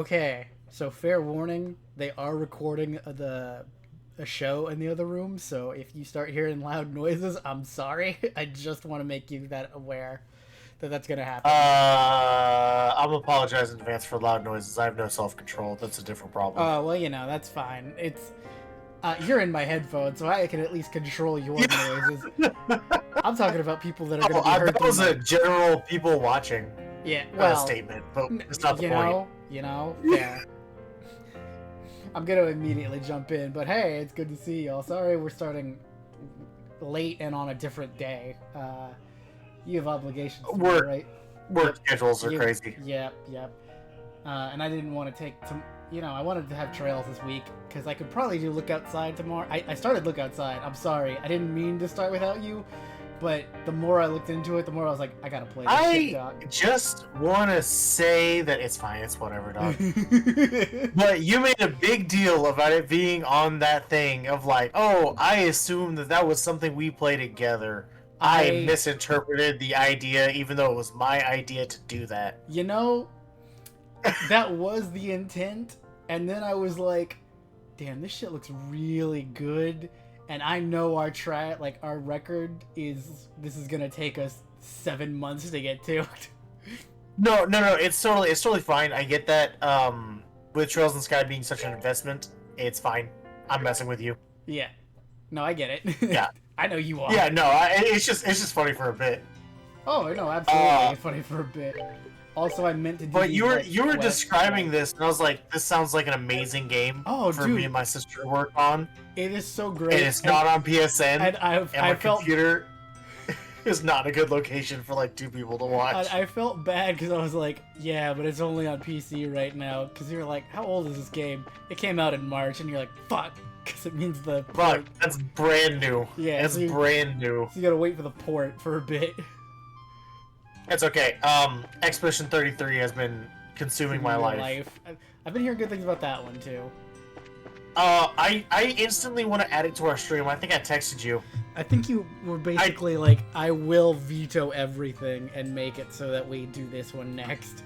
Okay, so fair warning, they are recording a show in the other room, so if you start hearing loud noises, I'm sorry. I just want to make you that aware that that's gonna happen. I'm apologizing in advance for loud noises. I have no self-control. That's a different problem. Well, that's fine. It's you're in my headphones, so I can at least control your noises. I'm talking about people that are gonna be heard That through was a my general people watching yeah. Well, statement, but that's not the point. fair. I'm gonna immediately jump in, but hey, it's good to see y'all. Sorry, we're starting late and on a different day. You have obligations to me, Work right? work schedules are crazy. Yep. And I didn't want to I wanted to have trails this week because I could probably do Look Outside tomorrow. I started Look Outside. I'm sorry, I didn't mean to start without you, but the more I looked into it, the more I was like, I gotta play this shit, dog. Just want to say that it's fine. It's whatever, dog. But you made a big deal about it being on that thing of like, oh, I assumed that was something we play together. I misinterpreted the idea, even though it was my idea to do that. That was the intent, and then I was like, damn, this shit looks really good, and I know our record this is gonna take us 7 months to get to. No. It's totally fine. I get that. With Trails in the Sky being such an investment, it's fine. I'm messing with you. Yeah. No, I get it. Yeah. I know you are. Yeah. No. It's just funny for a bit. Oh no, absolutely funny for a bit. Also, I meant to do. But you were describing this, and I was like, this sounds like an amazing game for me and my sister to work on. It is so great. And it's not on PSN. And my computer is not a good location for like two people to watch. I felt bad because I was like, yeah, but it's only on PC right now. Because you're like, how old is this game? It came out in March, and you're like, fuck, because it means the port. Fuck, that's brand new. Yeah, it's brand new. So you gotta wait for the port for a bit. It's okay. Expedition 33 has been consuming my life. I've been hearing good things about that one too. I instantly want to add it to our stream. I think I texted you. I think you were basically like, I will veto everything and make it so that we do this one next.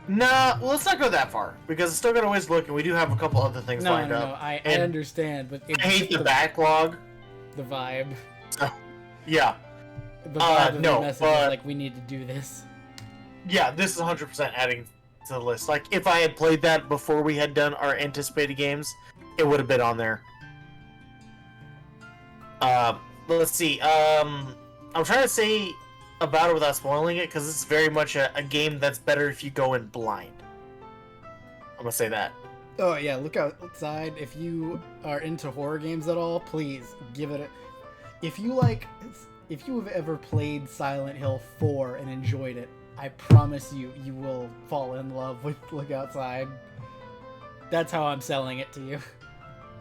Nah, well, let's not go that far, because it's still got to always look, and we do have a couple other things lined up. No, I understand, but I hate the backlog. The vibe. So, yeah. The vibe of the message is like, we need to do this. Yeah, this is 100% adding to the list. Like, if I had played that before we had done our anticipated games, it would have been on there. Let's see. I'm trying to say about it without spoiling it, because it's very much a game that's better if you go in blind. I'm gonna say that. Oh yeah, Look Outside. If you are into horror games at all, please give it a... If you have ever played Silent Hill 4 and enjoyed it, I promise you will fall in love with Look Outside. That's how I'm selling it to you.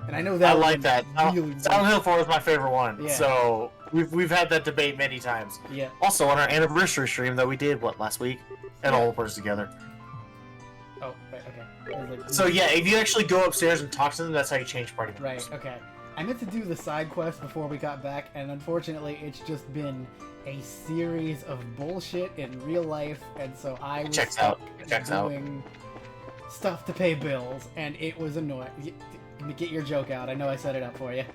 And I know that I like that. Really Silent Hill 4 is my favorite one. Yeah. So we've had that debate many times. Yeah. Also on our anniversary stream that we did last week, and all of us together. Oh, right, okay. So yeah, if you actually go upstairs and talk to them, that's how you change party members. Right. Okay. I meant to do the side quest before we got back, and unfortunately, it's just been a series of bullshit in real life, and so I was doing stuff to pay bills, and it was annoying. Get your joke out. I know I set it up for you.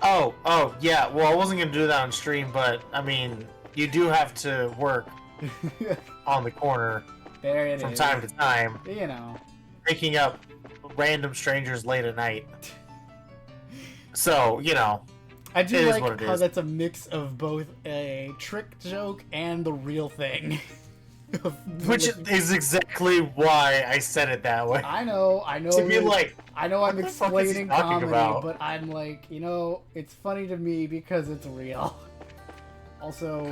Oh, yeah. Well, I wasn't gonna do that on stream, but I mean, you do have to work on the corner from time to time. You know, picking up random strangers late at night. So, you know, I do like how that's a mix of both a trick joke and the real thing. Which is exactly why I said it that way. I know. To be like, I know I'm explaining comedy, but I'm like, it's funny to me because it's real. Also,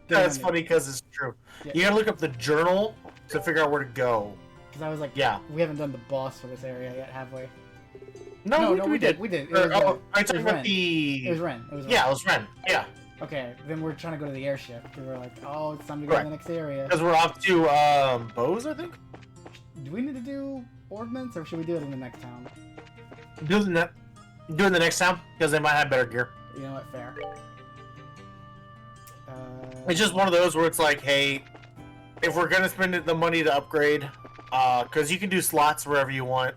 that's funny because it's true. Yeah. You gotta look up the journal to figure out where to go. Because I was like, yeah, we haven't done the boss for this area yet, have we? No, we did. We did. Are you talking about It was Ren. Yeah, it was Ren. Yeah. Okay, then we're trying to go to the airship because we're like, oh, it's time to go to the next area. Because we're off to Bose, I think. Do we need to do ordnance, or should we do it in the next town? Do it in the next town because they might have better gear. You know what? Fair. It's just one of those where it's like, hey, if we're gonna spend the money to upgrade, because you can do slots wherever you want,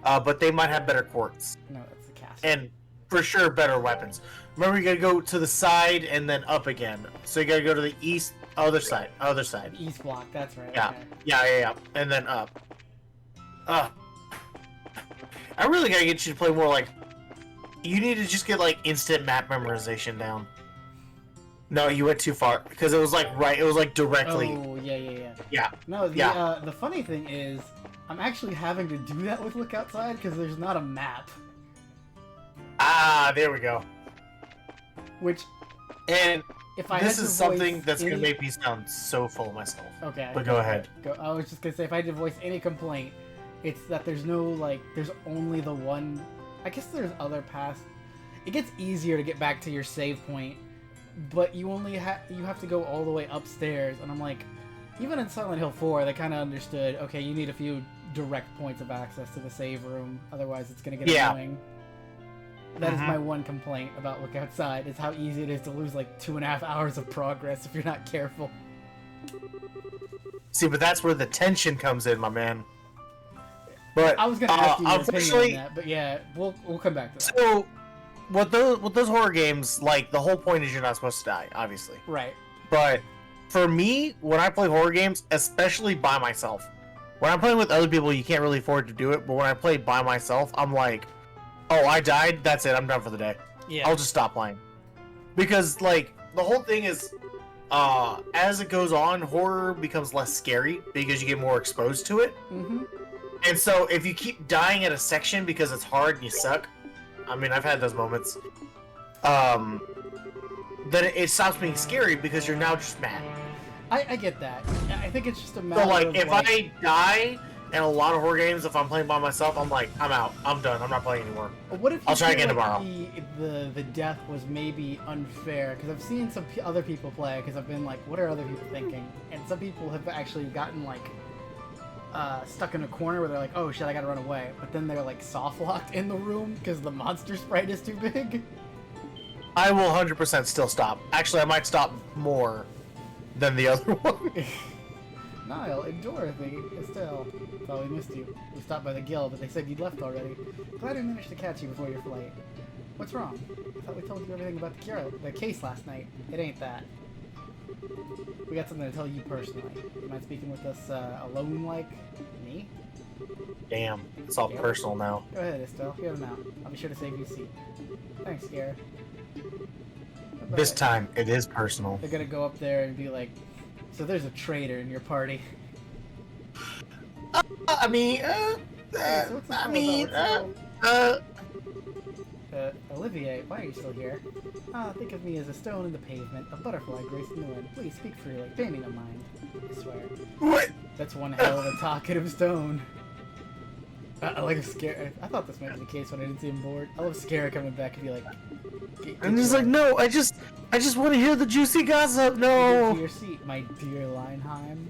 but they might have better quartz No, that's the castle. and for sure better weapons. Remember, you gotta go to the side and then up again. So you gotta go to the east, other side. East block, that's right. Yeah, Okay. yeah, and then up. I really gotta get you to play more like. You need to just get like instant map memorization down. No, you went too far because it was like right. It was like directly. Oh, yeah. Yeah. No, the, Yeah. The funny thing is, I'm actually having to do that with Look Outside because there's not a map. Ah, there we go. Which, And if I this had to is something voice that's gonna any- make me sound so full of myself. Okay. But go ahead. I was just gonna say, if I had to voice any complaint, it's that there's no, like, there's only the one. I guess there's other paths. It gets easier to get back to your save point, but you have to go all the way upstairs, and I'm like, even in Silent Hill 4, they kind of understood. Okay, you need a few direct points of access to the save room, otherwise it's gonna get annoying. That is my one complaint about Look Outside, is how easy it is to lose like 2.5 hours of progress if you're not careful. See, but that's where the tension comes in, my man. But I was gonna ask you your opinion on unfortunately, that, but yeah, we'll come back to that. so with those horror games, like the whole point is you're not supposed to die, obviously. Right. But for me, when I play horror games, especially by myself, when I'm playing with other people, you can't really afford to do it. But when I play by myself, I'm like, oh, I died. That's it. I'm done for the day. Yeah. I'll just stop playing. Because like the whole thing is, as it goes on, horror becomes less scary because you get more exposed to it. Mm-hmm. And so if you keep dying at a section because it's hard and you suck, I mean, I've had those moments. Then it stops being scary because you're now just mad. I get that. I think it's just a matter So like, of if I die in a lot of horror games, if I'm playing by myself, I'm like, I'm out. I'm done. I'm not playing anymore. what if you I'll try feel again like tomorrow. the death was maybe unfair? Because I've seen some other people play. Because I've been like, what are other people thinking? And some people have actually gotten like stuck in a corner where they're like, oh shit, I gotta run away. But then they're like soft locked in the room because the monster sprite is too big. I will 100% still stop. Actually, I might stop more than the other one. Niall and Dorothy, Estelle. Oh, we missed you. We stopped by the guild, but they said you'd left already. Glad I managed to catch you before your flight. What's wrong? I thought we told you everything about the case last night. It ain't that. We got something to tell you personally. You mind speaking with us alone like me? Damn, it's all Yep. personal now. Go ahead, Estelle. Hear them out. I'll be sure to save you a seat. Thanks, Garrett. This time, it is personal. They're gonna go up there and be like, so there's a traitor in your party. I mean, So what's this all about? Olivier, why are you still here? Ah, think of me as a stone in the pavement, a butterfly gracing the wind. Please speak freely, pay me no mind. I swear. what? That's one hell of a talkative stone. I like Scare. I thought this might be the case when I didn't see him bored. I love Scare coming back and be like, I'm just like, no, I just want to hear the juicy gossip. Get No. to your seat, my dear Leinheim.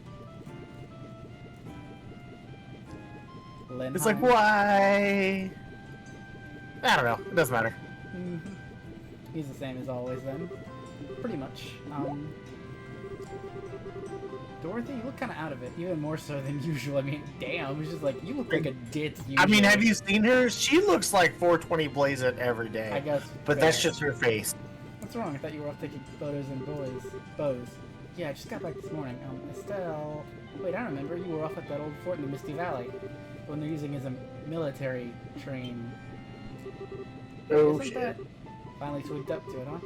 It's like, why? I don't know. It doesn't matter. Mhm. He's the same as always then. Pretty much. Dorothy, you look kind of out of it, even more so than usual. I mean, damn, it's just like, you look like a ditz usually. I mean, have you seen her? She looks like 420 Blaze It every day. I guess. But that's fair. just her face. What's wrong? I thought you were off taking photos and bows. Yeah, I just got back this morning. Estelle... Wait, I remember. You were off at that old fort in the Misty Valley. The one they're using as a military train. Oh, Isn't shit. that... Finally twigged up to it, huh?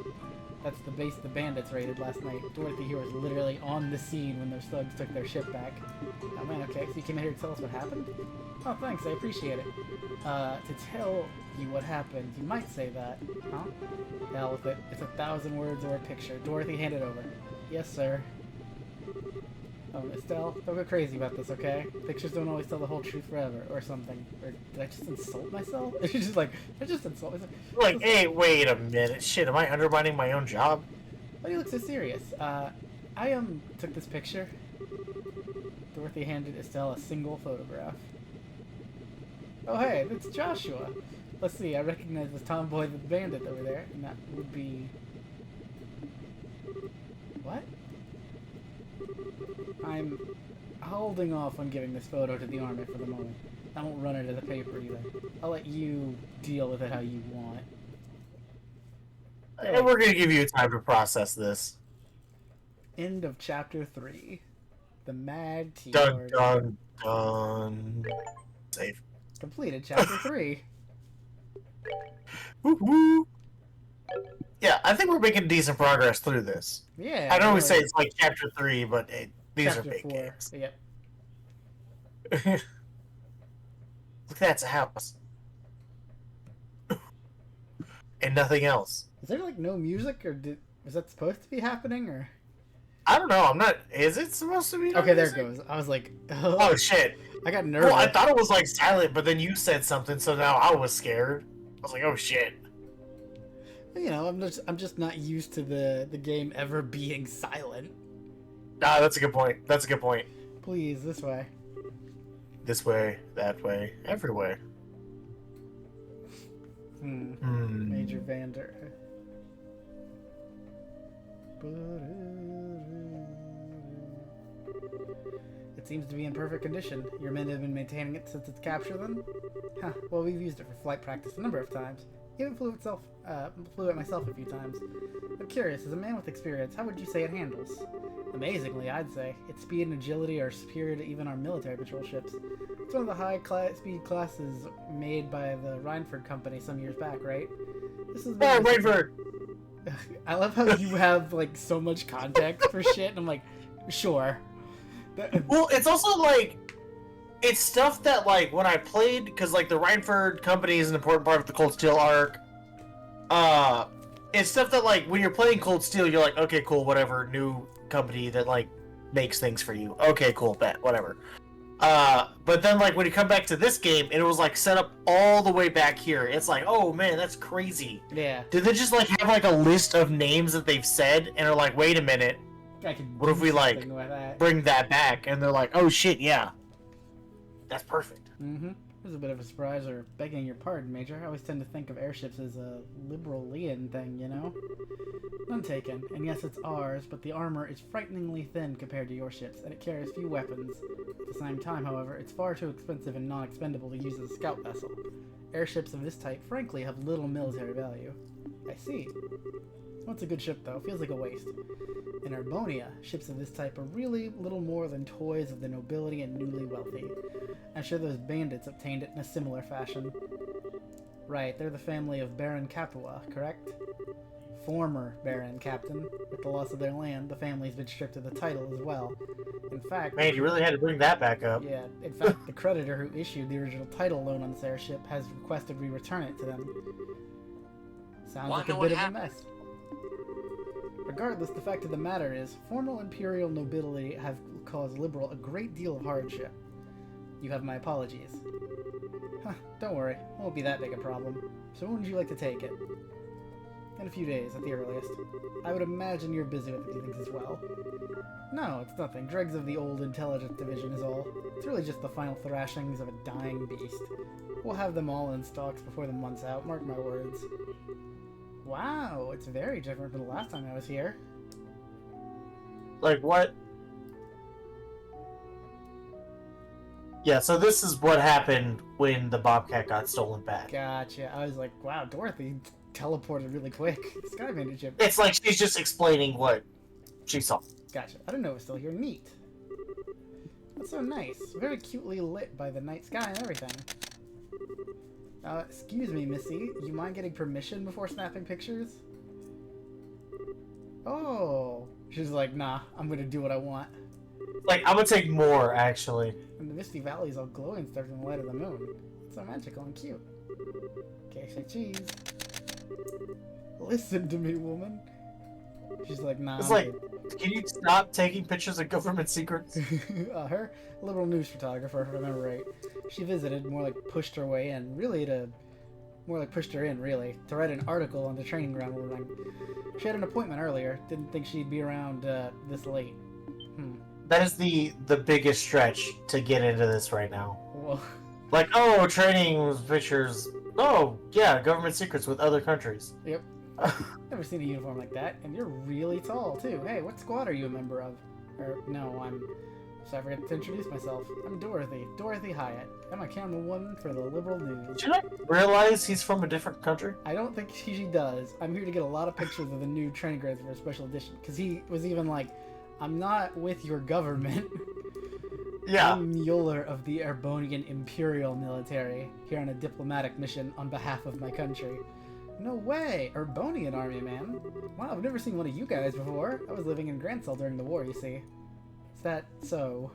That's the base the bandits raided last night. Dorothy here was literally on the scene when those thugs took their ship back. Oh man, okay, so you came in here to tell us what happened? Oh, thanks, I appreciate it. To tell you what happened, you might say that. Huh? Hell with it. It's 1,000 words or a picture. Dorothy, hand it over. Yes, sir. Estelle, don't go crazy about this, okay? Pictures don't always tell the whole truth forever, or something. Or did I just insult myself? It's just like, I just insult myself. Like, hey, wait a minute. Shit, am I undermining my own job? Why do you look so serious? I took this picture. Dorothy handed Estelle a single photograph. Oh hey, that's Joshua. Let's see, I recognize this tomboy the bandit over there, and that would be... What? I'm holding off on giving this photo to the army for the moment. I won't run it to the paper either. I'll let you deal with it how you want. And we're gonna give you time to process this. End of chapter 3. The Mad Tea Dun Party. dun dun. Save. Completed chapter 3. Woo-hoo. Yeah, I think we're making decent progress through this. Yeah. I know we say really. it's like chapter 3, but these Chapter are big 4. games. Yep. Look at that, it's a house. And nothing else. Is there like no music, or was that supposed to be happening, or? I don't know, I'm not... Is it supposed to be? Okay, there it music? goes. I was like, Oh, shit. I got nervous. Well, I thought it was like silent, but then you said something, so now I was scared. I was like, oh shit. You know, I'm just not used to the game ever being silent. Ah, that's a good point. That's a good point. Please, this way. This way, that way, everywhere. Major Vander. It seems to be in perfect condition. Your men have been maintaining it since its capture, then? Huh. Well, we've used it for flight practice a number of times. Even flew it myself a few times. I'm curious, as a man with experience, how would you say it handles? Amazingly, I'd say. Its speed and agility are superior to even our military patrol ships. It's one of the speed classes made by the Rhineford Company some years back, right? This is Oh, Rainford! I love how you have like so much context for shit, and I'm like, sure. Well, it's also like... It's stuff that, like, when I played, because, like, the Rhineford Company is an important part of the Cold Steel arc. It's stuff that, like, when you're playing Cold Steel, you're like, okay, cool, whatever, new company that, like, makes things for you. Okay, cool, bet, whatever. But then, like, when you come back to this game, and it was, like, set up all the way back here, it's like, oh, man, that's crazy. Yeah. Did they just, like, have, like, a list of names that they've said, and are like, wait a minute, what if we, like, bring that back? And they're like, oh, shit, yeah. That's perfect. Mm-hmm. It was a bit of a surprise, or begging your pardon, Major. I always tend to think of airships as a liberal-lean thing, you know? None taken. And yes, it's ours, but the armor is frighteningly thin compared to your ships, and it carries few weapons. At the same time, however, it's far too expensive and non-expendable to use as a scout vessel. Airships of this type, frankly, have little military value. I see. Well, it's a good ship, though. Feels like a waste. In Arbonia, ships of this type are really little more than toys of the nobility and newly wealthy. I'm sure those bandits obtained it in a similar fashion. Right, they're the family of Baron Capua, correct? Former Baron, Captain. With the loss of their land, the family's been stripped of the title as well. In fact... Man, you really had to bring that back up. Yeah, in fact, the creditor who issued the original title loan on this airship has requested we return it to them. Sounds like a bit of a mess. Regardless, the fact of the matter is, formal imperial nobility have caused Liberal a great deal of hardship. You have my apologies. Huh, don't worry, it won't be that big a problem. So when would you like to take it? In a few days, at the earliest. I would imagine you're busy with a few things as well. No, it's nothing. Dregs of the old intelligence division is all. It's really just the final thrashings of a dying beast. We'll have them all in stocks before the month's out, mark my words. Wow, it's very different from the last time I was here. Like, what? Yeah, so this is what happened when the Bobcat got stolen back. Gotcha. I was like, wow, Dorothy teleported really quick. Sky Bandit ship. It's like she's just explaining what she saw. Gotcha. I didn't know it was still here. Neat. That's so nice. Very cutely lit by the night sky and everything. Excuse me, Missy. You mind getting permission before snapping pictures? Oh. She's like, nah, I'm gonna do what I want. Like, I'm gonna take more, actually. And the Misty Valley is all glowing stuff in the light of the moon. It's so magical and cute. Okay, say cheese. Listen to me, woman. She's like, nah. It's like, can you stop taking pictures of government secrets? Her liberal news photographer, if I remember right. She visited, more like pushed her way in, to write an article on the training ground we're running. She had an appointment earlier, didn't think she'd be around this late. That is the biggest stretch to get into this right now. Well, like, oh, training with pictures. Oh, yeah, government secrets with other countries. Yep. Never seen a uniform like that, and you're really tall too. Hey, what squad are you a member of? Or no, I'm So I forgot to introduce myself. I'm Dorothy. Dorothy Hyatt. I'm a camerawoman for the Liberal News. Did I realize he's from a different country? I don't think she does. I'm here to get a lot of pictures of the new training grades for a special edition. Because he was even like, I'm not with your government. Yeah. I'm Mueller of the Erbonian Imperial Military, here on a diplomatic mission on behalf of my country. No way! Erbonian army, man. Wow, I've never seen one of you guys before. I was living in Grancel during the war, you see. Is that so?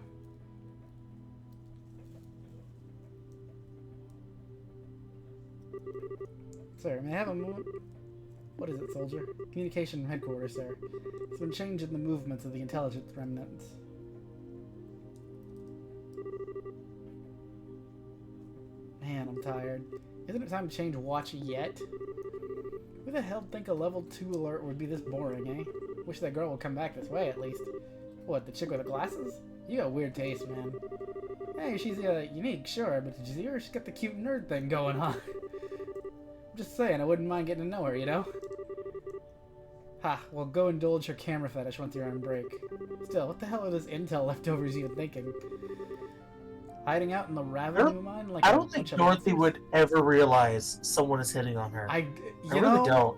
Sir, may I have a moment? What is it, soldier? Communication from headquarters, sir. There's been change in the movements of the intelligence remnants. Man, I'm tired. Isn't it time to change watch yet? Who the hell think a level 2 alert would be this boring, eh? Wish that girl would come back this way, at least. What, the chick with the glasses? You got weird taste, man. Hey, she's unique, sure, but did you see her? She's got the cute nerd thing going on. I'm just saying, I wouldn't mind getting to know her, you know? Ha, well go indulge her camera fetish once you're on break. Still, what the hell are those intel leftovers even thinking? Hiding out in the Ravenloom mine like I a don't think bunch of Dorothy monsters? would ever realize someone is hitting on her. I really know, don't.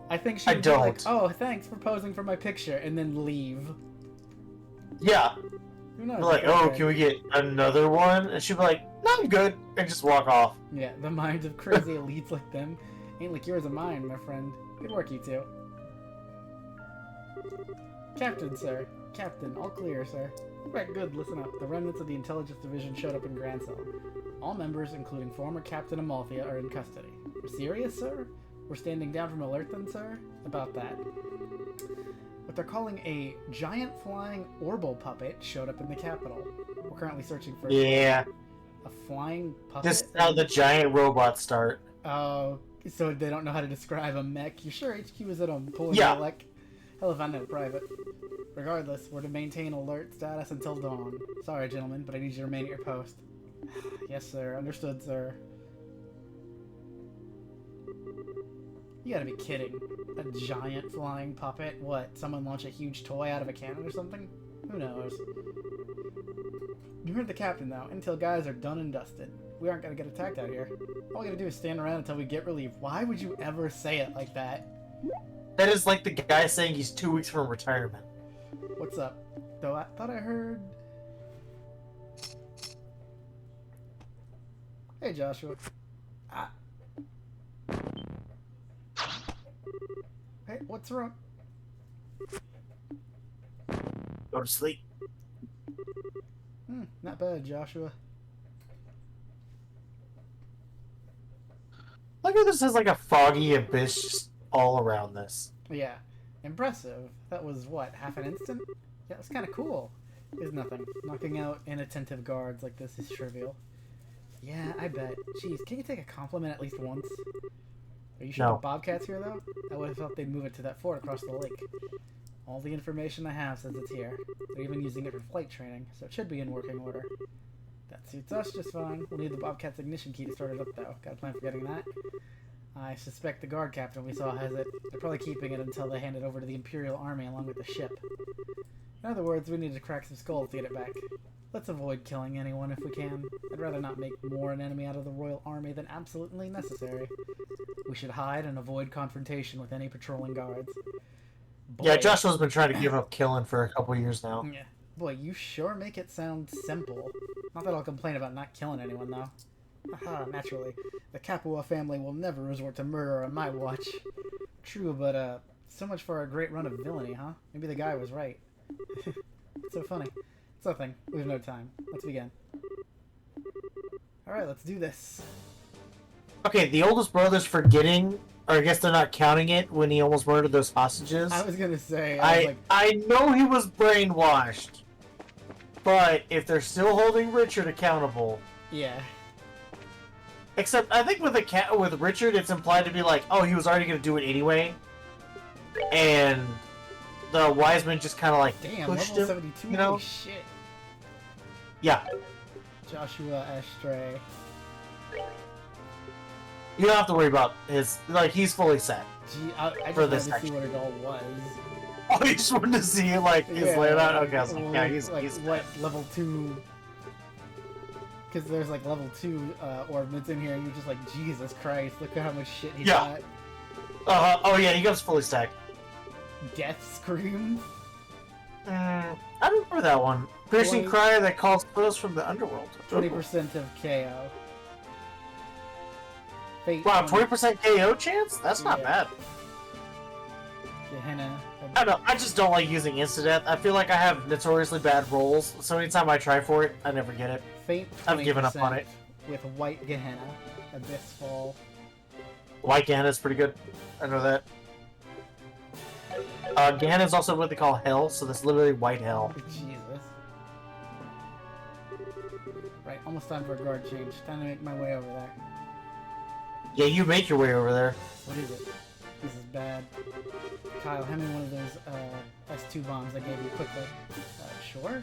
I think I she'd be like, don't. oh, thanks for posing for my picture, and then leave. Yeah. Who knows? Be like, oh, can we get another one? And she'd be like, no, I'm good. And just walk off. Yeah, the minds of crazy elites like them ain't like yours or mine, my friend. Good work, you two. Captain, sir. Captain, all clear, sir. Right, good, listen up. The remnants of the Intelligence Division showed up in Grancel. All members, including former Captain Amalthea, are in custody. We're serious, sir? We're standing down from alert then, sir? About that. What they're calling a giant flying orbital puppet showed up in the capital. We're currently searching for Yeah. a flying puppet. This is how the giant robots start. Oh, so they don't know how to describe a mech. You sure HQ is at home pulling Yeah. the elec? Hell if I know, private. Regardless, we're to maintain alert status until dawn. Sorry, gentlemen, but I need you to remain at your post. Yes, sir. Understood, sir. You gotta be kidding. A giant flying puppet? What, someone launch a huge toy out of a cannon or something? Who knows? You heard the captain, though. Until guys are done and dusted. We aren't gonna get attacked out here. All we gotta do is stand around until we get relief. Why would you ever say it like that? That is like the guy saying he's 2 weeks from retirement. What's up? Though I thought I heard... Hey, Joshua. Ah. Hey, what's wrong? Go to sleep. Not bad, Joshua. Look at this has like a foggy abyss just all around this. Yeah. Impressive. That was, what, half an instant? Yeah, it's kind of cool. Is nothing. Knocking out inattentive guards like this is trivial. Yeah, I bet. Jeez, can you take a compliment at least once? Are you sure No. the Bobcat's here, though? I would have thought they'd move it to that fort across the lake. All the information I have says it's here. They're even using it for flight training, so it should be in working order. That suits us just fine. We'll need the Bobcat's ignition key to start it up, though. Got a plan for getting that? I suspect the guard captain we saw has it. They're probably keeping it until they hand it over to the Imperial Army along with the ship. In other words, we need to crack some skulls to get it back. Let's avoid killing anyone if we can. I'd rather not make more an enemy out of the Royal Army than absolutely necessary. We should hide and avoid confrontation with any patrolling guards. Boy, Yeah, Joshua's been trying to give up killing for a couple years now. Yeah. Boy, you sure make it sound simple. Not that I'll complain about not killing anyone, though. Aha, naturally. The Capua family will never resort to murder on my watch. True, but, so much for our great run of villainy, huh? Maybe the guy was right. It's so funny. It's nothing. We have no time. Let's begin. Alright, let's do this. Okay, the oldest brother's forgetting, or I guess they're not counting it when he almost murdered those hostages. I was gonna say, I was like, I know he was brainwashed, but if they're still holding Richard accountable, yeah. except I think with Richard, it's implied to be like, oh, he was already gonna do it anyway, and the Wiseman just kind of like Damn, pushed level him. 72, you know? holy shit. Yeah, Joshua Astray. you don't have to worry about his he's fully set. Gee, I For just this wanted to see section. what it all was. Oh, you just wanted to see like his layout. Okay, I was like, yeah, he's what level 2. Because there's like level 2 orbits in here, and you're just like, Jesus Christ, look at how much shit he got. Oh yeah, he goes fully stacked. Death Scream? I don't remember that one. Piercing cry that calls foes from the underworld. 20% of KO. Fate Wow, 20% KO chance? That's not bad. Gehenna. I don't know, I just don't like using Insta-Death. I feel like I have notoriously bad rolls, so anytime I try for it, I never get it. Fate 20% I've given up on it. With White Gehenna. Abyss Fall. White Gehenna is pretty good. I know that. Gehenna is also what they call Hell, so that's literally White Hell. Jesus. Right, almost time for a guard change. Time to make my way over there. Yeah, you make your way over there. What is it? This is bad. Kyle, hand me one of those S2 bombs I gave you quickly. Sure?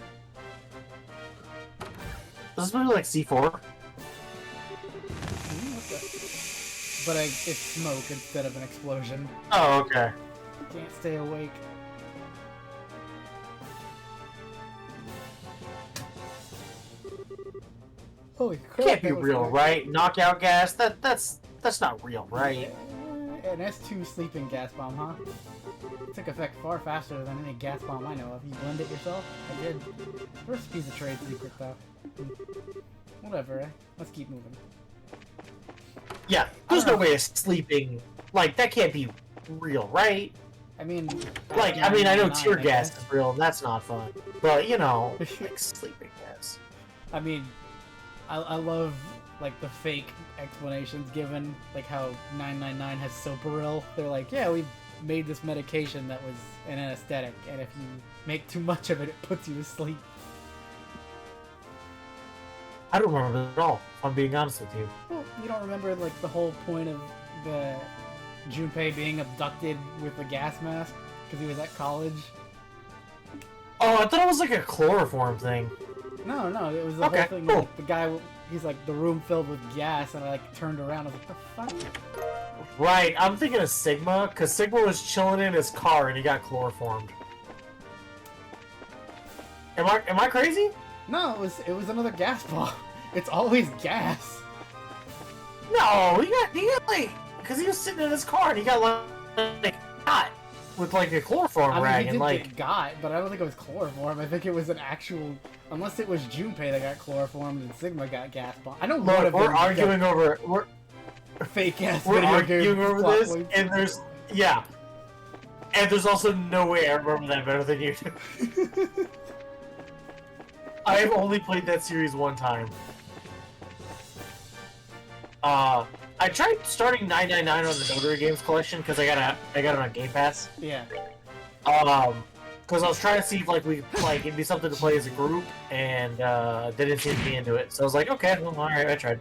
This is maybe like C4. What the? But it's smoke instead of an explosion. Oh, okay. Can't stay awake. Holy crap! Can't be real, right? Knockout gas? That's not real, right? An S2 sleeping gas bomb, huh? It took effect far faster than any gas bomb I know of. You blend it yourself? I did. Recipe's a trade secret, though. Whatever, eh? Let's keep moving. Yeah, there's no way of sleeping. Like, that can't be real, right? I mean... Like, I mean, I know tear gas is real, and that's not fun. But, you know, like sleeping gas. I mean, I love, like, the fake explanations given. Like how 999 has Soparil. They're like, yeah, we made this medication that was an anesthetic, and if you make too much of it, it puts you to sleep. I don't remember it at all, if I'm being honest with you. Well, you don't remember, like, the whole point of the Junpei being abducted with a gas mask because he was at college? Oh, I thought it was like a chloroform thing. No, it was the whole thing. Cool. Like, the guy, he's like, the room filled with gas, and I, like, turned around, I was like, the fuck? Right, I'm thinking of Sigma, because Sigma was chilling in his car and he got chloroformed. Am I crazy? No, it was another gas bomb. It's always gas. No, he got like, because he was sitting in his car and he got like hot with like a chloroform rag and like get got, but I don't think it was chloroform. I think it was an actual, unless it was Junpei that got chloroformed and Sigma got gas bomb. I know one of them. We're arguing over fake ass we're video arguing game over plot this, points. and there's also no way I remember that better than you do. I've only played that series one time. I tried starting 999 on the Notary Games collection because I got it on Game Pass. Yeah. Because I was trying to see if like it'd be something to play as a group, and they didn't seem to be into it. So I was like, okay, well, all right, I tried.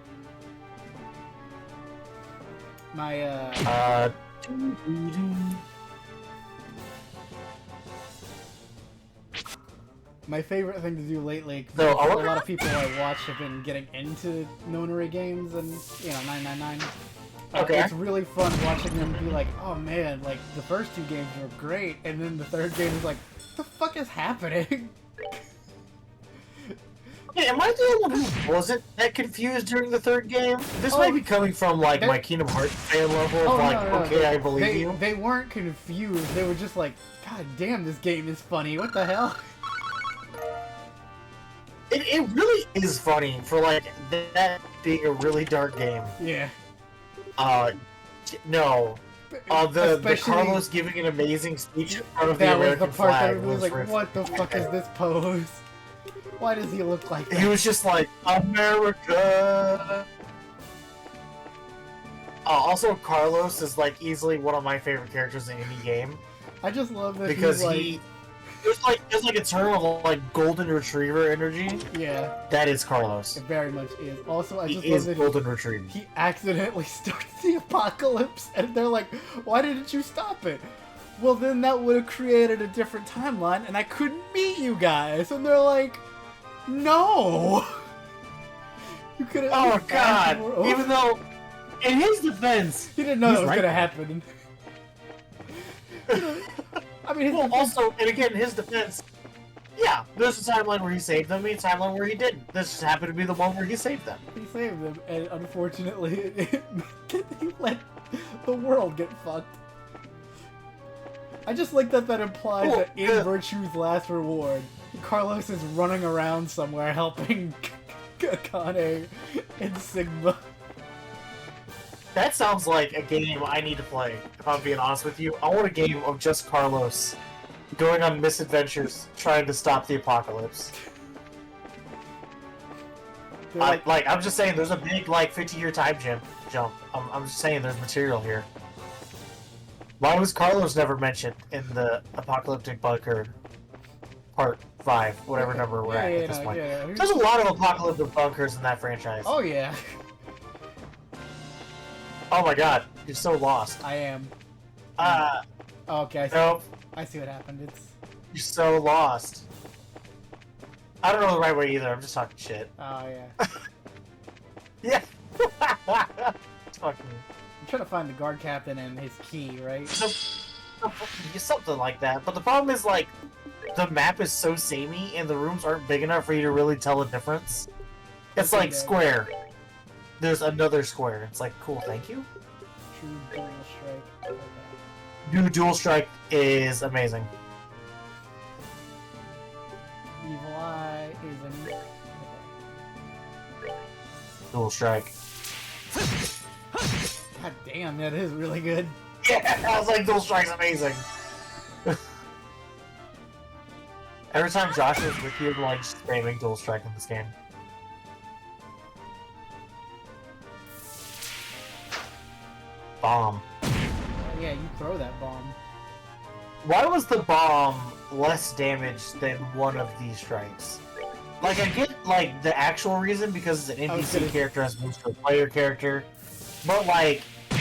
My my favorite thing to do lately, So, a lot of people I watch have been getting into Nonary games and, 999. Okay. It's really fun watching them be like, oh man, like, the first two games were great, and then the third game is like, what the fuck is happening? Hey, am I the only one who wasn't that confused during the third game? This might be coming from, like, my Kingdom Hearts fan level of, okay, I believe you. They weren't confused, they were just like, god damn, this game is funny, what the hell? It really is funny for, like, that being a really dark game. Yeah. No. The Carlos giving an amazing speech in front of the American flag. That was like, what the fuck is this pose? Why does he look like that? He was just like, America! Also, Carlos is, like, easily one of my favorite characters in any game. I just love that because he's there's like a term of like golden retriever energy. Yeah. That is Carlos. It very much is. Also, I just love love that golden retriever. He accidentally starts the apocalypse, and they're like, "Why didn't you stop it?" Well, then that would have created a different timeline, and I couldn't meet you guys. And they're like, "No." You could have. Oh God! Even though, in his defense, he didn't know that was gonna happen. I mean, his Well, defense- also, and again, his defense. Yeah, there's a timeline where he saved them, and a timeline where he didn't. This just happened to be the one where he saved them. he saved them, and unfortunately, he let the world get fucked. I just like that implies Cool, that in yeah. Virtue's last reward, Carlos is running around somewhere helping Akane and Sigma. That sounds like a game I need to play, if I'm being honest with you. I want a game of just Carlos going on misadventures trying to stop the apocalypse. They're like, I'm just saying, there's a big, 50-year time jump. I'm just saying there's material here. Why was Carlos never mentioned in the Apocalyptic Bunker Part 5, whatever number we're at this point? yeah. There's a lot of Apocalyptic Bunkers in that franchise. Oh yeah, Oh my god, you're so lost. I am. Oh, Okay, nope, I see what happened. It's you're so lost. I don't know the right way either, I'm just talking shit. oh yeah. Yeah. Fucking I'm trying to find the guard captain and his key, right? something like that. But the problem is, the map is so samey and the rooms aren't big enough for you to really tell the difference. It's like Okay. square. There's another square. It's like, cool, thank you. True dual strike. Okay. New Dual Strike is amazing. Evil Eye is in. Okay. Dual Strike. God damn, that is really good. Yeah, I was like, Dual Strike's amazing. Every time Josh is with you, I'm just spamming Dual Strike in this game. Bomb. Yeah, you throw that bomb. Why was the bomb less damage than one of these strikes? I get, the actual reason because it's an NPC character as opposed to a player character. But,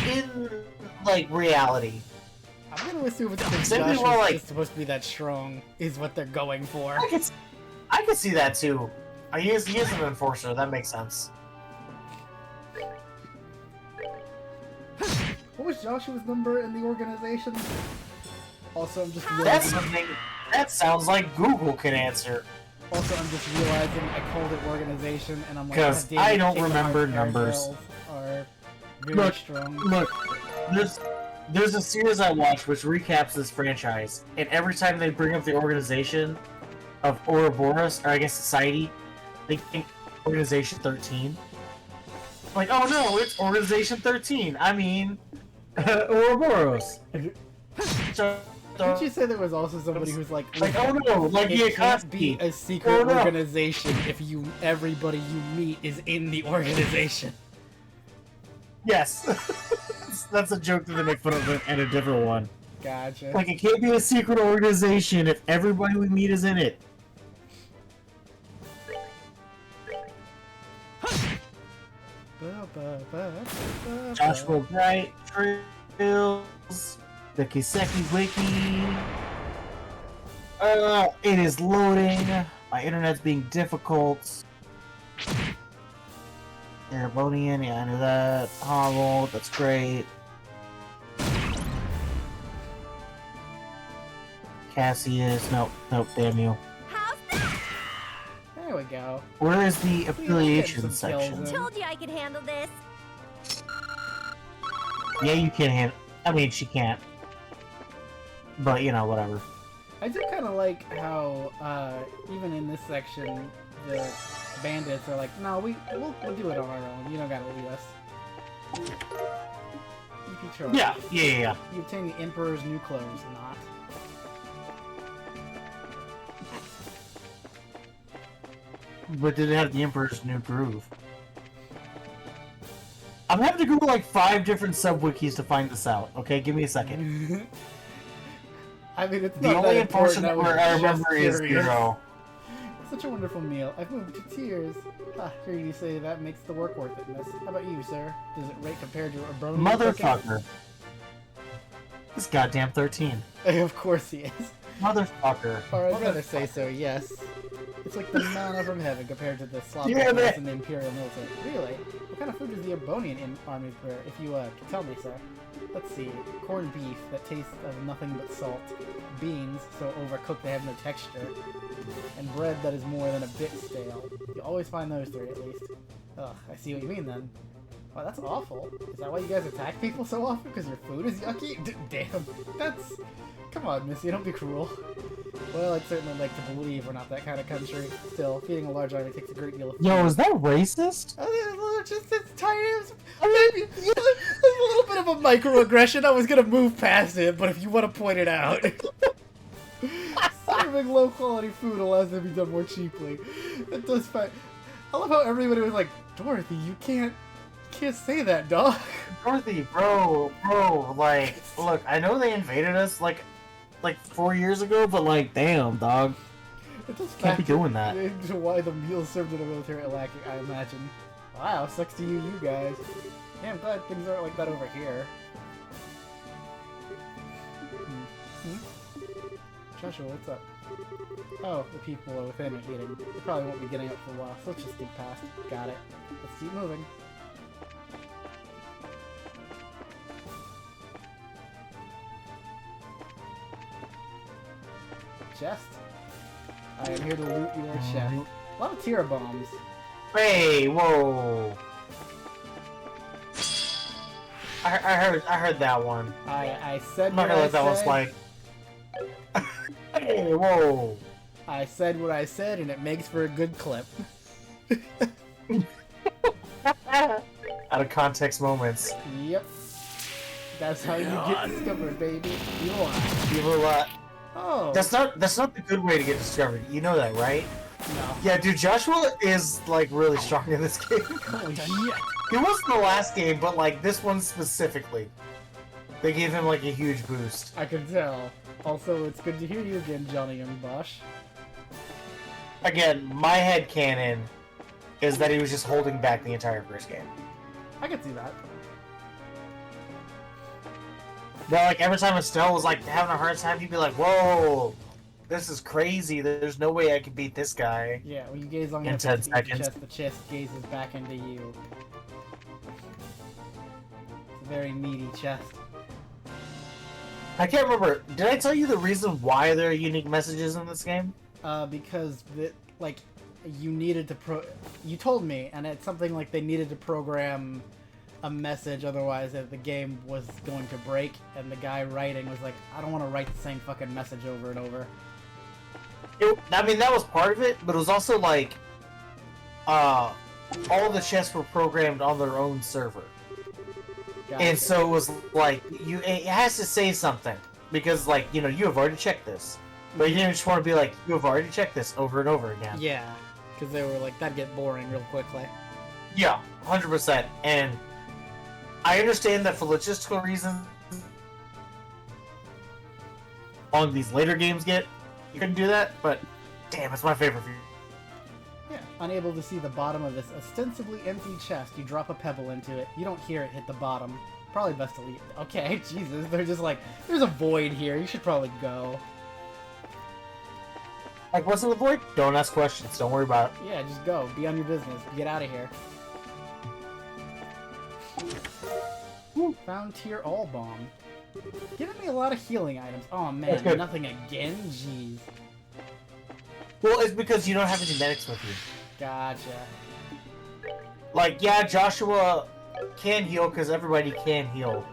in, reality. I'm gonna assume it's because Simply Josh more is like- just supposed to be that strong, is what they're going for. I could see that, too. He is an enforcer, that makes sense. What was Joshua's number in the organization? Also, I'm just That's realizing. something that sounds like Google can answer. Also, I'm just realizing I called it organization, and I'm like, 'Cause God damn I it, don't Kingdom remember Hearts numbers. parallels Are very Look, strong. Look, there's a series I watch which recaps this franchise, and every time they bring up the organization of Ouroboros, or I guess Society, they think Organization 13. Like, oh no, it's Organization 13. I mean, Ouroboros. Didn't you say there was also somebody who's like, oh no, like it can't be Yakatsuki. a secret Oh, no. organization if everybody you meet is in the organization? Yes. That's a joke that they make fun of and a different one. Gotcha. It can't be a secret organization if everybody we meet is in it. Joshua Bright, Trails, the Kiseki Wiki. It is loading. My internet's being difficult. Erebonian, yeah, I knew that. Hollow, that's great. Cassius, nope, damn you. There we go. Where is the Get affiliation some section? kills in. Told you I could handle this. Yeah, you can handle. I mean, she can't. But, whatever. I do kind of like how, even in this section, the bandits are like, no, we'll do it on our own. You don't gotta leave us. You can try. Yeah. You obtain the Emperor's new clothes, not. But did it have the Emperor's New Groove? I'm having to Google 5 different sub-wikis to find this out. Okay, give me a second. I mean, it's The not only that important. enforcement I was where I just remember is curious. 0. Such a wonderful meal. I've moved to tears. Hear you say that makes the work worth it, miss. How about you, sir? Does it rate compared to a brony? Motherfucker. This goddamn 13. Of course he is. Motherfucker. Or I'd rather say so, yes. It's like the manna from heaven compared to the sloppy Yeah, man. in the Imperial military. Really? What kind of food does the Ebonian army prepare, if you can tell me, sir? let's see, corned beef that tastes of nothing but salt, beans so overcooked they have no texture, and bread that is more than a bit stale. You always find those three at least. Ugh, I see what you mean then. Wow, that's awful. Is that why you guys attack people so often? Because your food is yucky? Damn, that's... Come on, Missy, don't be cruel. Well, I'd certainly like to believe we're not that kind of country. Still, feeding a large army takes a great deal of food. Yo, is that racist? Just this tiny... Maybe a little bit of a microaggression. I was gonna move past it, but if you want to point it out... Serving low-quality food allows them to be done more cheaply. That does fine. I love how everybody was like, Dorothy, you can't say that, dog. Dorothy, bro, like, look, I know they invaded us, like 4 years ago, but, like, damn, dog. It does Can't be doing that. into why the meals served in a military are lacking, I imagine. Wow, sucks to you guys. Yeah, I'm glad things aren't like that over here. Joshua, what's up? Oh, the people are within are eating. They probably won't be getting up for a while, so let's just sneak past. Got it. Let's keep moving. Chest. I am here to loot your chest. A lot of tier bombs. Hey, whoa. I heard that one. I said I'm not what gonna I let that one said. slide. Hey, whoa. I said what I said, and it makes for a good clip. Out of context moments. Yep. That's how you get discovered, baby. You are. People lot. Oh. That's not the good way to get discovered. You know that, right? No. Yeah, dude, Joshua is like really strong in this game. Holy shit. He wasn't the last game, but like this one specifically. They gave him like a huge boost. I can tell. Also, it's good to hear you again, Johnny Young Bosch. Again, my headcanon is that he was just holding back the entire first game. I can see that. But like every time Estelle was like having a hard time, he'd be like, "Whoa, this is crazy. There's no way I can beat this guy." Yeah, when you gaze long In enough 10 into the seconds. chest gazes back into you. It's a very meaty chest. I can't remember. Did I tell you the reason why there are unique messages in this game? Because you needed to you told me, and it's something like they needed to program a message, otherwise the game was going to break, and the guy writing was like, I don't want to write the same fucking message over and over. I mean, that was part of it, but it was also like, all the chests were programmed on their own server. Gotcha. And so it was like, it has to say something, because like, you have already checked this. But you didn't just want to be like, you have already checked this over and over again. Yeah, because they were like, that'd get boring real quickly. Yeah, 100%. And I understand that for logistical reasons, on these later games you couldn't do that, but damn, it's my favorite feature. Yeah. Unable to see the bottom of this ostensibly empty chest, you drop a pebble into it. You don't hear it hit the bottom. Probably best to leave. Okay, Jesus, they're just like, there's a void here. You should probably go. Like, what's in the void? Don't ask questions. Don't worry about it. Yeah, just go. Be on your business. Get out of here. Found tier all bomb. Giving me a lot of healing items. Oh man, good. nothing again? Jeez. Well, it's because you don't have any medics with you. Gotcha. Like, yeah, Joshua can heal because everybody can heal,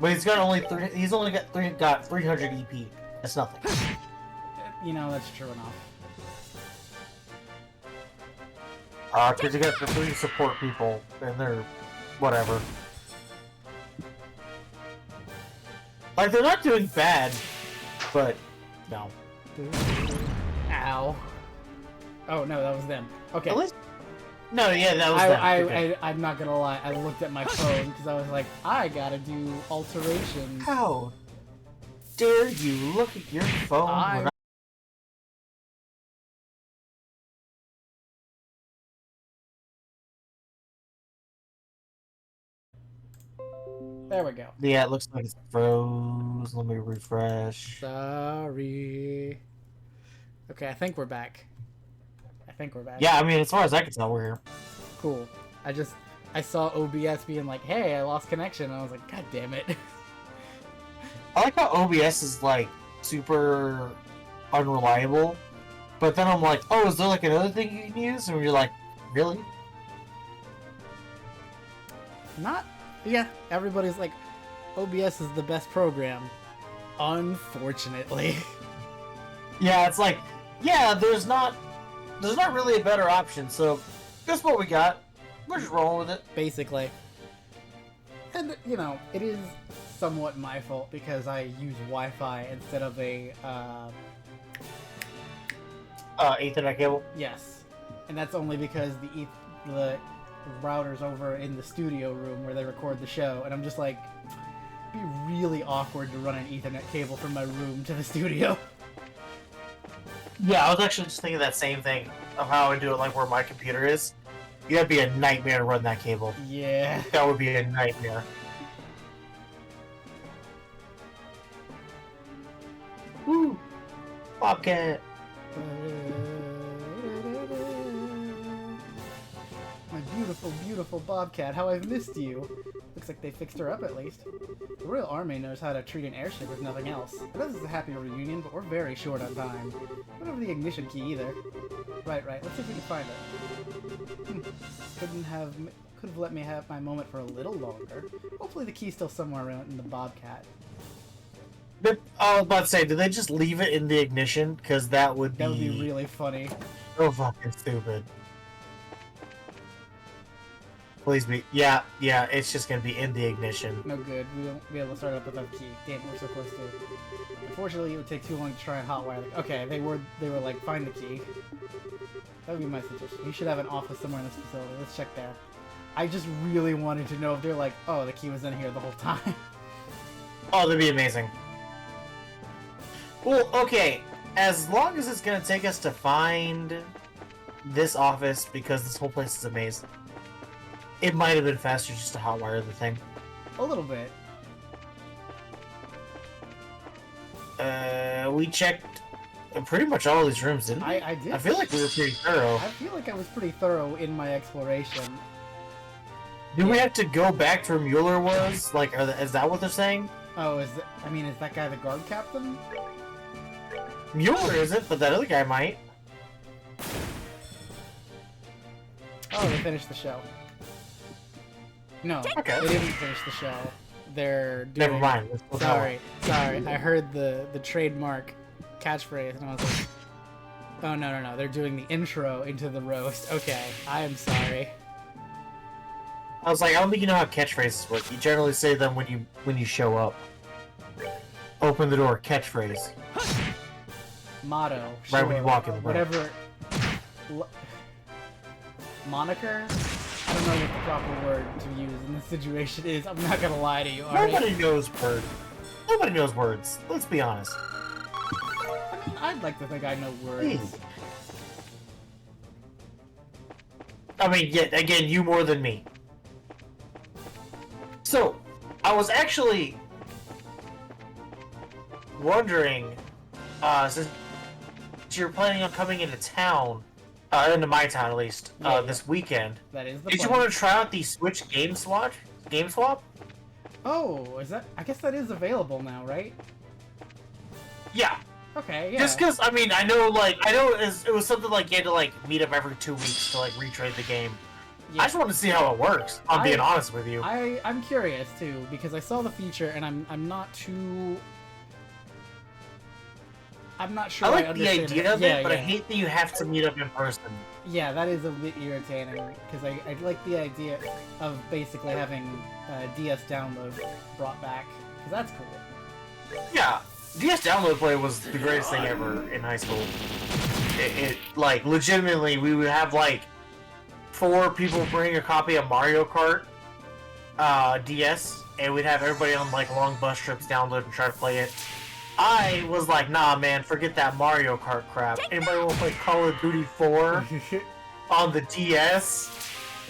but he's only got 300 EP. That's nothing. You know, that's true enough. Because you got the 3 support people, and they're whatever. Like, they're not doing bad, but no. Ow. Oh no, that was them. Okay. At least... No, yeah, that was them. Okay. I'm not gonna lie. I looked at my phone because I was like, I gotta do alterations. How dare you look at your phone? I'm- There we go. Yeah, it looks like it's froze. Let me refresh. Sorry. Okay, I think we're back. Yeah, I mean, as far as I can tell, we're here. Cool. I saw OBS being like, hey, I lost connection. And I was like, God damn it. I like how OBS is like super unreliable, but then I'm like, oh, is there like another thing you can use? And you're like, really? Not. Yeah, everybody's like, OBS is the best program. Unfortunately. Yeah, it's like, yeah, there's not really a better option. So that's what we got. We're just rolling with it. Basically. And, you know, it is somewhat my fault because I use Wi-Fi instead of a, Ethernet cable. yes. And that's only because the router's over in the studio room where they record the show, and I'm just like, it'd be really awkward to run an Ethernet cable from my room to the studio. Yeah, I was actually just thinking that same thing of how I do it, like where my computer is. That'd be a nightmare to run that cable. Yeah. That would be a nightmare. Woo! Bobcat! My beautiful, beautiful Bobcat, how I've missed you. Looks like they fixed her up at least. The Royal Army knows how to treat an airship with nothing else. I know this is a happy reunion, but we're very short on time. I don't have the ignition key either. Right, let's see if we can find it. Could have let me have my moment for a little longer. Hopefully the key's still somewhere around in the Bobcat. But I was about to say, did they just leave it in the ignition? Because that would be really funny. so fucking stupid. Please be. Yeah, it's just gonna be in the ignition. No good. We won't be able to start it up without a key. Damn, we're so close to it. Unfortunately, it would take too long to try and hotwire the... Okay, they were like, find the key. That would be my suggestion. You should have an office somewhere in this facility. Let's check there. I just really wanted to know if they're like, oh, the key was in here the whole time. Oh, that'd be amazing. Well, okay. As long as it's gonna take us to find this office, because this whole place is a maze, it might have been faster just to hotwire the thing. A little bit. We checked pretty much all these rooms, didn't we? I did. I feel like we were pretty thorough. I feel like I was pretty thorough in my exploration. Do we have to go back to where Mueller was? Like, is that what they're saying? Oh, is that guy the guard captain? Mueller isn't, but that other guy might. Oh, they finished the show. No, Okay. they didn't finish the show. They're doing... Never mind. Sorry. I heard the trademark catchphrase, and I was like, oh, no. They're doing the intro into the roast. Okay, I am sorry. I was like, I don't think you know how catchphrases work. You generally say them when you show up. Open the door, catchphrase. Motto. Right sure, when you walk in the room. whatever. Moniker? I don't know what the proper word to use in this situation is. I'm not gonna lie to you, Ari. Nobody knows words. Nobody knows words. Let's be honest. I mean, I'd like to think I know words. Please. I mean, yet again, you more than me. So, I was actually wondering, since you're planning on coming into town, into my town at least, Yeah. this weekend, That is the did you plan. want to try out the Switch Game Swap? Oh, is that... I guess that is available now, right? Yeah. Okay, yeah. Just because, I mean, I know it was something like you had to, like, meet up every 2 weeks to, like, retrade the game. Yeah. I just want to see how it works, I'm being honest with you. I'm curious, too, because I saw the feature, and I'm not too... I'm not sure I like the understand idea of it, but I yeah. hate that you have to meet up in person. Yeah, that is a bit irritating, because I like the idea of basically having DS download brought back, because that's cool. Yeah, DS download play was the greatest thing ever in high school. It like, legitimately, we would have, like, 4 people bring a copy of Mario Kart DS, and we'd have everybody on, like, long bus trips download and try to play it. I was like, nah, man, forget that Mario Kart crap. Anybody want to play Call of Duty 4 on the DS?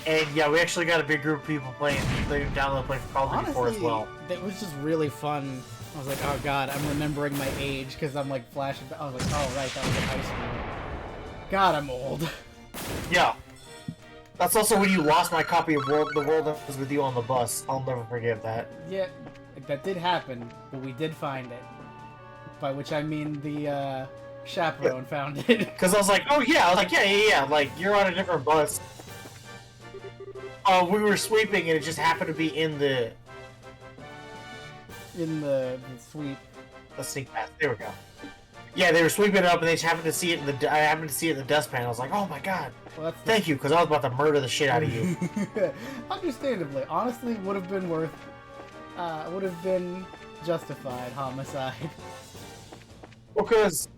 And yeah, we actually got a big group of people playing. They download play for Call of Duty 4 as well. That was just really fun. I was like, oh god, I'm remembering my age because I'm like flashing back. I was like, oh right, that was in high school. God, I'm old. Yeah. That's also when you lost my copy of The World That Was With You on the bus. I'll never forgive that. Yeah, that did happen, but we did find it. By which I mean the chaperone found it. Because I was like, oh yeah, I was like, yeah. Like, you're on a different bus. We were sweeping and it just happened to be in the sweep. the sneak pass. There we go. Yeah, they were sweeping it up and they just happened to see it I happened to see it in the dustpan. I was like, oh my god. Well, Thank you, because I was about to murder the shit out of you. Understandably, honestly, would have been justified homicide. Because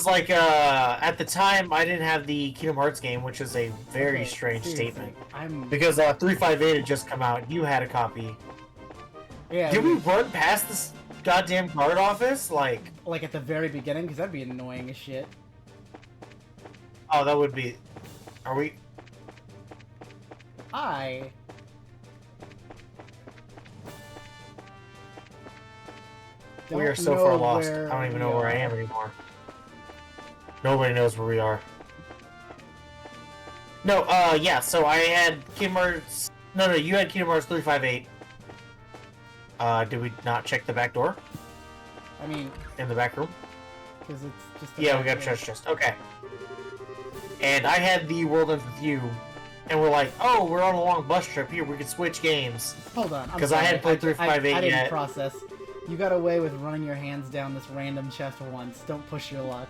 like at the time I didn't have the Kingdom Hearts game, which is a very strange seriously, statement. Because 358 had just come out, and you had a copy. Yeah. Did we run past this goddamn guard office? Like at the very beginning, because that'd be annoying as shit. Oh, that would be. Are we? We are so far lost. I don't even know where I am anymore. Nobody knows where we are. No, yeah, so I had Kingdom Hearts... No, you had Kingdom Hearts 358. Did we not check the back door? I mean... In the back room? Because it's just... Yeah, we got a treasure chest. Okay. And I had the World Ends With You, and we're like, oh, we're on a long bus trip here, we could switch games. Hold on, because I hadn't played 358 I didn't yet. process. You got away with running your hands down this random chest once. Don't push your luck.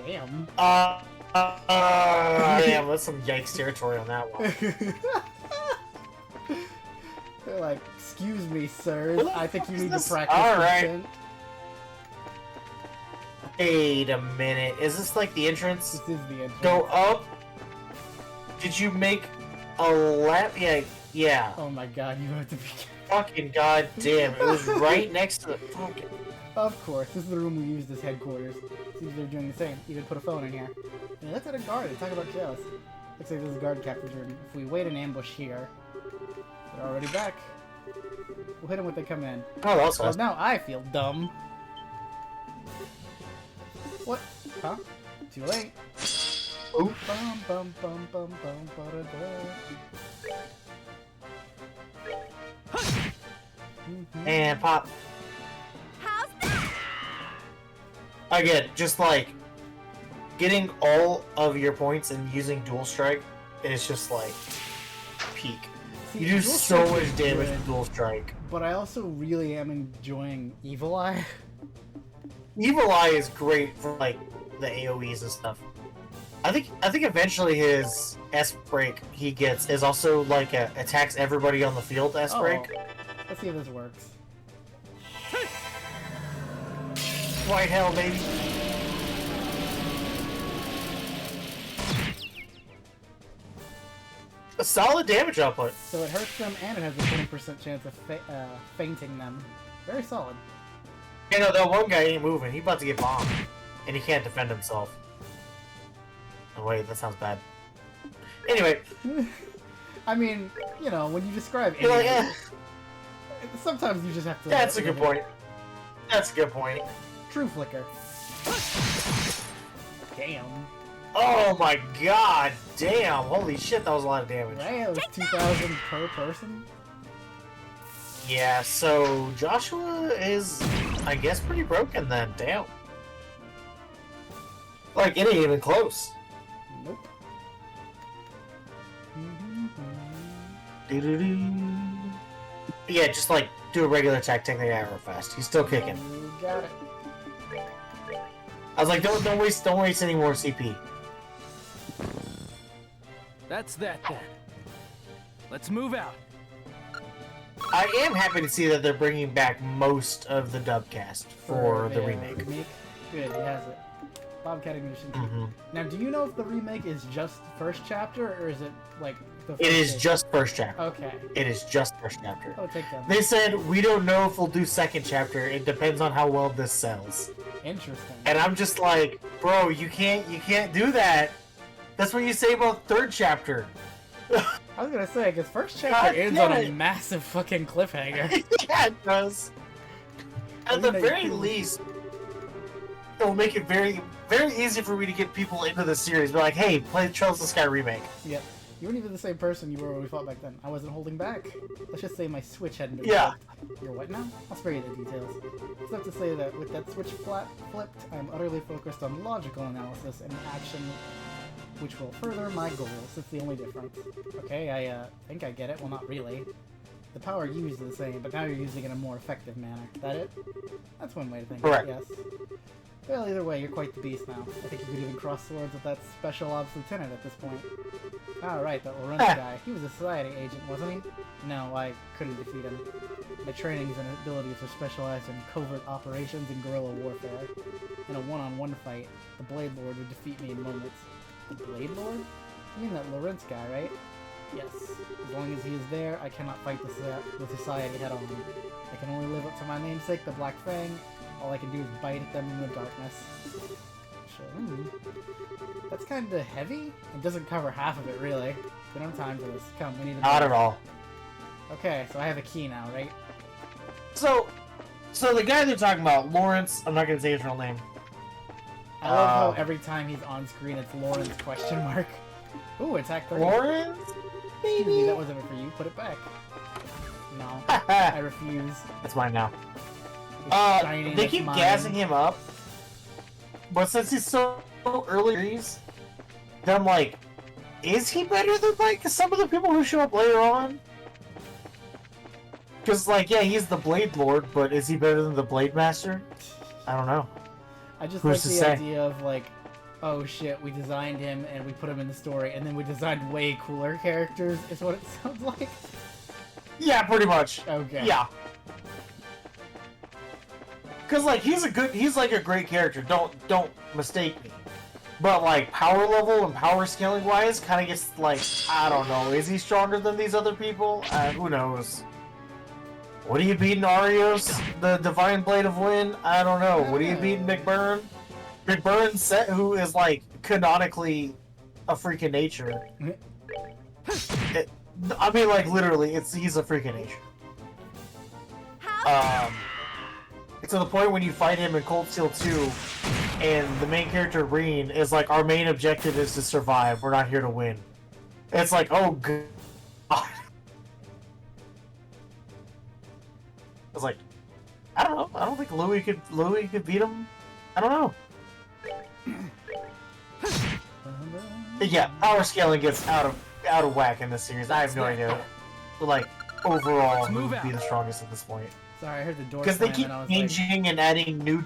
Damn. Damn, that's some yikes territory on that one. They're like, excuse me, sirs. I think you need to practice Alright. Wait a minute. Is this like the entrance? This is the entrance. Go up. Did you make a lap? Yeah. Oh my god, you have to be... Fucking goddamn. It was right next to the fucking... Of course, this is the room we used as headquarters. Seems they're doing the same. Even put a phone in here. Yeah, let's at a guard. Talk about jealous. Looks like this is a guard captain's room. If we wait an ambush here, they're already back. We'll hit them when they come in. Oh, that's well, now I feel dumb. What? Huh? Too late. Ooh. Bum, bum, bum, bum, bum, ba-da-da. And pop. How's that? Again, just like getting all of your points and using dual strike is just like peak. See, you do so Strike much is damage good, with dual strike. But I also really am enjoying Evil Eye. Evil Eye is great for like the AoEs and stuff. I think eventually his S break he gets is also like attacks everybody on the field S break. Oh, let's see if this works. White hell, baby. A solid damage output. So it hurts them and it has a 20% chance of fainting them. Very solid. You know, that one guy ain't moving. He about to get bombed. And he can't defend himself. Oh, wait, that sounds bad. Anyway. I mean, you know, when you describe You're like, enemies, sometimes you just have to... That's a good point. That's a good point. True Flicker. Damn. Oh my god, damn. Holy shit, that was a lot of damage. Right? It was 2,000 per person? Yeah, so Joshua is, I guess, pretty broken then. Damn. Like, it ain't even close. Nope. Yeah, just like do a regular attack, take the guy real fast. He's still kicking. You got it. I was like, don't waste any more CP. That's that then. Let's move out. I am happy to see that they're bringing back most of the dub cast for the remake. Good, he has it. Bobcat Ignition 2. Mm-hmm. Now, do you know if the remake is just first chapter, or is it, like, the first It is chapter? just first chapter. Okay. It is just first chapter. Oh, take that. They said, we don't know if we'll do second chapter. It depends on how well this sells. Interesting. And I'm just like, bro, you can't do that. That's what you say about third chapter. I was gonna say, because first chapter God ends damn on a it. massive fucking cliffhanger. Yeah, it does. At the very least, it'll make it very, very easy for me to get people into the series. Be like, hey, play Trails of the Sky remake. Yep. You weren't even the same person you were when we fought back then. I wasn't holding back. Let's just say my switch hadn't been Yeah. flipped. You're what now? I'll spare you the details. It's enough to say that with that switch flipped, I'm utterly focused on logical analysis and action, which will further my goals. It's the only difference. Okay, I think I get it. Well, not really. The power used is the same, but now you're using it in a more effective manner. That it? That's one way to think Correct. of it, yes. Well, either way, you're quite the beast now. I think you could even cross swords with that special ops lieutenant at this point. Ah, right, that Lorenz guy. He was a society agent, wasn't he? No, I couldn't defeat him. My trainings and abilities are specialized in covert operations and guerrilla warfare. In a one-on-one fight, the Blade Lord would defeat me in moments. The Blade Lord? You mean that Lorenz guy, right? Yes. As long as he is there, I cannot fight the society head-on. I can only live up to my namesake, the Black Fang. All I can do is bite at them in the darkness. Sure. That's kind of heavy. It doesn't cover half of it, really. We don't have time for this. Come, we need to... Not at all. Okay, so I have a key now, right? So the guy they're talking about, Lawrence, I'm not gonna say his real name. I love how every time he's on screen, it's Lawrence question mark. Ooh, attack 30. Lawrence? Excuse me, that wasn't for you. Put it back. No, I refuse. That's mine now. It's shiny and They it's keep mine. gassing him up, but since he's so early series, then I'm like, is he better than like some of the people who show up later on? Because like, yeah, he's the Blade Lord, but is he better than the Blade Master? I don't know. I just Who's like to the say? idea of like, oh shit, we designed him and we put him in the story, and then we designed way cooler characters. Is what it sounds like. Yeah, pretty much. Okay. Yeah. Cause like he's like a great character. Don't mistake me. But like power level and power scaling wise, kind of gets like, I don't know. Is he stronger than these other people? Who knows? What are you beating Arios? The Divine Blade of Wind? I don't know. What are you beating McBurn? McBurn set who is like canonically a freak of nature. I mean, like literally, he's a freak of nature. To the point when you fight him in Cold Steel 2, and the main character Reen is like, our main objective is to survive. We're not here to win. It's like, oh god. I was like, I don't know. I don't think Louis could beat him. I don't know. But yeah, power scaling gets out of whack in this series. I have no idea. But like overall, who would be the strongest at this point? Sorry, I heard the door Because they slam keep and I was changing and adding new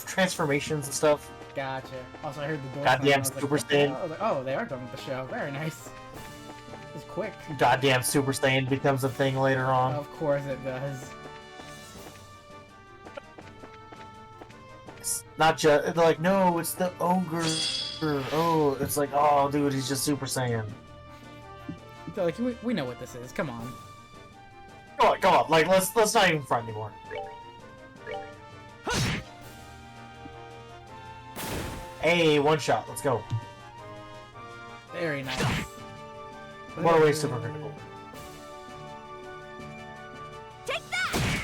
transformations and stuff. like, gotcha. Also, I heard the door Goddamn slam and I was Super like, Saiyan. oh, I was like, oh, they are done with the show. Very nice. It was quick. Goddamn Super Saiyan becomes a thing later on. Of course it does. It's not just, they're like, no, it's the ogre. Oh, it's like, oh, dude, he's just Super Saiyan. They're like, we know what this is. Come on. Come on, like, let's not even front anymore. Hey, one shot, let's go. Very nice. What a way, super critical. Take that!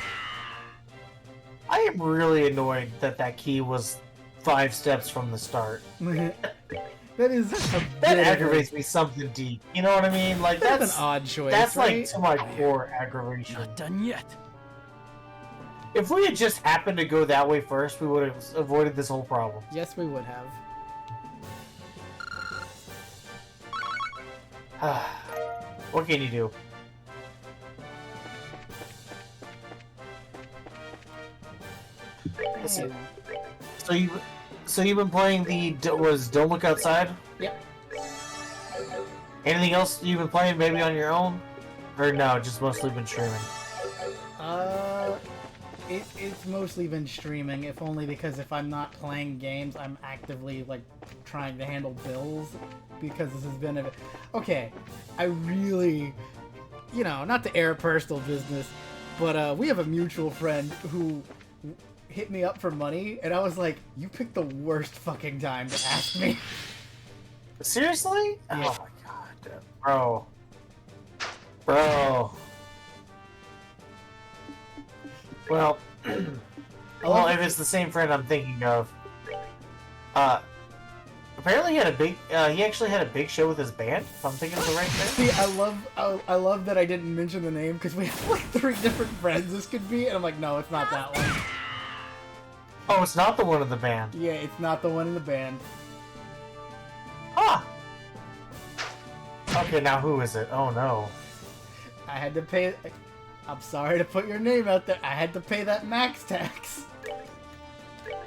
I am really annoyed that key was 5 steps from the start. That is a That bit of aggravates me something deep. You know what I mean? Like That's an odd choice. That's right? like to my core aggravation. Not done yet. If we had just happened to go that way first, we would have avoided this whole problem. Yes, we would have. What can you do? Let's see. So you've been playing was Don't Look Outside? Yep. Anything else you've been playing maybe on your own? Or no, just mostly been streaming? It's mostly been streaming, if only because if I'm not playing games, I'm actively, like, trying to handle bills, because this has been okay, I really, you know, not to air personal business, but, we have a mutual friend who hit me up for money, and I was like, you picked the worst fucking time to ask me. Seriously? Yeah. Oh my god, bro. Well, well, if it's the same friend I'm thinking of, Apparently, he had a big. He actually had a big show with his band. If I'm thinking of the right thing. See, I love that I didn't mention the name because we have like 3 different friends this could be, and I'm like, no, it's not that one. Oh, it's not the one in the band. Yeah, it's not the one in the band. Ah. Okay, now who is it? Oh no. I had to pay. I'm sorry to put your name out there. I had to pay that max tax.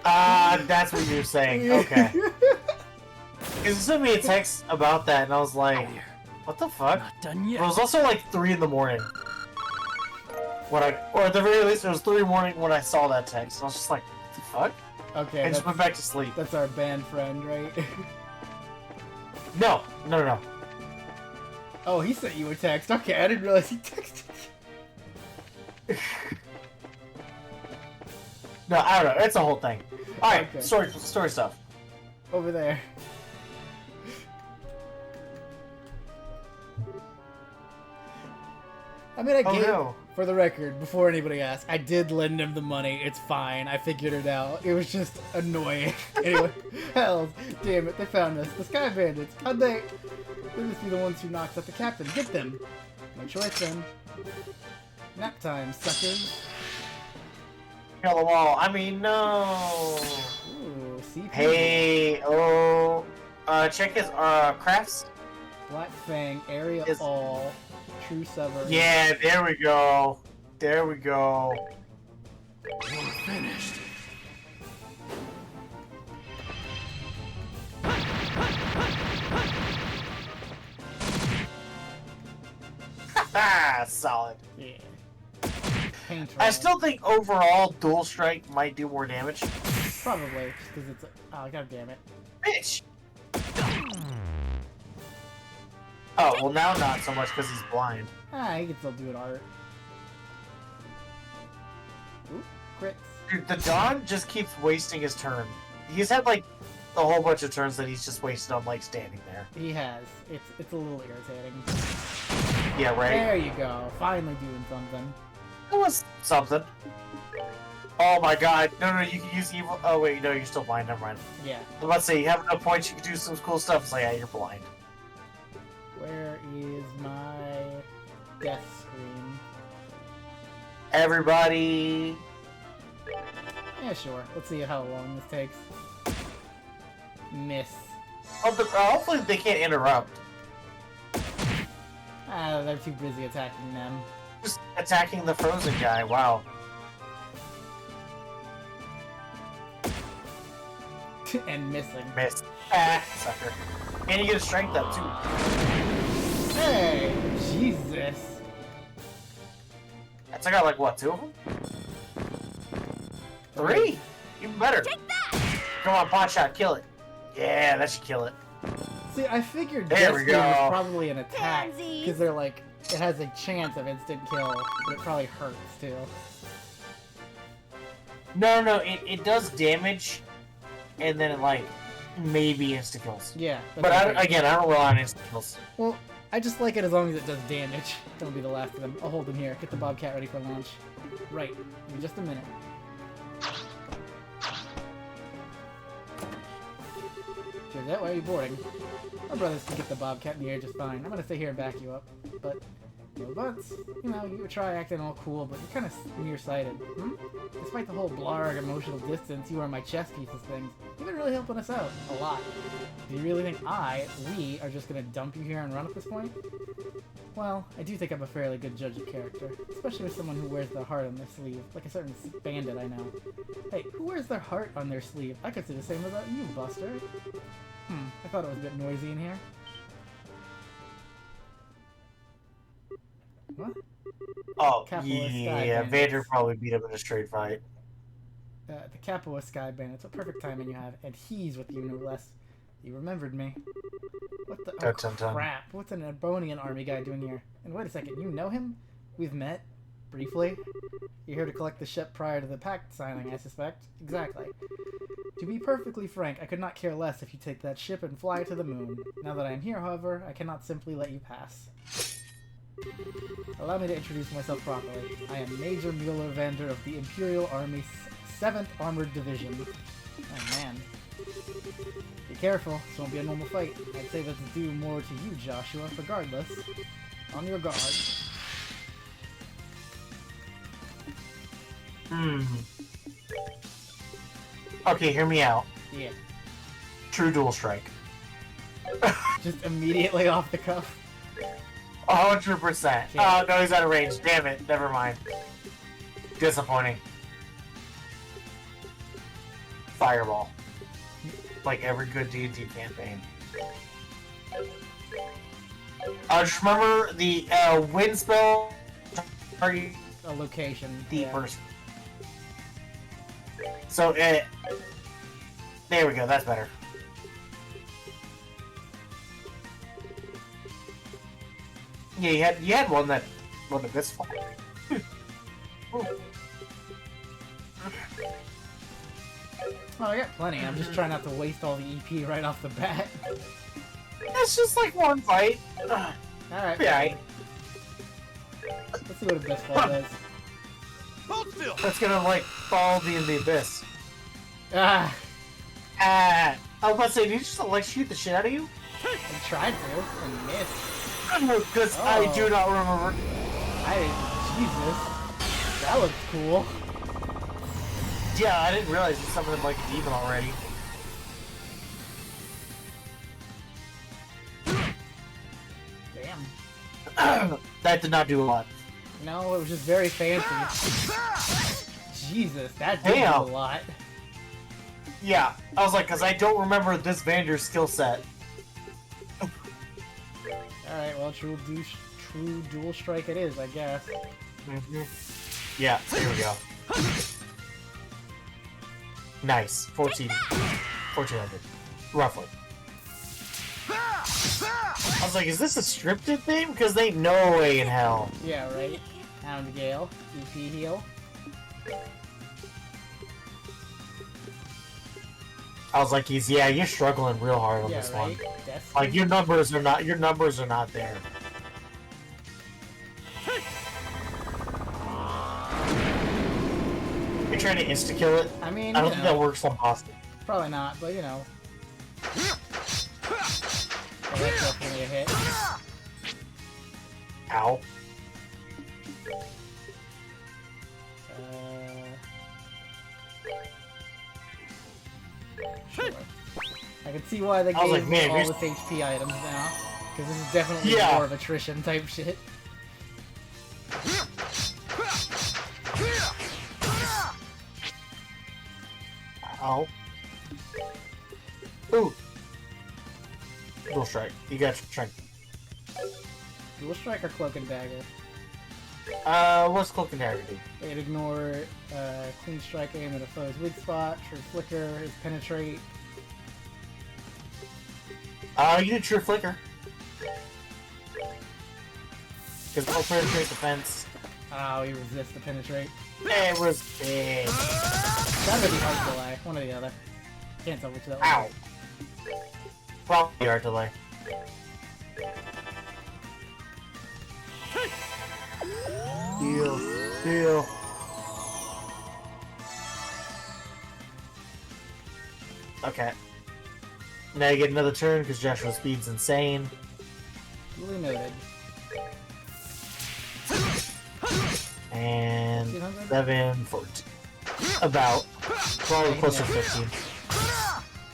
That's what you're saying. Okay. He sent me a text about that, and I was like, what the fuck? Not done yet. It was also like 3 in the morning. Or at the very least, it was 3 in the morning when I saw that text. I was just like, what the fuck? Okay, I just went back to sleep. that's our band friend, right? No. Oh, he sent you a text. Okay, I didn't realize he texted you. No, I don't know. It's a whole thing. Alright, Okay. story stuff. Over there. I mean, I Oh, gave, no. for the record, before anybody asks, I did lend him the money. It's fine. I figured it out. It was just annoying. Anyway, hells, damn it, they found us. The Sky Bandits. How'd they must be the ones who knocked out the captain. Get them. No choice then. Nap time, suckers. Kill them all. I mean, no. Ooh, CP. Hey, check his, crafts. Black Fang, Area Is- All, True Sever. Yeah, there we go. There we go. You're finished. Ah, solid. Yeah. Paint I roll. still think overall Dual Strike might do more damage. Probably, just because it's. Oh, god damn it. Bitch! Oh, well now not so much because he's blind. Ah, he can still do it, art. Oop, crits. Dude, the Don just keeps wasting his turn. He's had like a whole bunch of turns that he's just wasted on like standing there. He has. It's a little irritating. Yeah, right? There you go. Finally doing something. It was something. Oh my god. No, you can use evil. Oh wait, no, you're still blind. Never mind. Yeah. I'm about to say, you have enough points, you can do some cool stuff. It's like, yeah, you're blind. Where is my death screen? Everybody. Yeah, sure. Let's see how long this takes. Miss. Hopefully they can't interrupt. Ah, they're too busy attacking them. Just attacking the frozen guy. Wow. And missing. Miss. Ah, sucker. And you get a strength up too. Hey! Jesus! That's I got like what, 2 of them? 3? Even better. Come on, pot shot, kill it. Yeah, that should kill it. See, I figured There we Death Screen was go. probably an attack. Pansies. Because they're like, it has a chance of instant kill, but it probably hurts too. No, it does damage, and then it like maybe insta kills. Yeah. But I don't rely on insta kills. Well, I just like it as long as it does damage. Don't be the last of them. I'll hold him here. Get the Bobcat ready for launch. Right. Give me just a minute. Georgette, why are you boarding? My brothers can get the Bobcat in the air just fine. I'm gonna stay here and back you up. But, no buts. You know, you try acting all cool, but you're kind of nearsighted. Hmm? Despite the whole blarg emotional distance, you are my chess pieces things. You've been really helping us out. A lot. Do you really think we are just gonna dump you here and run at this point? Well, I do think I'm a fairly good judge of character, especially with someone who wears their heart on their sleeve, like a certain bandit I know. Hey, who wears their heart on their sleeve? I could say the same about you, Buster. I thought it was a bit noisy in here. What? Oh, Capitalist Sky yeah, Bandits. Vader probably beat him in a straight fight. The Capua Sky Bandits. What perfect timing you have, and he's with you no less. You remembered me. What the Dun, dun, dun. crap? What's an Ebonian army guy doing here? And wait a second, you know him? We've met? Briefly? You're here to collect the ship prior to the pact signing, I suspect? Exactly. To be perfectly frank, I could not care less if you take that ship and fly to the moon. Now that I am here, however, I cannot simply let you pass. Allow me to introduce myself properly. I am Major Mueller Vander of the Imperial Army's 7th Armored Division. Oh man. Be careful, this won't be a normal fight. I'd say that's due more to you, Joshua, regardless. On your guard. Okay, hear me out. Yeah. True dual strike. Just immediately off the cuff. 100%. Yeah. Oh, no, he's out of range. Damn it. Never mind. Disappointing. Fireball. Like every good D&D campaign. Just remember the wind spell target A location. the yeah. person. So there we go. That's better. Yeah, you had one that this far. Oh, I got plenty. I'm just trying not to waste all the EP right off the bat. It's just like one fight. Alright. Yeah. Let's see what Abyss Fall does. Hold still. That's gonna like fall in the abyss. Ah! I was about to say, did you just like shoot the shit out of you? I tried to, and missed. Because I do Oh. not remember. Jesus. That looks cool. Yeah, I didn't realize you summoned like a demon already. Damn. That did not do a lot. No, it was just very fancy. Jesus, that did do a Damn. lot. Yeah, I was like, because I don't remember this Vander's skill set. Alright, well, true dual strike it is, I guess. Yeah, here we go. Nice. 1400. Roughly. I was like, is this a scripted thing? Because they ain't no way in hell. Yeah, right? Hound Gale, EP heal. I was like, you're struggling real hard on Yeah, this right? one. Death Like your numbers are not there. You're trying to insta kill it. I mean, I don't you think know, that works on Boston. probably not, but you know. Yeah, that's definitely a hit. Ow. Sure. I can see why they I was gave like, man, all you're- this HP items now. Because this is definitely Yeah. more of attrition type shit. Ow. Ooh. Dual strike. You got strength. Dual strike or cloak and dagger? What's Cloak and Dagger do? They'd ignore clean strike aim at a foe's weak spot, true flicker, his penetrate. You did True Flicker. Because no penetrate defense. Oh, he resists the penetrate. It was big. That would be hard delay. One or the other. Can't tell which that was. Ow. Probably art delay. Deal. Okay. Now you get another turn because Joshua's speed's insane. Duly noted. And 1500? 7, 14. About. Probably closer to 15.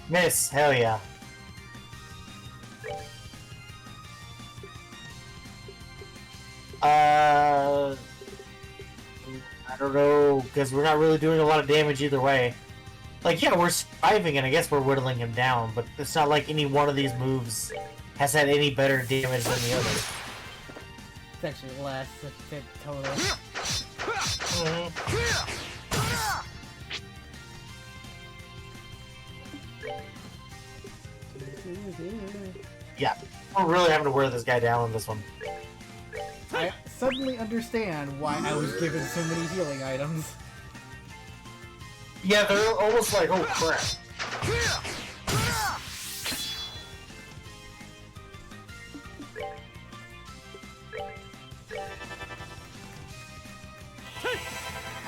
Miss, hell yeah. I don't know, because we're not really doing a lot of damage either way. Like, yeah, we're surviving and I guess we're whittling him down, but it's not like any one of these moves has had any better damage than the other. It's actually less. It's total. Yeah, we're really having to wear this guy down on this one. I suddenly understand why I was given so many healing items. Yeah, they're almost like, oh crap.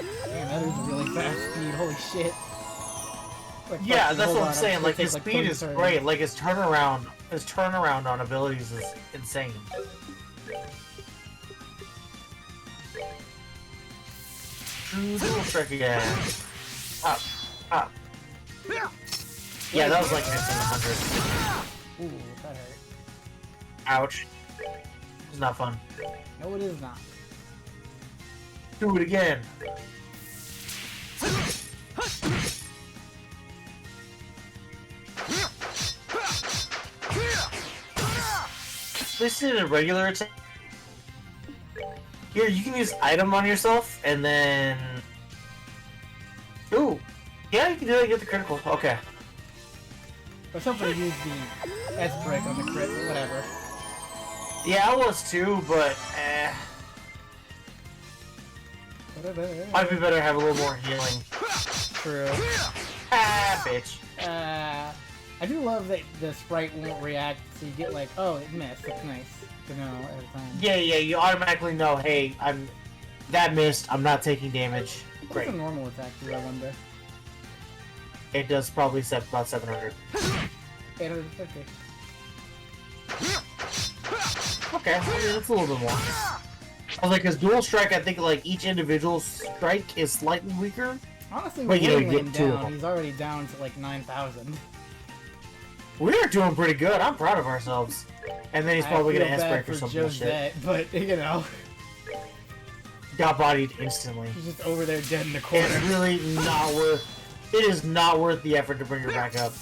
Man, that is a really fast speed. Holy shit. Yeah, fuck, that's hold what on, I'm saying. just Like gonna his take, speed 30 is turns. great. Like his turnaround on abilities is insane. True dual strike again. Up, up. Yeah, that was like missing 100. Ooh, that hurt. Ouch. It's not fun. No, it is not. Do it again. This is a regular attack. Here, you can use item on yourself, and then... Ooh. Yeah, you can do that, get the critical. Okay. I was hoping to use the S-break on the crit, but whatever. Yeah, I was too, but might be better to have a little more healing. True. Ah, bitch. I do love that the sprite won't react, so you get like, oh, it missed. It's nice to know every time. Yeah, you automatically know, hey, that missed, I'm not taking damage. What's Great. a normal attack do, I wonder? It does probably about 700. 850. Okay, I mean, that's a little bit more. I was like, because dual strike, I think like each individual strike is slightly weaker. Honestly, But, with you know, Wing you Lane get two of down, them. he's already down to like 9,000. We're doing pretty good. I'm proud of ourselves. And then he's probably gonna I feel bad S-break or for something. Shit. Josette, but you know, Got bodied instantly. he's just over there dead in the corner. It's really not worth. It is not worth the effort to bring her back up.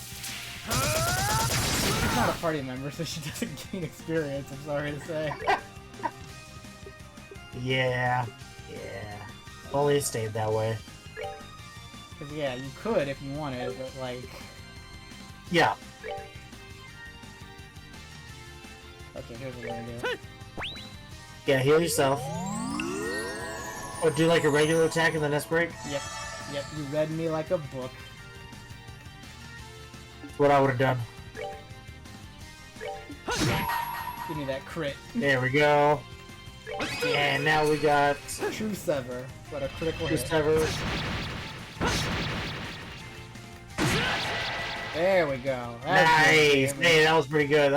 She's not a party member, so she doesn't gain experience, I'm sorry to say. Yeah. Only it stayed that way. Because, yeah, you could if you wanted, but, like... Yeah. Okay, here's what we're gonna do. Yeah, heal yourself. Or do like a regular attack and then S-break? Yep, you read me like a book. That's what I would have done. Give me that crit. There we go. And now we got True Sever, but a critical hit. just ever. There we go. Nice! Hey, that was pretty good. Ooh,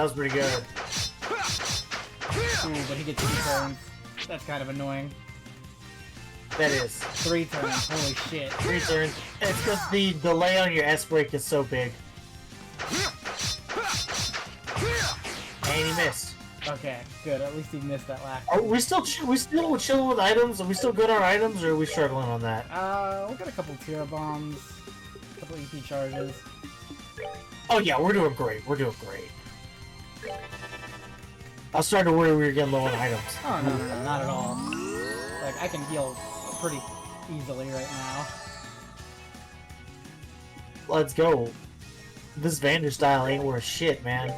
Ooh, but he gets 2 turns. That's kind of annoying. that is. 3 turns, holy shit. 3 turns. It's because the delay on your S-break is so big. And he missed. Okay, good. At least he missed that last Are one. we still chilling with items? Are we still good on items, or are we struggling on that? We got a couple tier bombs, a couple EP charges. Oh yeah, we're doing great. I was starting to worry we were getting low on items. Oh, no, not at all. Like, I can heal pretty easily right now. Let's go. This Vander style ain't worth shit, man.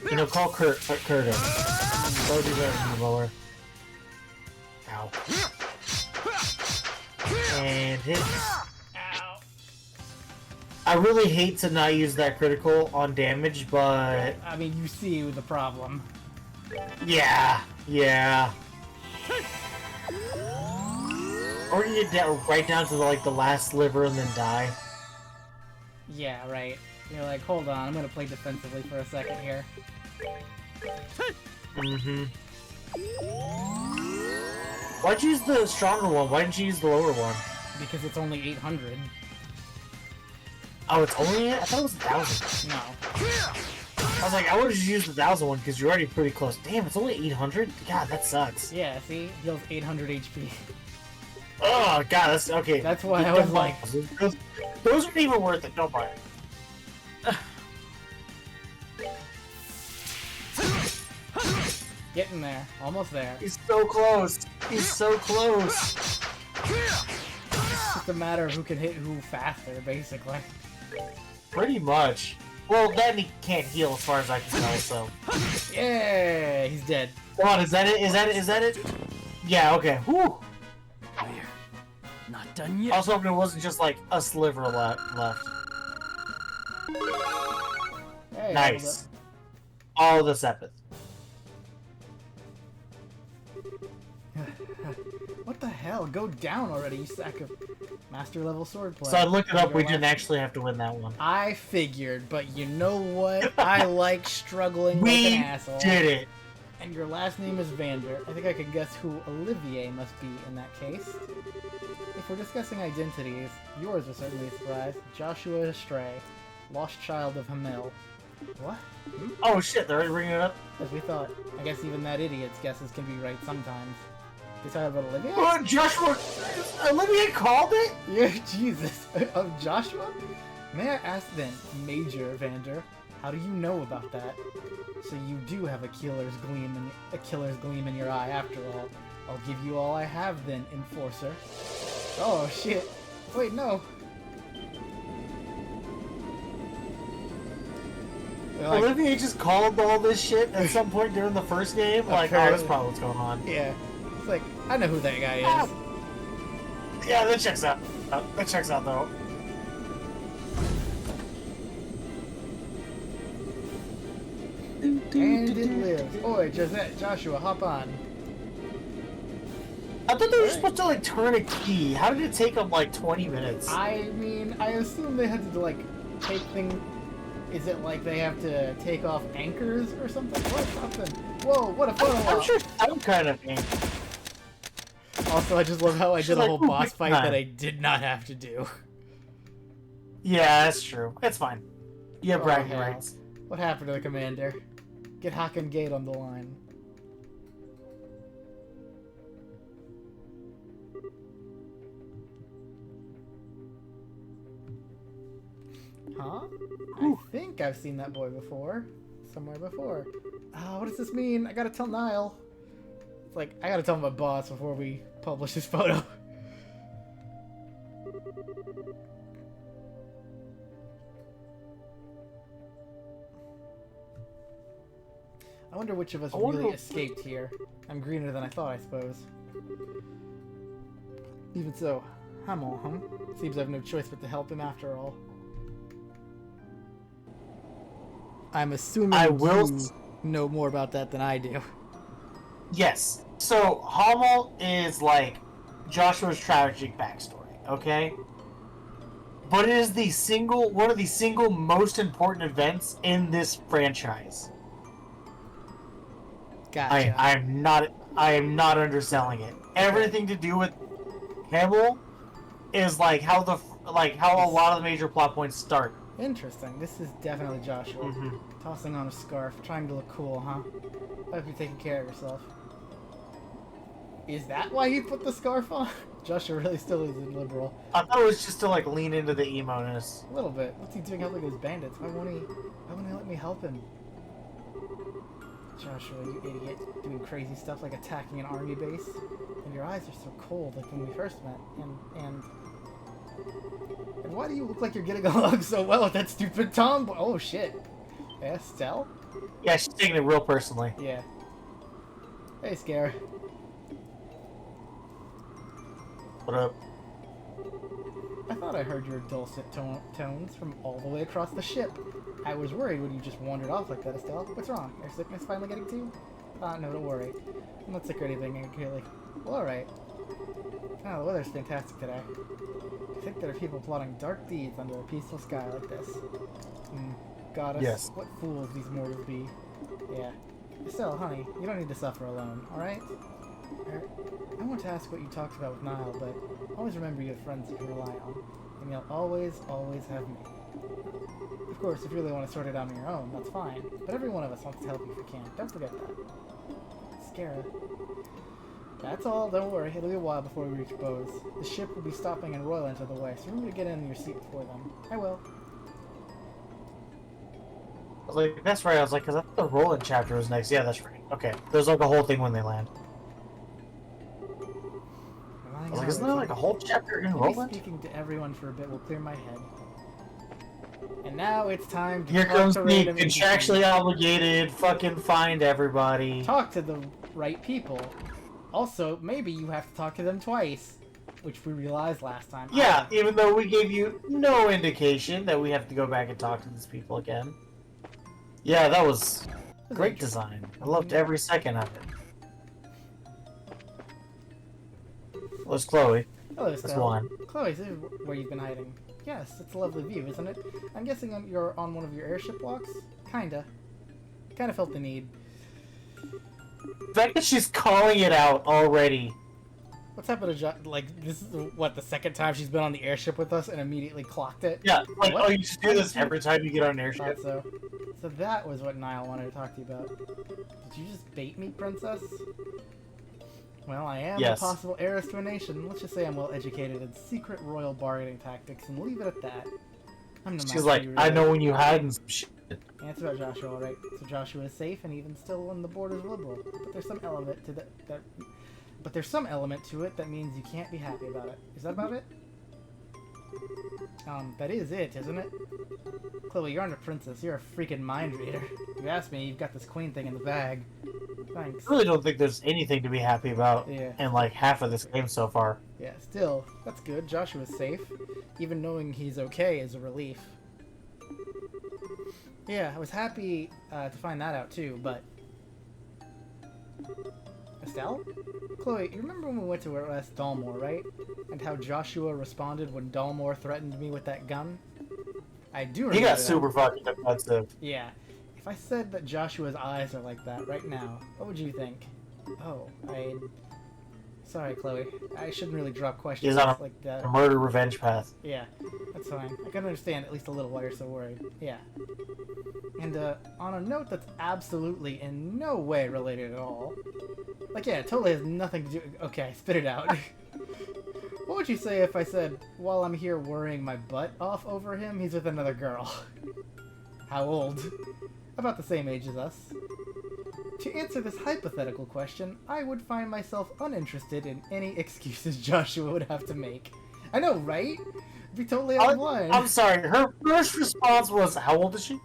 You know, call Kurt in. Go do that in the lower. Ow. And hit. Ow. I really hate to not use that critical on damage, but I mean, you see the problem. yeah. Or you get down, right down to like the last sliver and then die. Yeah, right. You're like, hold on, I'm gonna play defensively for a second here. Mm-hmm. Why'd you use the stronger one? Why didn't you use the lower one? Because it's only 800. Oh, it's only... I thought it was 1,000. No. I was like, I would've just used the 1,000 one because you're already pretty close. Damn, it's only 800? God, that sucks. Yeah, see? Heals 800 HP. Oh, God, that's... Okay. That's why I was Don't buy like... those aren't even worth it. Don't buy it. Getting there. Almost there. He's so close. He's so close. It's just a matter of who can hit who faster, basically. Pretty much. Well, then he can't heal as far as I can tell, so... Yeah, he's dead. Come on, is that it? Is that it? Yeah, okay. Whew. We're not done I yet. was hoping it wasn't just like a sliver left. Hey, Nice. All the Sepith. What the hell? Go down already, you sack of master level swordplay. So I looked it up. We didn't Last- actually have to win that one. I figured, but you know what? I like struggling like We an asshole. did it. And your last name is Vander. I think I could guess who Olivier must be in that case. If we're discussing identities, yours are certainly a surprise. Joshua Estray, lost child of Hamil. What? Oh shit! They're already bringing it up. As we thought. I guess even that idiot's guesses can be right sometimes. You talking about Olivia? Oh, Joshua, Olivia called it. Yeah, Jesus. Of Joshua? May I ask then, Major Vander, how do you know about that? So you do have a killer's gleam in your eye after all. I'll give you all I have then, Enforcer. Oh shit. Wait, no. Like, Olivia just called all this shit at some point during the first game. Like, oh, that's probably what's going on. yeah. It's like, I know who that guy Ah. is. Yeah, that checks out. That checks out though. And it lives. Oi, Josette, Joshua, hop on. I thought they were supposed to like turn a key. How did it take them like 20 minutes? I mean, I assume they had to like take things. Is it like they have to take off anchors or something? What? Something. Whoa! What a photo I'm op. sure some kind of thing. Also, I just love how I She's did a like, whole "Ooh, boss big fight time." that I did not have to do. Yeah, that's true. It's fine. Yeah, Oh, bragging hell. rights. What happened to the commander? Get Hakken Gate on the line. Huh? I think I've seen that boy before. Somewhere before. What does this mean? I gotta tell Niall. It's like, I gotta tell my boss before we publish this photo. I wonder which of us I wonder really if- escaped here. I'm greener than I thought, I suppose. Even so, Hamel, seems I have no choice but to help him after all. I'm assuming I will you know more about that than I do. Yes. So Hamel is like Joshua's tragic backstory, okay? But it is one of the single most important events in this franchise. Gotcha. I am not underselling it. Everything to do with Hamel is like how a lot of the major plot points start. Interesting. This is definitely Joshua. Mhm. Tossing on a scarf, trying to look cool, huh? I hope you're taking care of yourself. Is that why you put the scarf on? Joshua really still isn't liberal. I thought it was just to like lean into the emo-ness. A little bit. What's he doing helping those bandits? Why won't he let me help him? Joshua, you idiot. Doing crazy stuff like attacking an army base. And your eyes are so cold like when we first met. And why do you look like you're getting along so well with that stupid tomboy? Oh shit. Yeah, Stell? Yeah, she's taking it real personally. Yeah. Hey, Scare. What up? I thought I heard your dulcet tones from all the way across the ship. I was worried when you just wandered off like that, Estelle. What's wrong? Your sickness finally getting to you? No, don't worry. I'm not sick or anything, really. Well, alright. The weather's fantastic today. I think there are people plotting dark deeds under a peaceful sky like this. Goddess, Yes. what fools these mortals be. Yeah. Estelle, honey, you don't need to suffer alone, alright? I want to ask what you talked about with Niall, but always remember you have friends you can rely on. And you'll always, always have me. Of course, if you really want to sort it out on your own, that's fine. But every one of us wants to help you if we can. Don't forget that. Scara. That's all, don't worry. It'll be a while before we reach Bose. The ship will be stopping in Royal into the way, so remember to get in your seat before them. I will. I was like, that's right. I was like, because I thought the Roland chapter was next. Yeah, that's right. Okay. There's like a whole thing when they land. I was like, isn't there like a whole chapter in Maybe Roland? speaking to everyone for a bit will clear my head. And now it's time to Here talk comes to me, random contractually NPCs. obligated, fucking find everybody. Talk to the right people. Also, maybe you have to talk to them twice, which we realized last time. Yeah, even though we gave you no indication that we have to go back and talk to these people again. Yeah, that was great design. I loved every second of it. Well, it's Chloe. Hello, That's Estelle. one. Chloe, this is where you've been hiding. Yes, it's a lovely view, isn't it? I'm guessing you're on one of your airship walks? Kinda. Kinda felt the need. The fact that she's calling it out already. What's happened to like, this is, what, the second time she's been on the airship with us and immediately clocked it? Yeah, like, What? oh, you just do this every time you get on an Thought airship. so. So that was what Niall wanted to talk to you about. Did you just bait me, princess? Well, I am Yes. a possible heiress to a nation. Let's just say I'm well educated in secret royal bargaining tactics and leave it at that. I'm the She's master like, you I really- know when you hide and some shit. Yeah, it's about Joshua, alright. So Joshua is safe and even still on the borders of liberal. But there's some element to but there's some element to it that means you can't be happy about it. Is that about it? That is it, isn't it? Chloe, you're not a princess. You're a freaking mind reader. You asked me, you've got this queen thing in the bag. Thanks. I really don't think there's anything to be happy about Yeah. in like half of this game so far. Yeah, still, that's good. Joshua's safe. Even knowing he's okay is a relief. Yeah, I was happy to find that out too, but... Estelle? Chloe, you remember when we went to arrest Dalmor, right? And how Joshua responded when Dalmor threatened me with that gun? I do remember He got that. super fucking defensive. Yeah. If I said that Joshua's eyes are like that right now, what would you think? Oh, Sorry, Chloe. I shouldn't really drop questions He's on like that. A murder revenge path. Yeah, that's fine. I can understand at least a little why you're so worried. Yeah. And, on a note that's absolutely in no way related at all. Like, yeah, it totally has nothing to do... Okay, spit it out. What would you say if I said, while I'm here worrying my butt off over him, he's with another girl? How old? About the same age as us. To answer this hypothetical question, I would find myself uninterested in any excuses Joshua would have to make. I know, right? It'd be totally out of line. I'm sorry, her first response was, how old is she?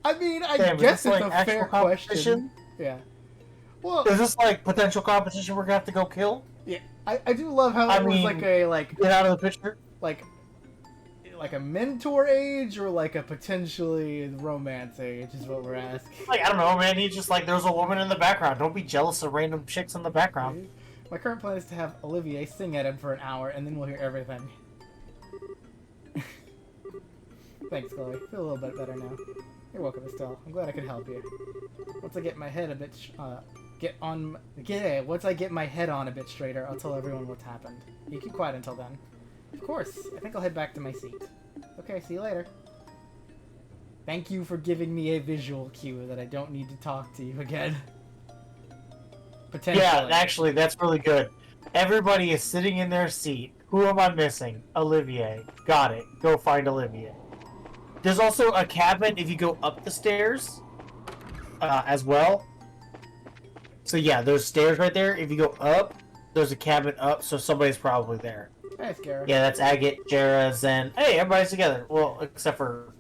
I mean, I Damn, is guess this, it's like, a actual fair competition? question. Yeah. Well, Is this like potential competition we're gonna have to go kill? yeah, I do love how I it was mean- like a Get out of the picture? like a mentor age or like a potentially romance age is what we're asking. Like, I don't know, man. He's just like, there's a woman in the background. Don't be jealous of random chicks in the background. My current plan is to have Olivier sing at him for an hour, and then we'll hear everything. Thanks, Chloe. Feel a little bit better now. You're welcome, Estelle. I'm glad I could help you. Once I get my head a bit, once I get my head on a bit straighter, I'll tell everyone what's happened. You keep quiet until then. Of course. I think I'll head back to my seat. Okay, see you later. Thank you for giving me a visual cue that I don't need to talk to you again. Potentially. Yeah, actually, that's really good. Everybody is sitting in their seat. Who am I missing? Olivier. Got it. Go find Olivier. There's also a cabin if you go up the stairs as well. So yeah, there's stairs right there. If you go up, there's a cabin up, so somebody's probably there. Hey, Scarra. Yeah, that's Agate, Jera, Zen. Hey, everybody's together. Well, except for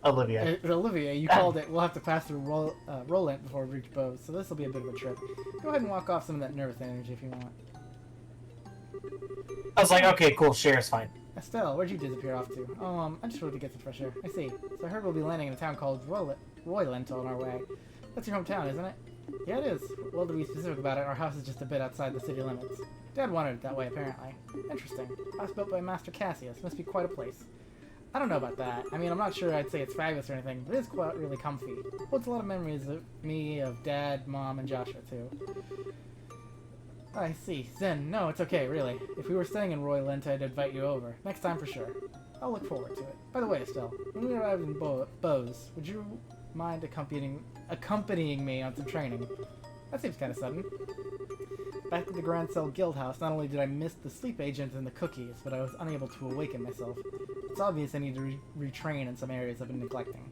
Olivia. Olivier, you called it. We'll have to pass through Roland before we reach Bose, so this will be a bit of a trip. Go ahead and walk off some of that nervous energy if you want. I was like, okay, cool, Cher's fine. Estelle, where'd you disappear off to? Oh, I just wanted to get some fresh air. I see. So I heard we'll be landing in a town called Roylent on our way. That's your hometown, isn't it? Yeah, it is. Well, to be specific about it, our house is just a bit outside the city limits. Dad wanted it that way, apparently. Interesting. House built by Master Cassius. Must be quite a place. I don't know about that. I mean, I'm not sure I'd say it's fabulous or anything, but it is quite really comfy. Holds a lot of memories of me, of Dad, Mom, and Joshua, too. I see. Zen, no, it's okay, really. If we were staying in Roylent, I'd invite you over. Next time for sure. I'll look forward to it. By the way, Estelle, when we arrive in Bose, would you mind accompanying me on some training? That seems kind of sudden. Back at the Grand Cell Guild House, not only did I miss the sleep agent and the cookies, but I was unable to awaken myself. It's obvious I need to retrain in some areas I've been neglecting.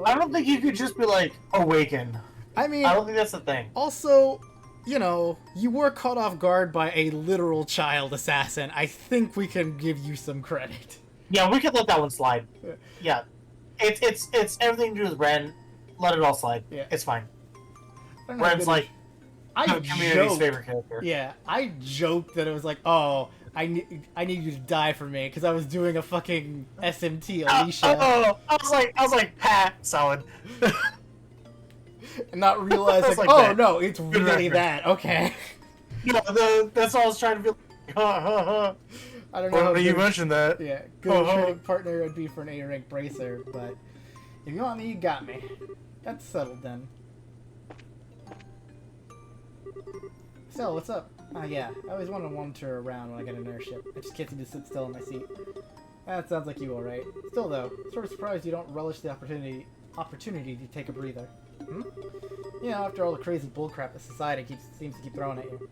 I don't think you could just be like, awaken. I mean, I don't think that's the thing. also, you know, you were caught off guard by a literal child assassin. I think we can give you some credit. Yeah, we could let that one slide. Yeah. It's everything to do with Ren. Let it all slide. Yeah. It's fine. I don't know how Ren's good- like I the community's joked. favorite character. Yeah, I joked that it was like, oh, I need you to die for me because I was doing a fucking SMT Alicia. Oh, I was like, Pat, solid. and not realize, I like, was like oh that. no, it's really reference. that. Okay. No, that's all I was trying to be like, ha ha ha. I don't know how Well, you good, mentioned that. yeah, good a training partner would be for an A-rank bracer, but if you want me, you got me. That's settled then. So, what's up? Yeah, I always want to wander around when I get an airship. I just can't seem to sit still in my seat. That sounds like you, alright. Still, though, sort of surprised you don't relish the opportunity to take a breather. Hmm? You know, after all the crazy bullcrap that society seems to keep throwing at you.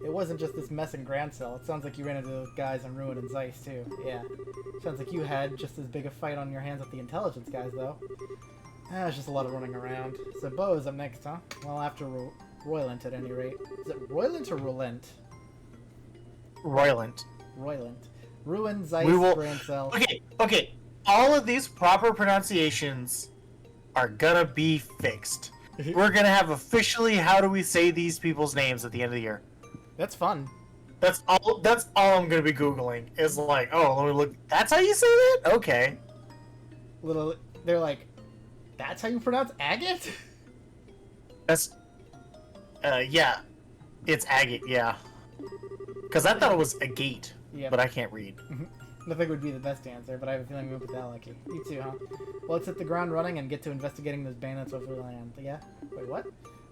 It wasn't just this mess in Grand Cell. It sounds like you ran into those guys in Ruin and Zeiss, too. Yeah. Sounds like you had just as big a fight on your hands with the intelligence guys, though. It's just a lot of running around. So Bo is up next, huh? Well, after Roylant, at any rate. Is it Roylant or Rolent? Roylant. Roylant. Ruin, Zeiss, We will- Grand Cell. Okay. All of these proper pronunciations are gonna be fixed. We're gonna have officially how do we say these people's names at the end of the year. That's fun. That's all I'm gonna be Googling is like, oh, let me look. That's how you say that? Okay. They're like, that's how you pronounce agate? That's yeah. It's agate, yeah. Because I thought it was agate, Yeah. but I can't read. Nothing would be the best answer, but I have a feeling we went with that lucky. You too, huh? Well, let's hit the ground running and get to investigating those bandits over the land. Yeah? Wait, what?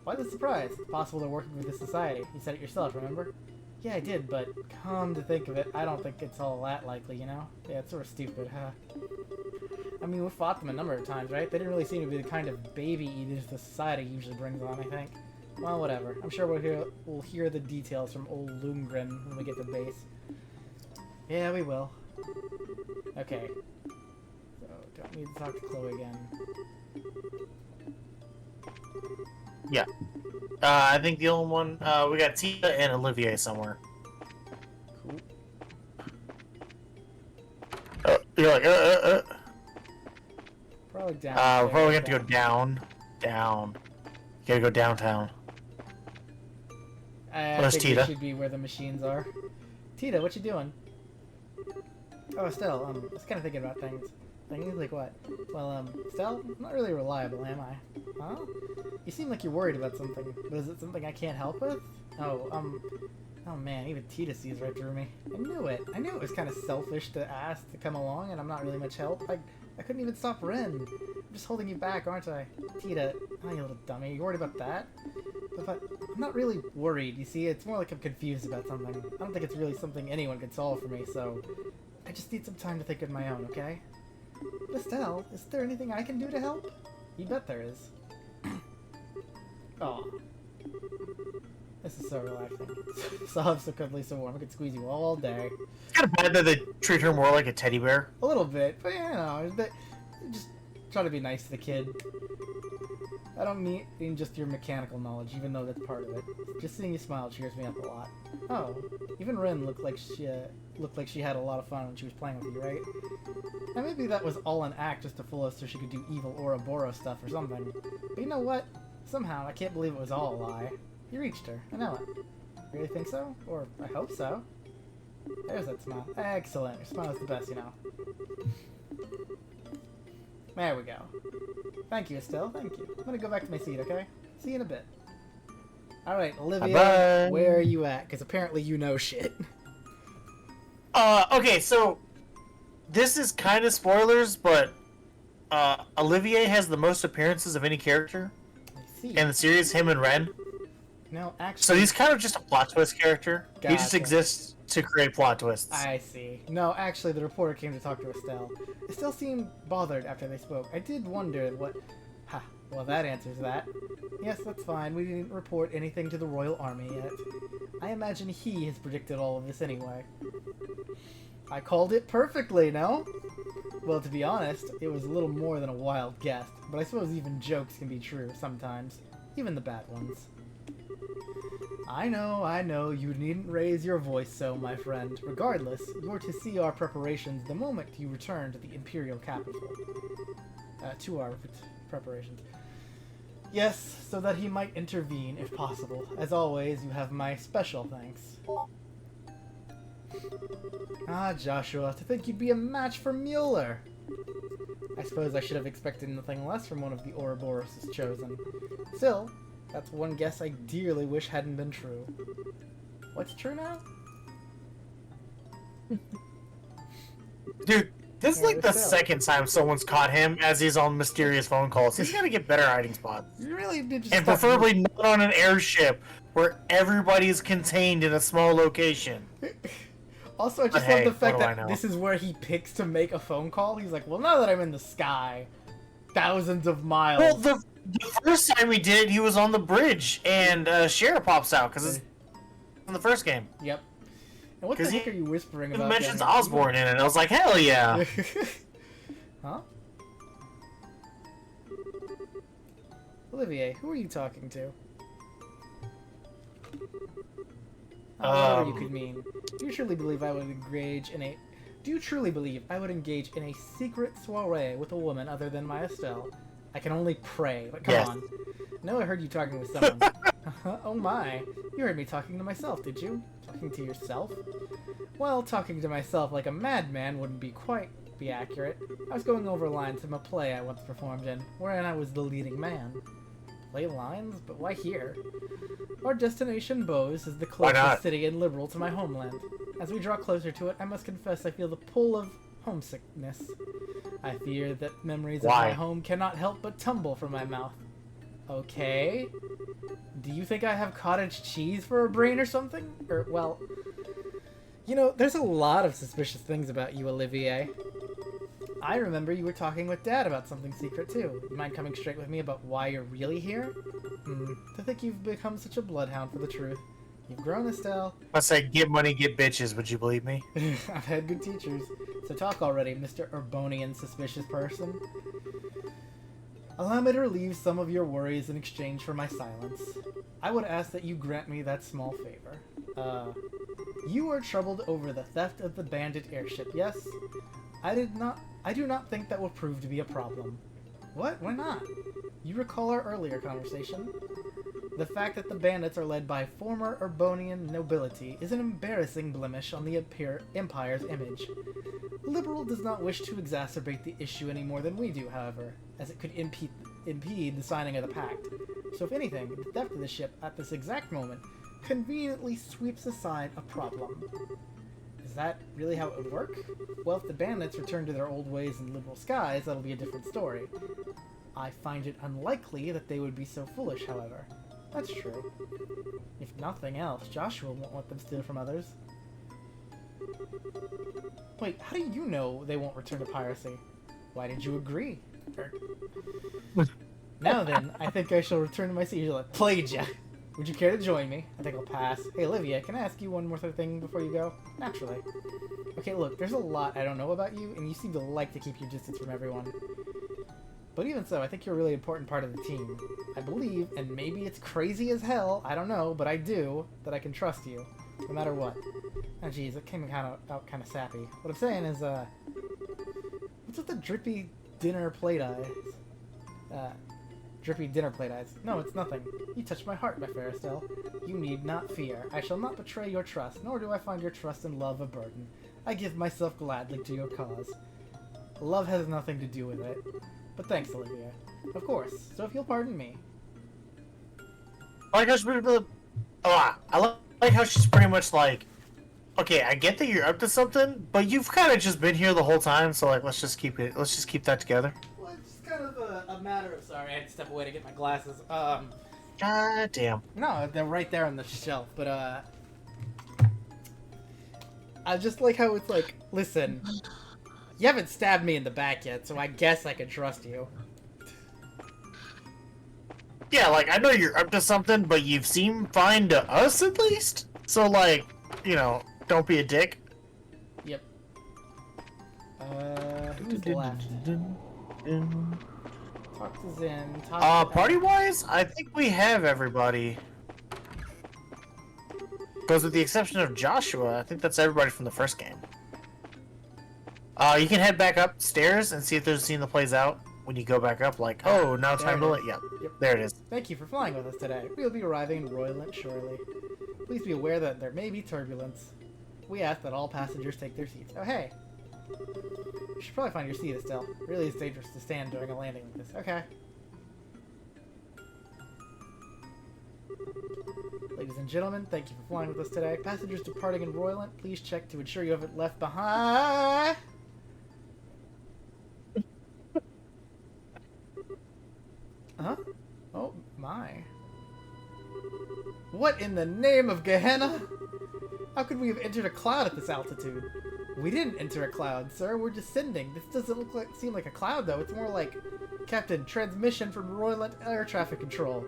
Why the surprise? It's possible they're working with this society. You said it yourself, remember? Yeah, I did, but come to think of it, I don't think it's all that likely, you know? Yeah, it's sort of stupid, huh? I mean, we fought them a number of times, right? They didn't really seem to be the kind of baby eaters the society usually brings on, I think. Well, whatever. I'm sure we'll hear the details from old Lundgren when we get to base. Yeah, we will. Okay. So, do I need to talk to Chloe again? Yeah. I think the only one we got Tia and Olivier somewhere. Cool. You're like, Probably down. we're probably gonna have to go down. You gotta go downtown. I Where's think Tita? we should be where the machines are. Tita, what you doing? Oh, Estelle, I was kind of thinking about things. Things like what? Well, Estelle, I'm not really reliable, am I? Huh? You seem like you're worried about something, but is it something I can't help with? Oh, oh man, even Tita sees right through me. I knew it. I knew it was kind of selfish to ask to come along, and I'm not really much help. I couldn't even stop Ren. I'm just holding you back, aren't I? Tita, oh, you little dummy. You worried about that? But I'm not really worried, you see? It's more like I'm confused about something. I don't think it's really something anyone can solve for me, so I just need some time to think of my own, okay? Estelle, is there anything I can do to help? You bet there is. Oh. This is so relaxing. Soft, so cuddly, so warm. I could squeeze you all day. It's kind of bad that they treat her more like a teddy bear. A little bit, but you know, just try to be nice to the kid. I don't mean just your mechanical knowledge, even though that's part of it. Just seeing you smile cheers me up a lot. Oh, even Rin looked like she had a lot of fun when she was playing with you, right? And maybe that was all an act just to fool us so she could do evil Ouroboros stuff or something. But you know what? Somehow, I can't believe it was all a lie. You reached her. I know it. Really think so? Or I hope so. There's that smile. Excellent. Your smile is the best, you know. There we go. Thank you, Estelle. Thank you. I'm gonna go back to my seat, okay? See you in a bit. Alright, Olivia, Bye-bye. where are you at? Because apparently you know shit. Okay, so this is kind of spoilers, but Olivier has the most appearances of any character I see. in the series, him and Ren. No, actually... So he's kind of just a plot twist character. He just Gotcha. exists to create plot twists. I see. No, actually, the reporter came to talk to Estelle. Estelle seemed bothered after they spoke. I did wonder what... Ha, well, that answers that. Yes, that's fine. We didn't report anything to the Royal Army yet. I imagine he has predicted all of this anyway. I called it perfectly, no? Well, to be honest, it was a little more than a wild guess, but I suppose even jokes can be true sometimes. Even the bad ones. I know, you needn't raise your voice so, my friend. Regardless, you're to see our preparations the moment you return to the Imperial capital. To our preparations. Yes, so that he might intervene if possible. As always, you have my special thanks. Ah, Joshua, to think you'd be a match for Mueller. I suppose I should have expected nothing less from one of the Ouroboros' chosen. Still, that's one guess I dearly wish hadn't been true. What's true now? Dude, this is Yeah, like the so. second time someone's caught him as he's on mysterious phone calls. He's gotta get better hiding spots. You really did just And stop- preferably not on an airship where everybody's contained in a small location. Also, I just But love hey, the fact what do I that know? this is where he picks to make a phone call. He's like, well, now that I'm in the sky, thousands of miles. Well, the first time he did it, he was on the bridge, and Shara pops out, because it's in the first game. Yep. And what the 'Cause heck he- are you whispering It about? mentions down here? Osborne in it, and I was like, hell yeah. Huh? Olivier, who are you talking to? Whatever you could mean. Do you truly believe I would engage in a... Do you truly believe I would engage in a secret soiree with a woman other than my Estelle? I can only pray, but come Yes. on. I know I heard you talking with someone. Oh my. You heard me talking to myself, did you? Talking to yourself? Well, talking to myself like a madman wouldn't be accurate. I was going over lines from a play I once performed in, wherein I was the leading man. Play lines? But why here? Our destination, Bose, is the Why not? closest city and liberal to my homeland. As we draw closer to it, I must confess I feel the pull of homesickness. I fear that memories of Why? my home cannot help but tumble from my mouth. Okay. Do you think I have cottage cheese for a brain or something? Or, well... You know, there's a lot of suspicious things about you, Olivier. I remember you were talking with Dad about something secret, too. You mind coming straight with me about why you're really here? To think you've become such a bloodhound for the truth. You've grown, Estelle. I say, get money, get bitches, would you believe me? I've had good teachers. So talk already, Mr. Urbonian suspicious person. Allow me to relieve some of your worries in exchange for my silence. I would ask that you grant me that small favor. You are troubled over the theft of the bandit airship, yes? I do not think that will prove to be a problem. What? Why not? You recall our earlier conversation? The fact that the bandits are led by former Urbonian nobility is an embarrassing blemish on the Empire's image. Liberal does not wish to exacerbate the issue any more than we do, however, as it could impede the signing of the pact. So if anything, the theft of the ship at this exact moment conveniently sweeps aside a problem. Is that really how it would work? Well, if the bandits return to their old ways in liberal skies, that'll be a different story. I find it unlikely that they would be so foolish, however. That's true. If nothing else, Joshua won't let them steal from others. Wait, how do you know they won't return to piracy? Why did you agree? Now then, I think I shall return to my seat. You're like, played ya! Would you care to join me? I think I'll pass. Hey, Olivia, can I ask you one more thing before you go? Naturally. Okay, look, there's a lot I don't know about you, and you seem to like to keep your distance from everyone. But even so, I think you're a really important part of the team. I believe, and maybe it's crazy as hell, I don't know, but I do, that I can trust you, no matter what. Oh jeez, it came out kind of sappy. What I'm saying is, what's with the drippy dinner plate eyes? Drippy dinner plate eyes. No, it's nothing. You touched my heart, my fair Estelle. You need not fear. I shall not betray your trust, nor do I find your trust and love a burden. I give myself gladly to your cause. Love has nothing to do with it. But thanks, Olivia. Of course. So if you'll pardon me. I like how I like how she's pretty much like, okay, I get that you're up to something, but you've kind of just been here the whole time, so like, let's just keep that together. Well, it's kind of a matter of... Sorry, I had to step away to get my glasses. God damn. No, they're right there on the shelf, but, I just like how it's like, listen, you haven't stabbed me in the back yet, so I guess I can trust you. Yeah, like, I know you're up to something, but you've seemed fine to us, at least? So, like, you know, don't be a dick. Yep. Who's left? Talk to Zen. Party-wise, I think we have everybody. Because with the exception of Joshua, I think that's everybody from the first game. You can head back upstairs and see if there's a scene that plays out when you go back up, like, oh, now time to let... Yep, there it is. Thank you for flying with us today. We'll be arriving in Royland shortly. Please be aware that there may be turbulence. We ask that all passengers take their seats. Oh, hey. You should probably find your seat, Estelle. Really, it's dangerous to stand during a landing like this. Okay. Ladies and gentlemen, thank you for flying with us today. Passengers departing in Royland, please check to ensure you haven't left behind. Huh? Oh, my. What in the name of Gehenna? How could we have entered a cloud at this altitude? We didn't enter a cloud, sir. We're descending. This doesn't seem like a cloud, though. It's more like, Captain, transmission from Royland Air Traffic Control.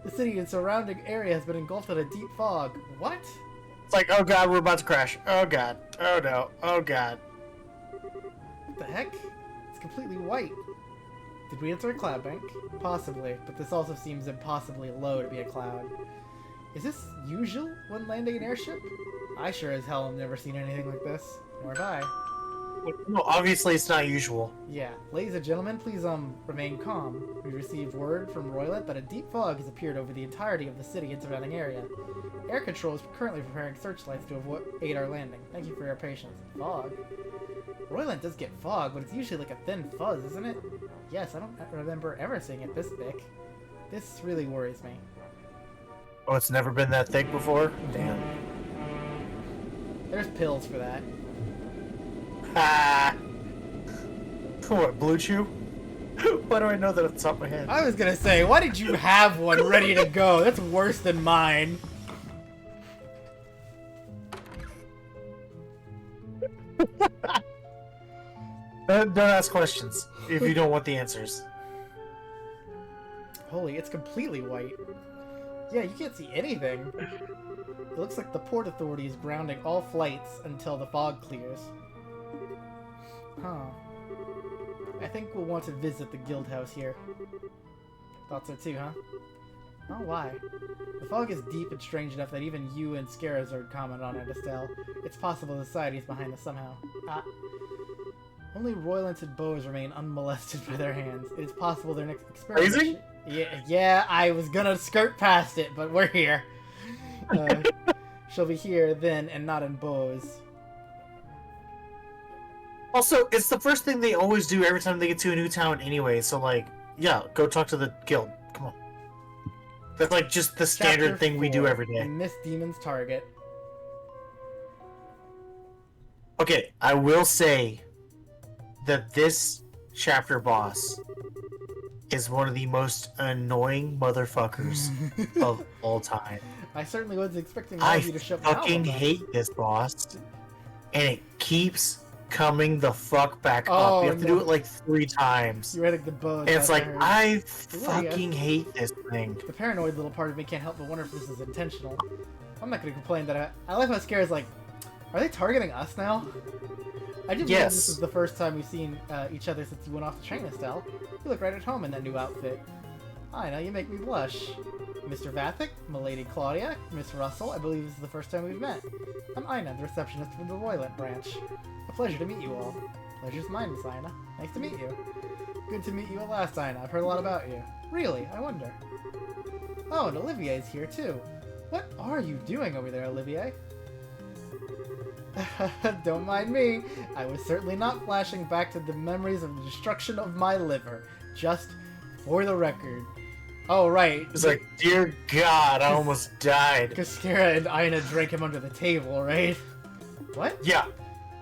The city and surrounding area has been engulfed in a deep fog. What? It's like, oh god, we're about to crash. Oh god. Oh no. Oh god. What the heck? It's completely white. Did we enter a cloud bank? Possibly, but this also seems impossibly low to be a cloud. Is this usual when landing an airship? I sure as hell have never seen anything like this. Nor have I. No, obviously it's not usual. Yeah. Ladies and gentlemen, please, remain calm. We received word from Roylet that a deep fog has appeared over the entirety of the city and surrounding area. Air Control is currently preparing searchlights to aid our landing. Thank you for your patience. Fog? Royland does get fog, but it's usually like a thin fuzz, isn't it? Yes, I don't remember ever seeing it this thick. This really worries me. Oh, it's never been that thick before? Damn. There's pills for that. Ah! What, Blue Chew? Why do I know that off the top of my head? I was gonna say, why did you have one ready to go? That's worse than mine. Don't ask questions if you don't want the answers. Holy, it's completely white. Yeah, you can't see anything. It looks like the Port Authority is grounding all flights until the fog clears. Huh. I think we'll want to visit the guild house here. Thought so too, huh? Oh, why? The fog is deep and strange enough that even you and Scarazord comment on it, Estelle. It's possible the society is behind this somehow. Only Roylants and bows remain unmolested by their hands. It is possible their next experiment... Phrasing? Yeah, I was gonna skirt past it, but we're here. She'll be here then and not in bows. Also, it's the first thing they always do every time they get to a new town anyway, so like, yeah, go talk to the guild. Come on. That's like just the standard Chapter thing we do 4, every day. Miss Demon's Target. Okay, I will say that this chapter boss is one of the most annoying motherfuckers of all time. I certainly wasn't expecting I you to show me how fucking about hate this boss, and it keeps coming the fuck back Oh, up. You have to no. do it like 3 times. You're at the bows. And it's like, heard. I fucking hate this thing. The paranoid little part of me can't help but wonder if this is intentional. I'm not gonna complain that I like how Scare's like, are they targeting us now? I just know this is the first time we've seen each other since you went off the train, Estelle. You look right at home in that new outfit. I know, you make me blush. Mr. Vathic, Milady Claudia, Miss Russell, I believe this is the first time we've met. I'm Ina, the receptionist from the Royland branch. A pleasure to meet you all. Pleasure's mine, Miss Ina. Nice to meet you. Good to meet you at last, Ina. I've heard a lot about you. Really? I wonder. Oh, and Olivier's here, too. What are you doing over there, Olivier? Don't mind me. I was certainly not flashing back to the memories of the destruction of my liver. Just for the record. Oh, right. It's like, dear God, I almost died. Cascara and Ina drank him under the table, right? What? Yeah.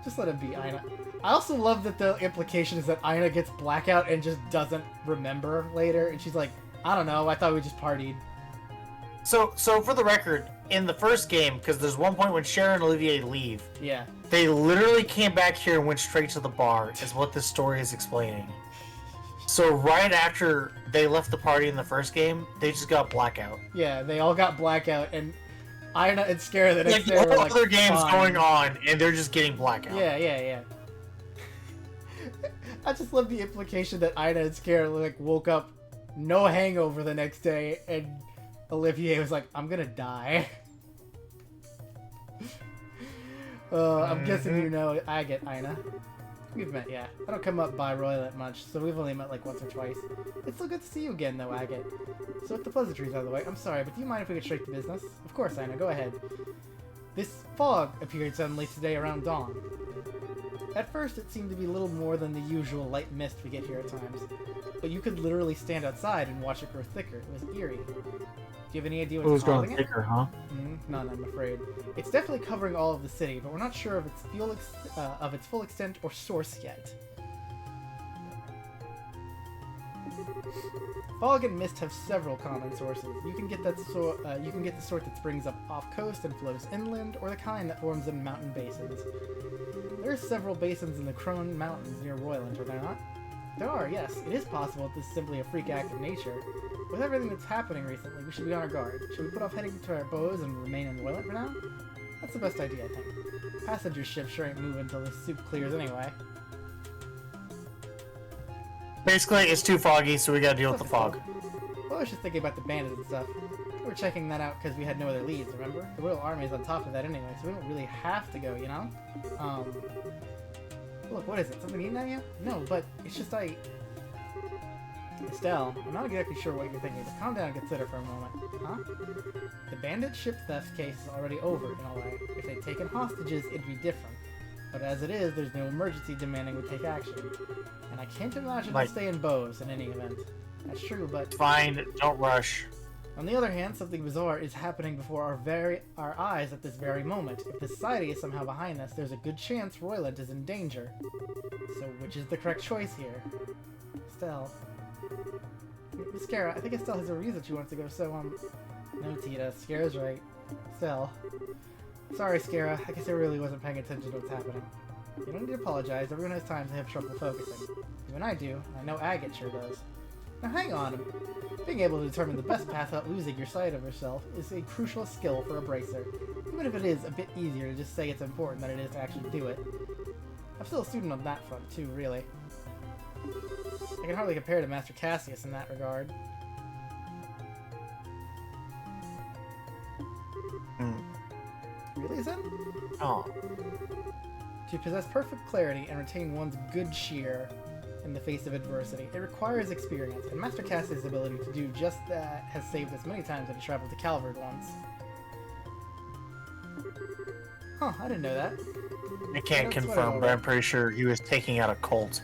Just let him be, Ina. I also love that the implication is that Ina gets blackout and just doesn't remember later, and she's like, I don't know, I thought we just partied. So for the record, in the first game, because there's one point when Sharon and Olivier leave, Yeah. they literally came back here and went straight to the bar, is what this story is explaining. So right after they left the party in the first game, they just got blackout. Yeah, they all got blackout, and Ina and Scare the next Like, day all were like, other games fine. going on, and they're just getting blackout. Yeah. I just love the implication that Ina and Scare like woke up no hangover the next day, and Olivier was like, I'm gonna die. I'm guessing you know Agate, Ina. We've met, yeah. I don't come up by Roy that much, so we've only met like once or twice. It's so good to see you again, though, Agate. So with the pleasantries out of the way, I'm sorry, but do you mind if we get straight to business? Of course, Ina, go ahead. This fog appeared suddenly today around dawn. At first, it seemed to be little more than the usual light mist we get here at times, but you could literally stand outside and watch it grow thicker. It was eerie. Do you have any idea It what's was causing growing it? thicker, huh? None, I'm afraid. It's definitely covering all of the city, but we're not sure of its full extent or source yet. Fog and mist have several common sources. You can get the sort that springs up off coast and flows inland, or the kind that forms in mountain basins. There are several basins in the Crone Mountains near Royland, are there not? There are, yes. It is possible that this is simply a freak act of nature. With everything that's happening recently, we should be on our guard. Should we put off heading to our bows and remain in Royland for now? That's the best idea, I think. Passenger ship sure ain't moving until the soup clears anyway. Basically, it's too foggy, so we gotta deal with the fog. Well, I was just thinking about the bandits and stuff. We were checking that out because we had no other leads, remember? The Royal Army's on top of that anyway, so we don't really have to go, you know? Look, what is it? Something eating at you? No, but it's just Estelle, I'm not exactly sure what you're thinking, but calm down and consider for a moment. Huh? The bandit ship theft case is already over, in a way. If they'd taken hostages, it'd be different. But as it is, there's no emergency demanding we take action. And I can't imagine we'll stay in bows in any event. That's true, but... Fine, don't rush. On the other hand, something bizarre is happening before our eyes at this very moment. If the society is somehow behind this, there's a good chance Royland is in danger. So which is the correct choice here? Estelle. Miss Scara, I think Estelle has a reason she wants to go, so, No, Tita, Scara's right. Estelle. Sorry, Scara, I guess I really wasn't paying attention to what's happening. You don't need to apologize, everyone has times they have trouble focusing. Even I do, and I know Agate sure does. Now hang on. Being able to determine the best path without losing your sight of yourself is a crucial skill for a bracer, even if it is a bit easier to just say it's important than it is to actually do it. I'm still a student on that front too, really. I can hardly compare to Master Cassius in that regard. Really, Zen? Oh. To possess perfect clarity and retain one's good cheer in the face of adversity, it requires experience, and Master Cassius' ability to do just that has saved us many times when he traveled to Calvard once. Huh, I didn't know that. I can't confirm, but I'm pretty sure he was taking out a cult.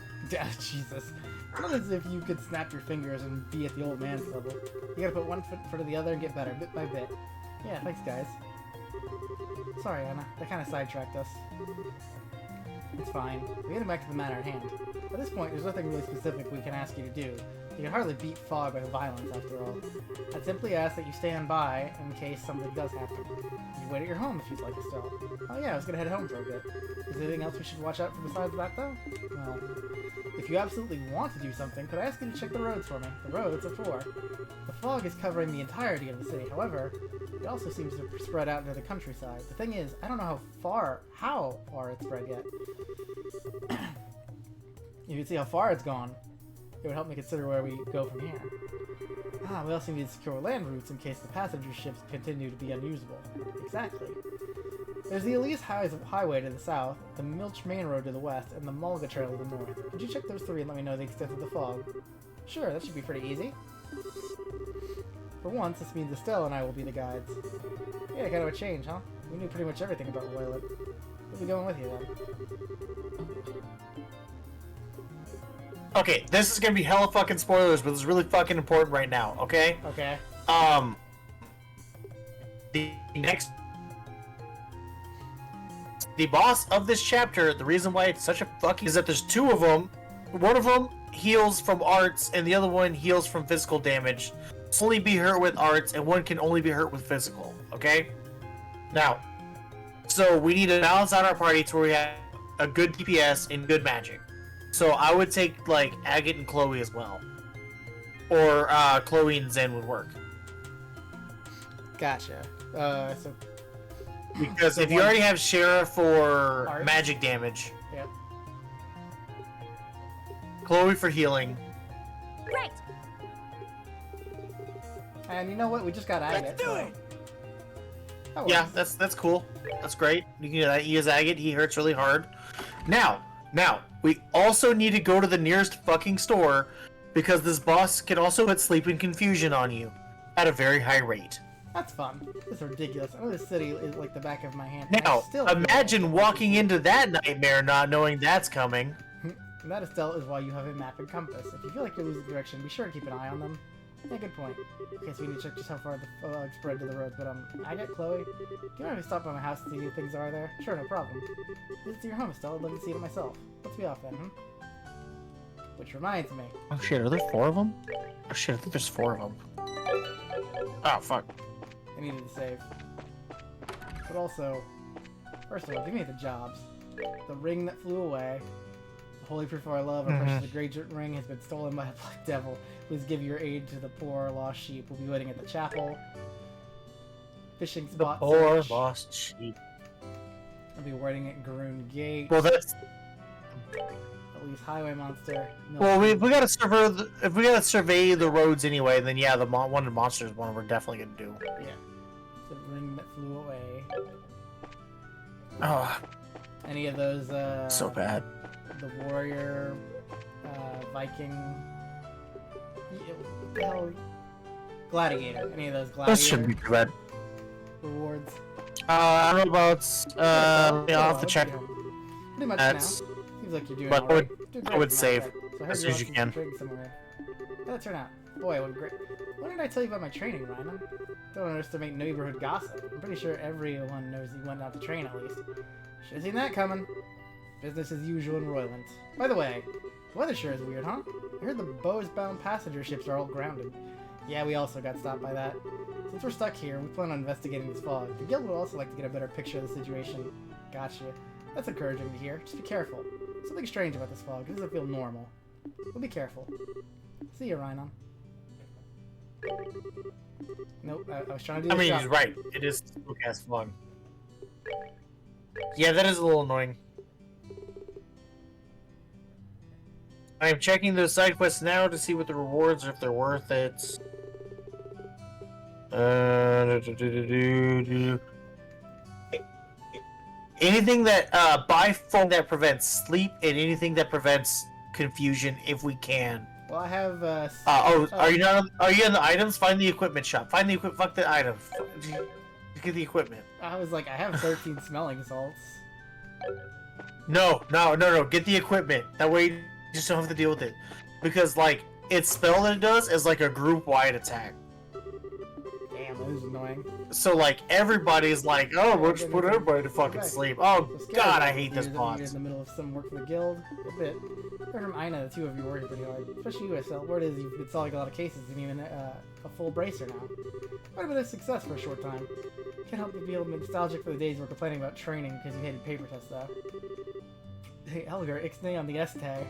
Jesus. Not as if you could snap your fingers and be at the old man's level. You gotta put one foot in front of the other and get better, bit by bit. Yeah, thanks guys. Sorry, Anna. That kind of sidetracked us. It's fine. We're getting back to the matter at hand. At this point, there's nothing really specific we can ask you to do. You can hardly beat fog by violence, after all. I'd simply ask that you stand by in case something does happen. You wait at your home if you'd like to still. Oh yeah, I was gonna head home for a bit. Is there anything else we should watch out for besides that, though? Well, if you absolutely want to do something, could I ask you to check the roads for me? The roads are for. The fog is covering the entirety of the city, however, it also seems to spread out into the countryside. The thing is, I don't know how far it's spread yet. You can see how far it's gone. It would help me consider where we go from here. We also need to secure land routes in case the passenger ships continue to be unusable. Exactly. There's the Elise Highway to the south, the Milch Main Road to the west, and the Mulga Trail to the north. Could you check those three and let me know the extent of the fog? Sure, that should be pretty easy. For once, this means Estelle and I will be the guides. Yeah, kind of a change, huh? We knew pretty much everything about Royland. We'll be going with you, then. Okay, this is gonna be hella fucking spoilers, but it's really fucking important right now, okay? Okay. The boss of this chapter, the reason why it's such a fucking is that there's two of them. One of them heals from arts, and the other one heals from physical damage. Only be hurt with arts, and one can only be hurt with physical, okay? Now, so we need to balance out our party to where we have a good DPS and good magic. So I would take, like, Agate and Chloe as well. Or, Chloe and Zen would work. Gotcha. So... Because so if you already have Shara for Arts? magic damage, Yeah. Chloe for healing, Great. And you know what? We just got Agate. Let's do it! That works. yeah, that's cool. That's great. You can use Agate. He hurts really hard. Now, we also need to go to the nearest fucking store because this boss can also put sleep and confusion on you at a very high rate. That's fun. This is ridiculous. I know this city is like the back of my hand. and I Now, still feel imagine like- walking into that nightmare not knowing that's coming. And that, Estelle, is why you have a map and compass. If you feel like you're losing direction, be sure to keep an eye on them. Yeah, good point. Okay, so we need to check just how far the fog spread to the roads, but I got Chloe. Do you mind if I stop by my house to see how things are there? Sure, no problem. Visit your home, Estelle. I'd love to see it myself. Let's be off then, Which reminds me. Oh shit, are there 4 of them? Oh shit, I think there's 4 of them. Oh fuck. I needed to save. But also, first of all, give me the jobs. The ring that flew away. The holy proof of our love, our precious great ring has been stolen by a black devil. Please give your aid to the poor lost sheep. We'll be waiting at the chapel. Fishing The spot poor search. lost sheep. I'll be waiting at Garoon Gate. Well, that's. At least highway monster. Well, we gotta survey. If we gotta survey the roads anyway, then yeah, the one of the monsters one we're definitely gonna do. Yeah. The ring that flew away. Oh, Any of those, so bad. the warrior, Viking, what the hell? Gladiator. Any of those This shouldn't gladiator be too bad. rewards? I don't know about. I'll have to check. Pretty much That's. now. Seems like you're doing But alright. I would save So I as heard soon as you're you off can. training somewhere. How'd that turn out? Boy, what great. When did I tell you about my training, Ryan? Don't underestimate neighborhood gossip. I'm pretty sure everyone knows you went out to train at least. Should've seen that coming. Business as usual in Royland. By the way, the weather sure is weird, huh? I heard the Bose-bound passenger ships are all grounded. Yeah, we also got stopped by that. Since we're stuck here, we plan on investigating this fog. The guild would also like to get a better picture of the situation. Gotcha. That's encouraging to hear. Just be careful. Something strange about this fog. It doesn't feel normal. We'll be careful. See you, Rhinon. Nope, I was trying to do I the mean, shot. he's right. It is spook-ass fun. Yeah, that is a little annoying. I am checking those side quests now to see what the rewards are, if they're worth it. Anything that buy foam that prevents sleep and anything that prevents confusion if we can. Well, I have, Are you not? Are you in the items? Find the equipment shop. Find the equipment. Fuck the items. Get the equipment. I was like, I have 13 smelling salts. No. Get the equipment. That way you just don't have to deal with it. Because like its spell that it does is like a group-wide attack. Damn, that is annoying. So like everybody's like, oh, we'll just put everybody to fucking sleep. Oh So scared god, I about hate it. this You're boss. in the middle of some work for the guild. A bit. Heard from Ina, the two of you working pretty hard. Especially you, Estelle. Word is you've been solving a lot of cases and even a full bracer now. Might have been a success for a short time. Can't help but feel nostalgic for the days you were complaining about training because you hated paper tests, though. Hey, Elgar, ixnay on the S-tag.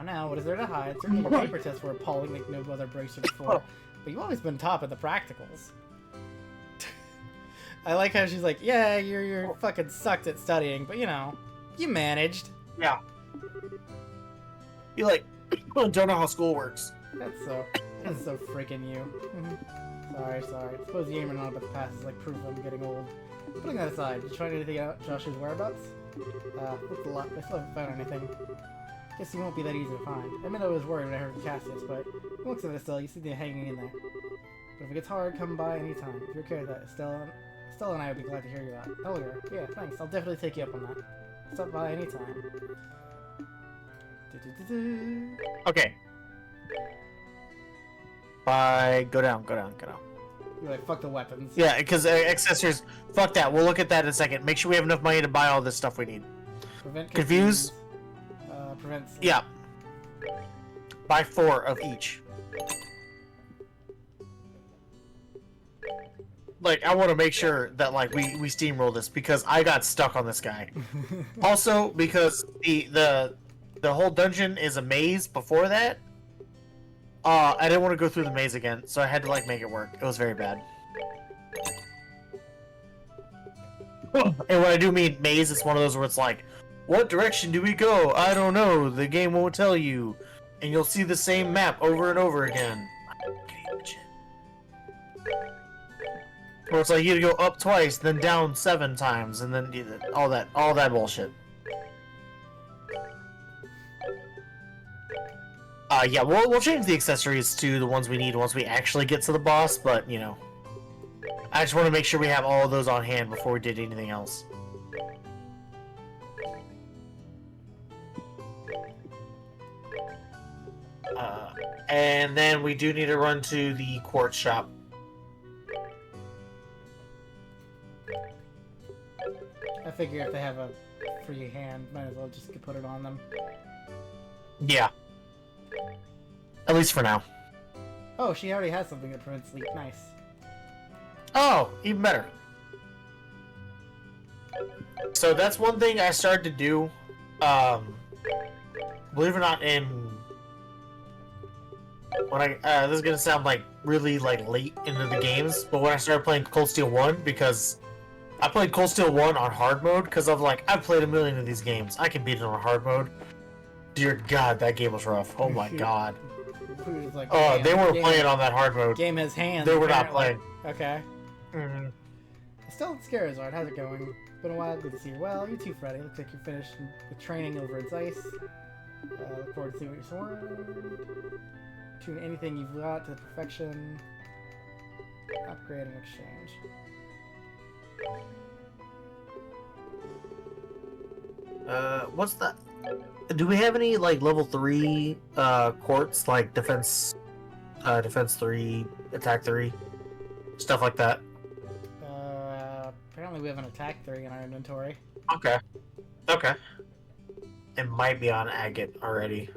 Now, what is there to hide? Certainly the paper tests were appalling like no other bracer before. But you've always been top of the practicals. I like how she's like, yeah, you're fucking sucked at studying, but you know, you managed. Yeah. You like don't know how school works. That's so freaking you. sorry. Suppose the aimer not about the past is like proof I'm getting old. Putting that aside, did you find anything out Josh's whereabouts? Looked a lot. I still haven't found anything. Guess he won't be that easy to find. I mean, I was worried when I heard from Cassius, but from the looks of it, Estelle, you see them hanging in there. But if it gets hard, come by anytime. If you're okay with that, Estelle and I would be glad to hear you out. Elgar, yeah, thanks. I'll definitely take you up on that. Stop by anytime. Okay. Bye. Go down. You're like, fuck the weapons. Yeah, because accessories. Fuck that. We'll look at that in a second. Make sure we have enough money to buy all this stuff we need. Prevent Confuse? Prevent. Yeah. Buy 4 of each. Like, I want to make sure that like we steamroll this because I got stuck on this guy. Also, because the whole dungeon is a maze before that. I didn't want to go through the maze again, so I had to like make it work. It was very bad. And when I do mean maze, it's one of those where it's like, what direction do we go? I don't know. The game won't tell you. And you'll see the same map over and over again. Or it's like you go up twice, then down 7 times, and then all that bullshit. Yeah, we'll change the accessories to the ones we need once we actually get to the boss, but, you know. I just want to make sure we have all of those on hand before we did anything else. And then we do need to run to the quartz shop. I figure if they have a free hand, might as well just put it on them. Yeah. At least for now. Oh, she already has something that prevents sleep. Nice. Oh, even better. So that's one thing I started to do. Believe it or not, when I this is gonna sound like really like late into the games, but when I started playing Cold Steel 1, because I played Cold Steel 1 on hard mode, because I'm like, I've played a million of these games, I can beat it on hard mode. Dear God, that game was rough. Oh my God. Who's like, Oh, "Damn, they weren't game- playing on that hard mode. Game has hands. They were not apparently." playing. Okay. Mm-hmm. Still in Scarizard, how's it going? Been a while, good to see you. Well, you too, Freddy. Looks like you're finished with training over at Zeiss. Look forward to seeing what you're sworn. Tune anything you've got to perfection. Upgrade and exchange. What's that? Do we have any like level 3 quartz, like defense 3, attack 3, stuff like that? Apparently we have an attack 3 in our inventory. Okay. Okay. It might be on agate already.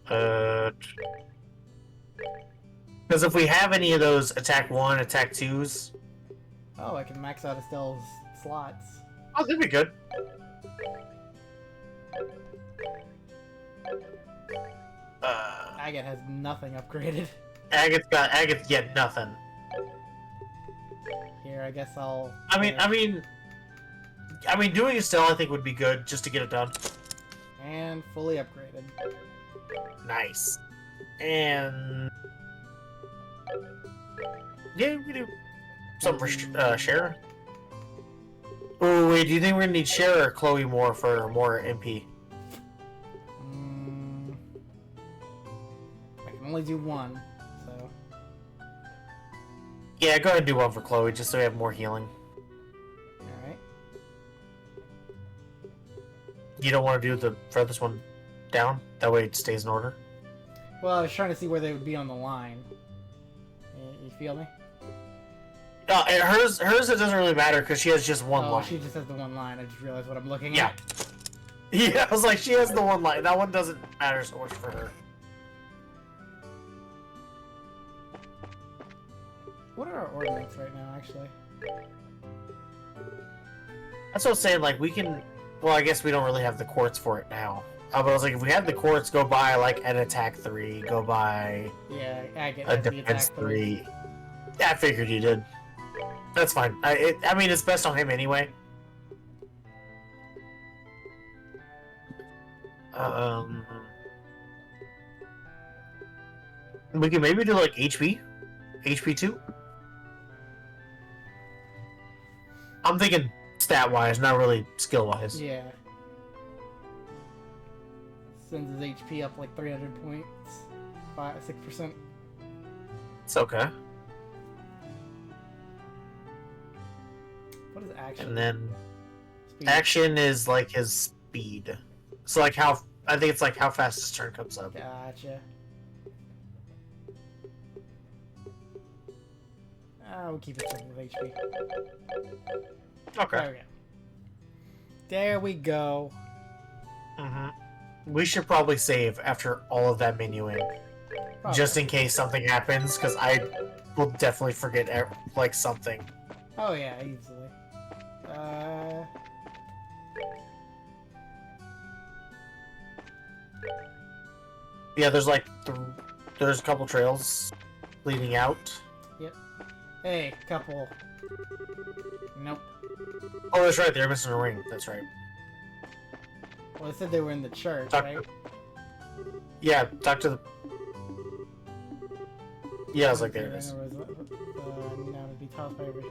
Because if we have any of those attack 1, attack 2s... Oh, I can max out Estelle's slots. Oh, that'd be good. Agate has nothing upgraded. Agate's yet nothing. Here, I guess I'll... I mean, doing Estelle I think would be good just to get it done. And fully upgraded. Nice. And yeah, we do something for Shara. Oh wait, do you think we're gonna need Shara or Chloe more for more MP? I can only do one, so... Yeah, go ahead and do one for Chloe just so we have more healing. Alright. You don't want to do the furthest one down? That way it stays in order? Well, I was trying to see where they would be on the line. You feel me? No, and hers it doesn't really matter because she has just one Oh, line. she just has the one line. I just realized what I'm looking Yeah. at. Yeah, I was like, she has the one line. That one doesn't matter so much for her. What are our ordnance right now, actually? That's what I was saying, like, we can... Well, I guess we don't really have the quartz for it now. But I was like, if we had the quartz, go buy, like, an attack 3. Go buy Yeah, Agate a has the defense attack 3. 3. Yeah, I figured you did. That's fine. I mean, it's best on him anyway. We can maybe do, like, HP? HP 2? I'm thinking stat-wise, not really skill-wise. Yeah. Sends his HP up like 300 points. 6%. It's okay. What is action? And then Speed. action is like his speed. So like how I think it's like how fast his turn comes up. Gotcha. We'll keep it simple with HP. Okay. There we go. We should probably save after all of that menuing, Probably. just in case something happens, because I will definitely forget like something. Oh yeah, easily. Yeah, there's like there's a couple trails leading out. Yep. Hey, couple. Nope. Oh, that's right. They're missing a ring. That's right. Well, they said they were in the church, Talk- right? Yeah, talk to the. Yeah, I was like, there it is. Now to be tossed by every.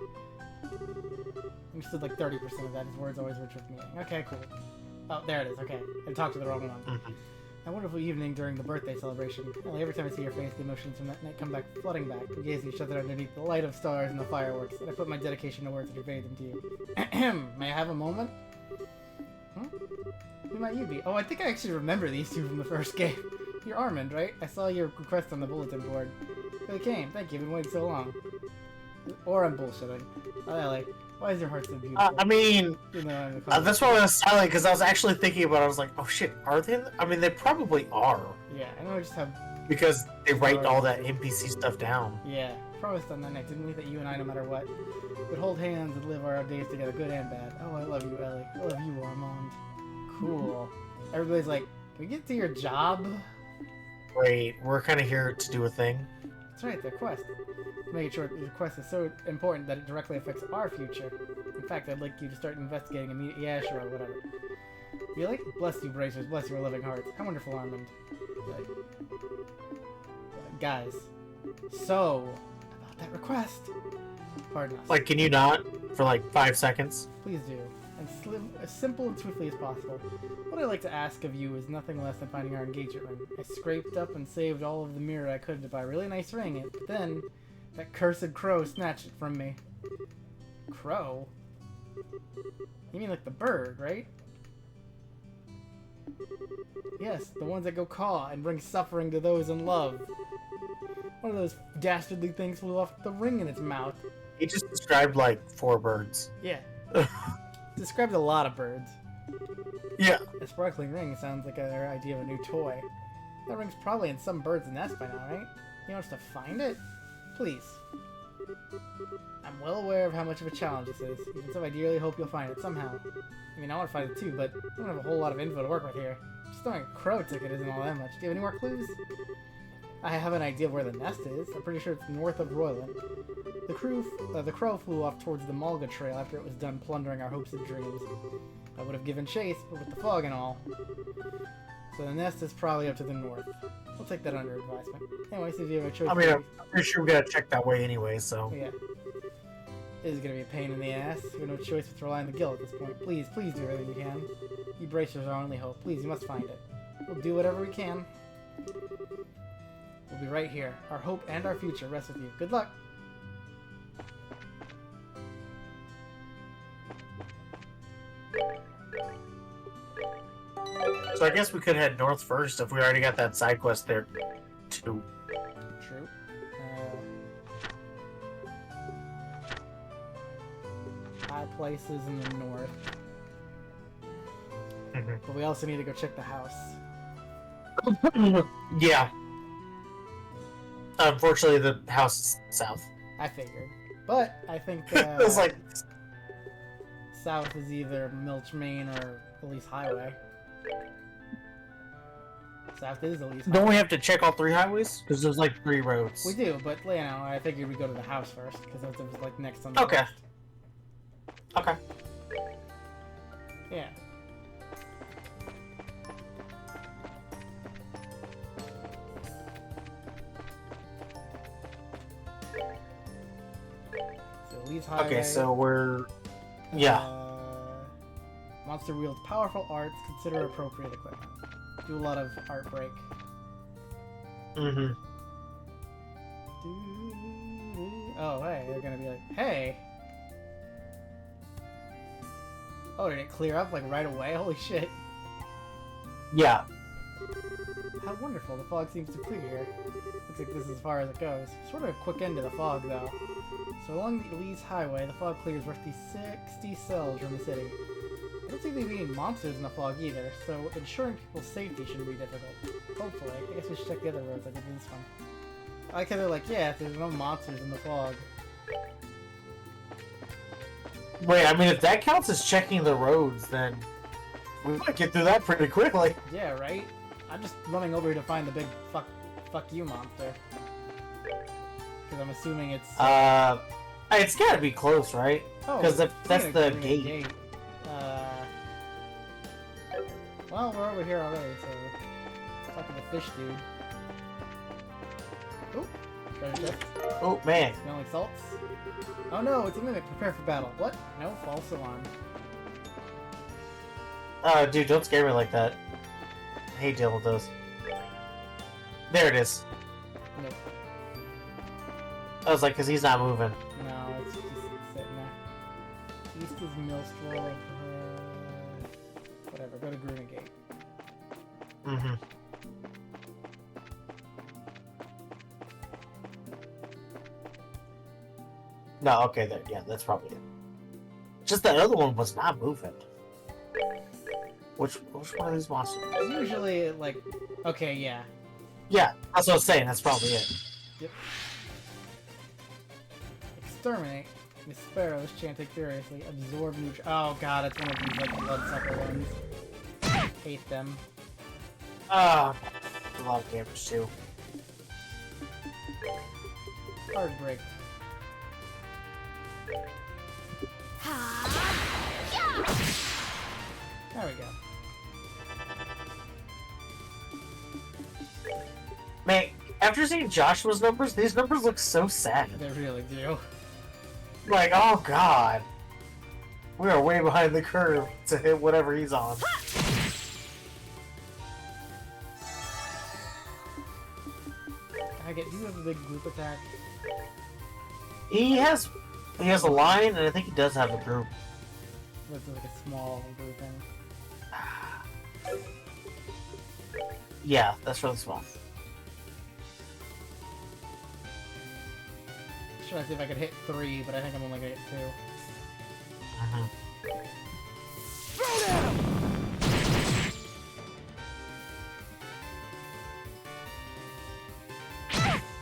Understood like 30% of that. His words always were trick meaning. Okay, cool. Oh, there it is. Okay, I talked to the wrong one. A wonderful evening during the birthday celebration. Ellie, every time I see your face, the emotions from that night come back flooding back. We gaze at each other underneath the light of stars and the fireworks, and I put my dedication to words to convey them to you. May I have a moment? Huh? Who might you be? Oh, I think I actually remember these two from the first game. You're Armand, right? I saw your request on the bulletin board. Really came. Thank you. I've been waiting so long. Or I'm bullshitting. Oh, Ellie, why is your heart so beautiful? I mean, You know, I'm the that's why I was silent, because I was actually thinking about it. I was like, oh shit, are they? I mean, they probably are, Yeah, I know I just have... because they write all that NPC stuff down. Yeah, promised on that night, didn't we, that you and I, no matter what, would hold hands and live our days together, good and bad. Oh, I love you, Ellie. I love you, Armand. Cool. Everybody's like, can we get to your job? Wait, we're kind of here to do a thing. That's right, the quest. Making sure the quest is so important that it directly affects our future. In fact, I'd like you to start investigating immediately. Yeah, sure, whatever. Really? Bless you, bracers. Bless your living hearts. How wonderful, Armand. Guys, so, about that request. Pardon us. Like, can you not for like 5 seconds? Please do. And as simple and swiftly as possible. What I'd like to ask of you is nothing less than finding our engagement ring. I scraped up and saved all of the mirror I could to buy a really nice ring, but then that cursed crow snatched it from me. Crow? You mean like the bird, right? Yes, the ones that go caw and bring suffering to those in love. One of those dastardly things flew off with the ring in its mouth. He just described like 4 birds. Yeah. Described a lot of birds. Yeah. A sparkling ring sounds like their idea of a new toy. That ring's probably in some bird's nest by now, right? You want us to find it? Please. I'm well aware of how much of a challenge this is, even so I dearly hope you'll find it somehow. I mean, I want to find it too, but I don't have a whole lot of info to work with here. Just throwing a crow ticket isn't all that much. Do you have any more clues? I have an idea of where the nest is. I'm pretty sure it's north of Royland. The crow flew off towards the Malga Trail after it was done plundering our hopes and dreams. I would have given chase, but with the fog and all. So the nest is probably up to the north. We'll take that under advisement. Anyway, so if you have a choice... I mean, I'm pretty sure we gotta check that way anyway, so. Yeah. This is gonna be a pain in the ass. We have no choice but to rely on the guild at this point. Please, please do everything you can. You bracers are our only hope. Please, you must find it. We'll do whatever we can. We'll be right here. Our hope and our future rest with you. Good luck! So I guess we could head north first if we already got that side quest there, too. True. High places in the north. But we also need to go check the house. Yeah. Unfortunately, the house is south. I figured. But I think It was like, south is either Milch Main or Elise Highway. South is Elise Highway. don't we have to check all 3 highways? Because there's like 3 roads. We do, but you know, I figured we'd go to the house first because it was like next on the Okay. list. Okay. Yeah. So Elise Highway. Okay, so we're... Yeah. Monster wields powerful arts. Consider appropriate equipment. Do a lot of art break. Mm-hmm. Oh, hey, they're gonna be like, hey! Oh, did it clear up, like, right away? Holy shit. Yeah. How wonderful, the fog seems to clear here. Looks like this is as far as it goes. Sort of a quick end to the fog, though. So along the Elise Highway, the fog clears roughly 60 cells from the city. I don't think there'll be any monsters in the fog either, so ensuring people's safety shouldn't be difficult. Hopefully. I guess we should check the other roads like we did this one. I like how they're like, yeah, there's no monsters in the fog. Wait, I mean, if that counts as checking the roads, then we might get through that pretty quickly. Yeah, right? I'm just running over here to find the big fuck you monster. Because I'm assuming it's... It's gotta be close, right? Oh, Because it's that's gonna the be a gate. Well, we're over here already, so... Talking to fish dude. Oop! Treasure chest. Oh, man. Smelling salts. Oh no, it's a mimic. Prepare for battle. What? No, false alarm. Dude, don't scare me like that. hate dealing with those. There it is. Nope. I was like, because he's not moving. No, it's just sitting there. East is Millstroll. Whatever, go to Grunegate. Mm-hmm. No, okay, there. Yeah, that's probably it. Just that other one was not moving. Which one of these monsters? It's usually like, okay, yeah. Yeah, that's what I was saying. That's probably it. Yep. Exterminate. Miss Sparrows chanting furiously. Absorb neutral. Oh god, it's one of these like bloodsucker ones. Hate them. Ah, a lot of damage too. Hard break. There we go. Man, after seeing Joshua's numbers, these numbers look so sad. They really do. Like, oh god. We are way behind the curve to hit whatever he's on. Do you have a big group attack? He has a line, and I think he does have a group. That's like a small grouping. Yeah, that's really small. Trying to see if I could hit 3, but I think I'm only gonna hit 2.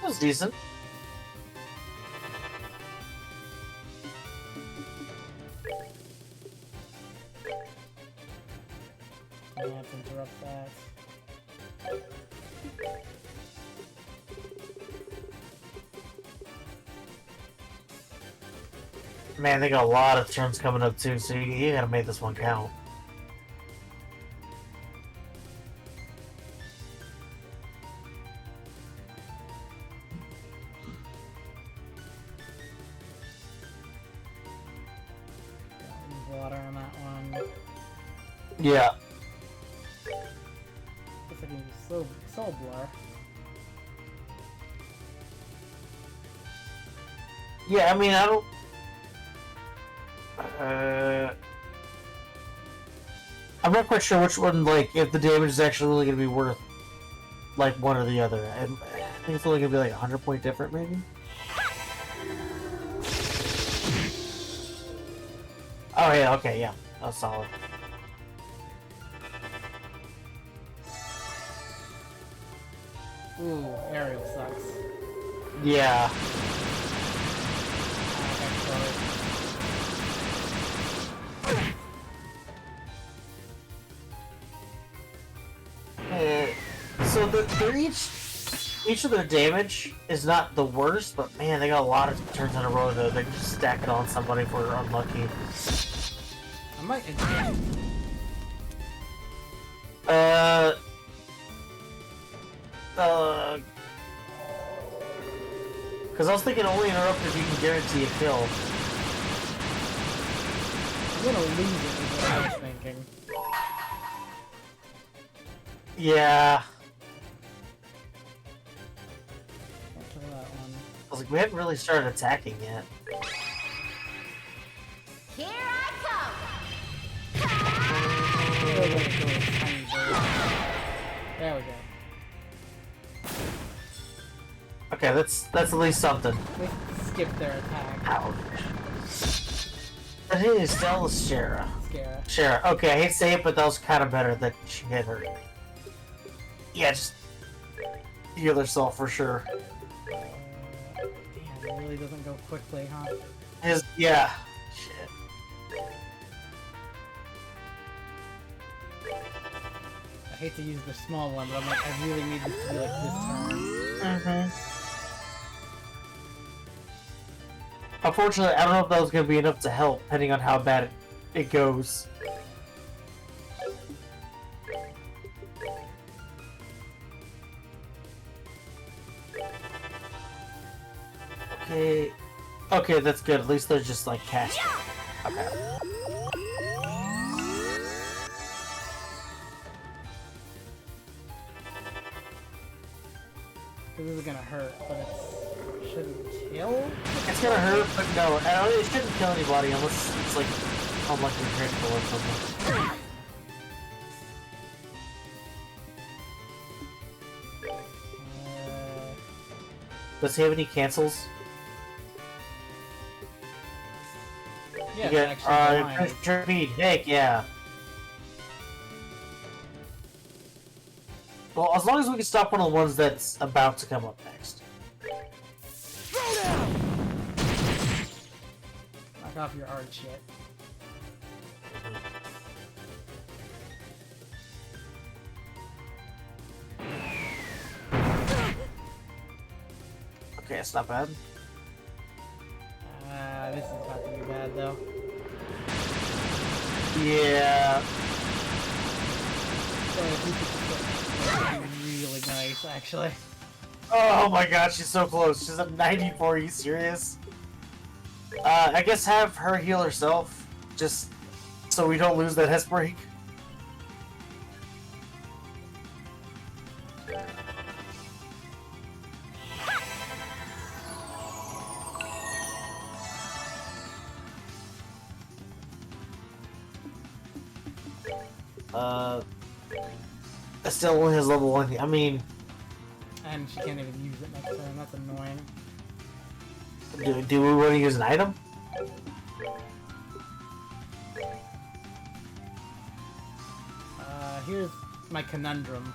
That was decent. I have to interrupt that. Man, they got a lot of turns coming up too, so you gotta make this one count. Water on that one. Yeah. Guess I can use Soul Blur. Yeah, I mean, I don't... I'm not quite sure which one, like, if the damage is actually really going to be worth, like, one or the other. I think it's only going to be, like, 100 point different, maybe? Oh, yeah, okay, yeah. That's solid. Ooh, Aerial sucks. Yeah. So they're each of their damage is not the worst, but man, they got a lot of turns in a row though. They can just stack it on somebody if we're unlucky. I might because I was thinking only interrupt if you can guarantee a kill. I'm gonna lose it is what I was thinking. Yeah. Can't kill that one. I was like, we haven't really started attacking yet. Here I come! Still gonna kill this tiny bird. There we go. Okay, that's at least something. They skipped their attack. Ouch. That is still Shara. Scare. Shara. Okay, I hate to say it, but that was kind of better that she hit her. Yeah, just heal herself for sure. Damn, it really doesn't go quickly, huh? Yeah. Shit. I hate to use the small one, but I'm like, I really need this to be like this turn. Mm-hmm. Unfortunately, I don't know if that was going to be enough to help, depending on how bad it goes. Okay. Okay, that's good. At least they're just like casting. Okay. is gonna hurt, but it shouldn't kill. It's gonna hurt, but no, it shouldn't kill anybody unless it's like unlucky critical or something. Does he have any cancels? Yeah, You it's get, actually blind. speed, heck yeah. Well, as long as we can stop one of the ones that's about to come up next. Knock off your art shit. Okay, it's not bad. This is about to be bad though. Yeah. So if you could just be really nice, actually. Oh my god, she's so close. She's at 94. Are you serious? I guess have her heal herself, just so we don't lose that Hess break. That still only has level 1. I mean, And she can't even use it next turn. That's annoying. do we want to use an item? Here's my conundrum.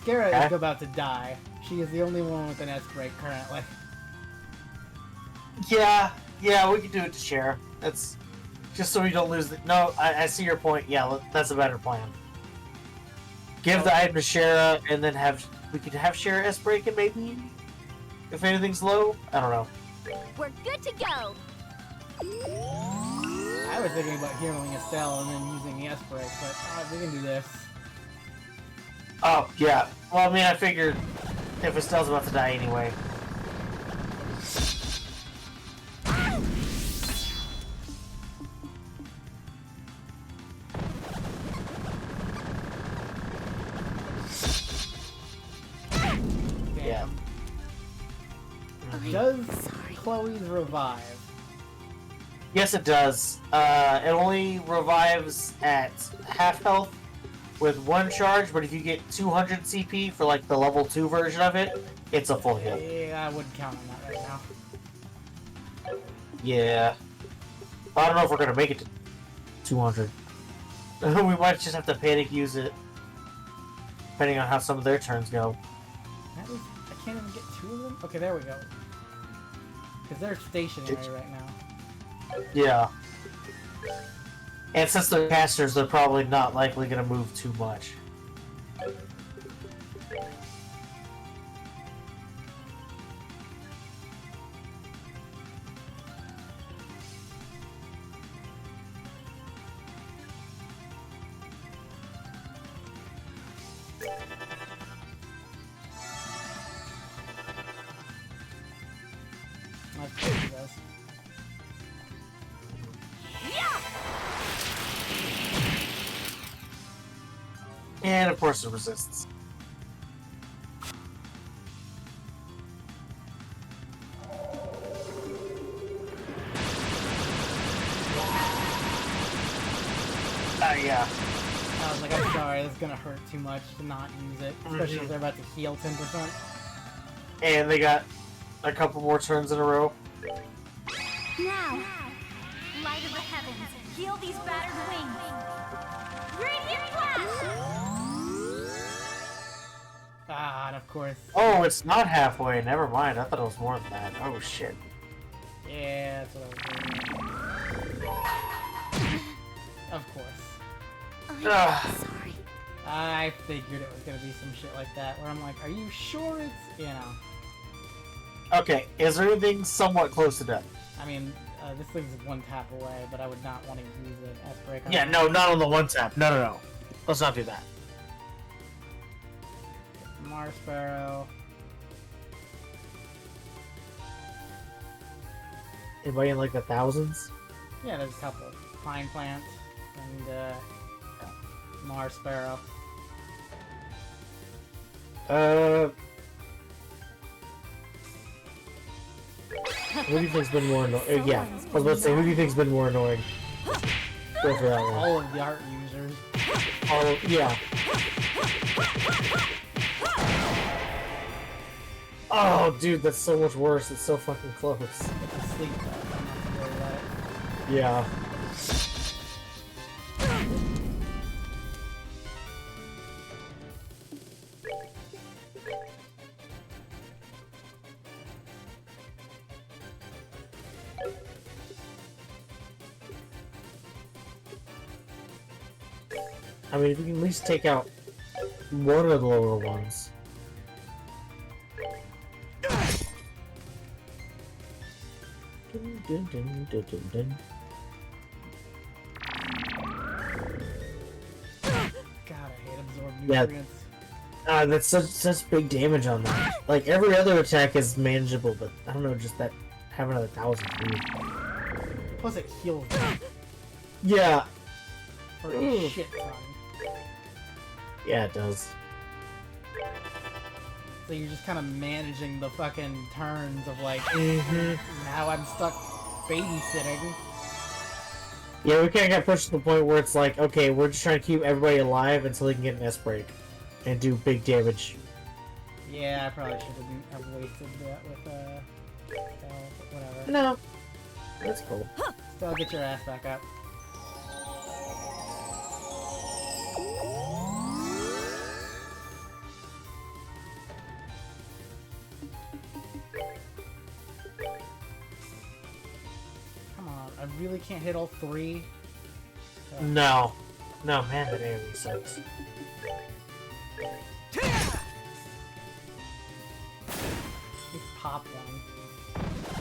Skara is about to die. She is the only one with an S-break currently. Yeah, we can do it to share. That's just so we don't lose the. No, I see your point. Yeah, that's a better plan. Give the item to Shara, and then we could have Shara S break it maybe. If anything's low, I don't know. We're good to go. I was thinking about healing Estelle and then using the S-break, but we can do this. Oh yeah. Well, I mean, I figured if Estelle's about to die anyway. Yeah. Does Chloe's revive? Yes, it does. It only revives at half health with 1 charge, but if you get 200 CP for like the level 2 version of it, it's a full heal. Yeah, I wouldn't count on that right now. Yeah. I don't know if we're gonna make it to 200. We might just have to panic use it, depending on how some of their turns go. That is, I can't even get 2 of them? Okay, there we go. Because they're stationary right now. Yeah. And since they're casters, they're probably not likely gonna move too much. Let's do this. And of course it resists. Yeah. I was like, I'm sorry, this is gonna hurt too much to not use it. Especially if they're about to heal 10%. And they got a couple more turns in a row. Now, light of the heavens, heal these battered wings. Radiant flash! Ah, and of course. Oh, it's not halfway. Never mind. I thought it was more than that. Oh, shit. Yeah, that's what I was doing. Of course. Ugh. Sorry. I figured it was gonna be some shit like that, where I'm like, are you sure it's, you know. Okay, is there anything somewhat close to death? I mean, this thing's 1 tap away, but I would not want to use an S-break on Yeah, it. no, not on the 1 tap. No. Let's not do that. Mars Sparrow. Anybody in like the thousands? Yeah, there's a couple. Pine Plant and Mars Sparrow. Who do you think's been more annoying? Yeah, I was about to say, who do you think's been more annoying? Go for that one. All of the art users. Oh, yeah. Oh, dude, that's so much worse. It's so fucking close. It's asleep though. I'm not worried about it. Yeah. I mean, we can at least take out one of the lower ones. Dun, dun, dun, dun, dun, dun. God, I hate absorb Yeah. nutrients. That's such big damage on that. Like, every other attack is manageable, but I don't know, just that having another 1,000 food. Plus it heals them Yeah, for a shit ton. yeah, it does. So you're just kind of managing the fucking turns of like, Mm-hmm. now I'm stuck babysitting. Yeah, we kind of got pushed to the point where it's like, okay, we're just trying to keep everybody alive until they can get an S break and do big damage. Yeah, I probably shouldn't have wasted that with whatever. No, that's cool. Still, get your ass back up. Come on, I really can't hit all three. No, no, man, that AoE sucks. Just pop one.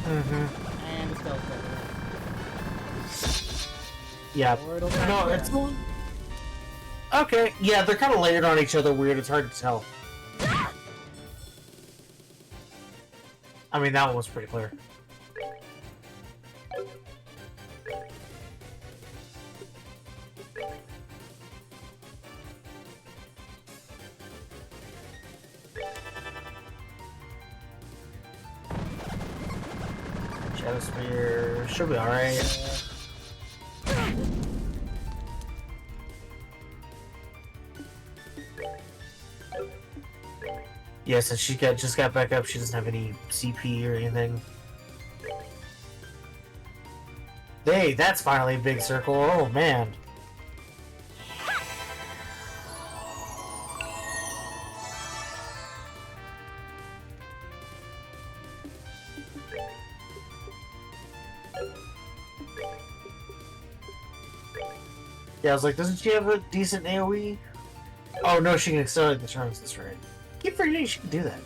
Mm-hmm. And it's still good. Yeah. Portal No, back it's there. okay. Yeah, they're kind of layered on each other weird. It's hard to tell. I mean, that one was pretty clear. Shadow Spear should be alright. Yeah, since she just got back up, she doesn't have any CP or anything. Hey, that's finally a big circle. Oh man. Yeah, I was like, doesn't she have a decent AoE? Oh no, she can accelerate the turns, that's right. Keep forgetting she can do that.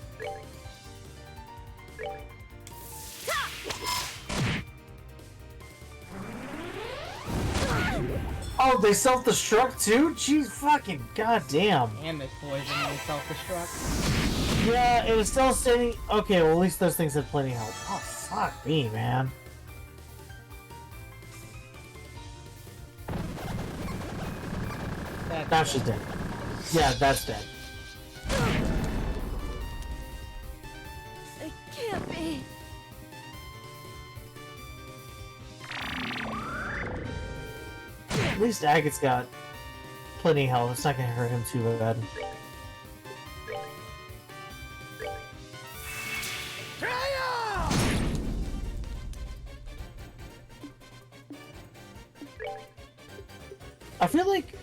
Oh, they self-destruct too? Jeez fucking goddamn. And they poison and they self-destruct. Yeah, it was still saying okay, well at least those things had plenty of health. Oh fuck me, man. That's Now she's dead. Yeah, that's dead. It can't be. At least Agate's got plenty of health. It's not gonna hurt him too bad. I feel like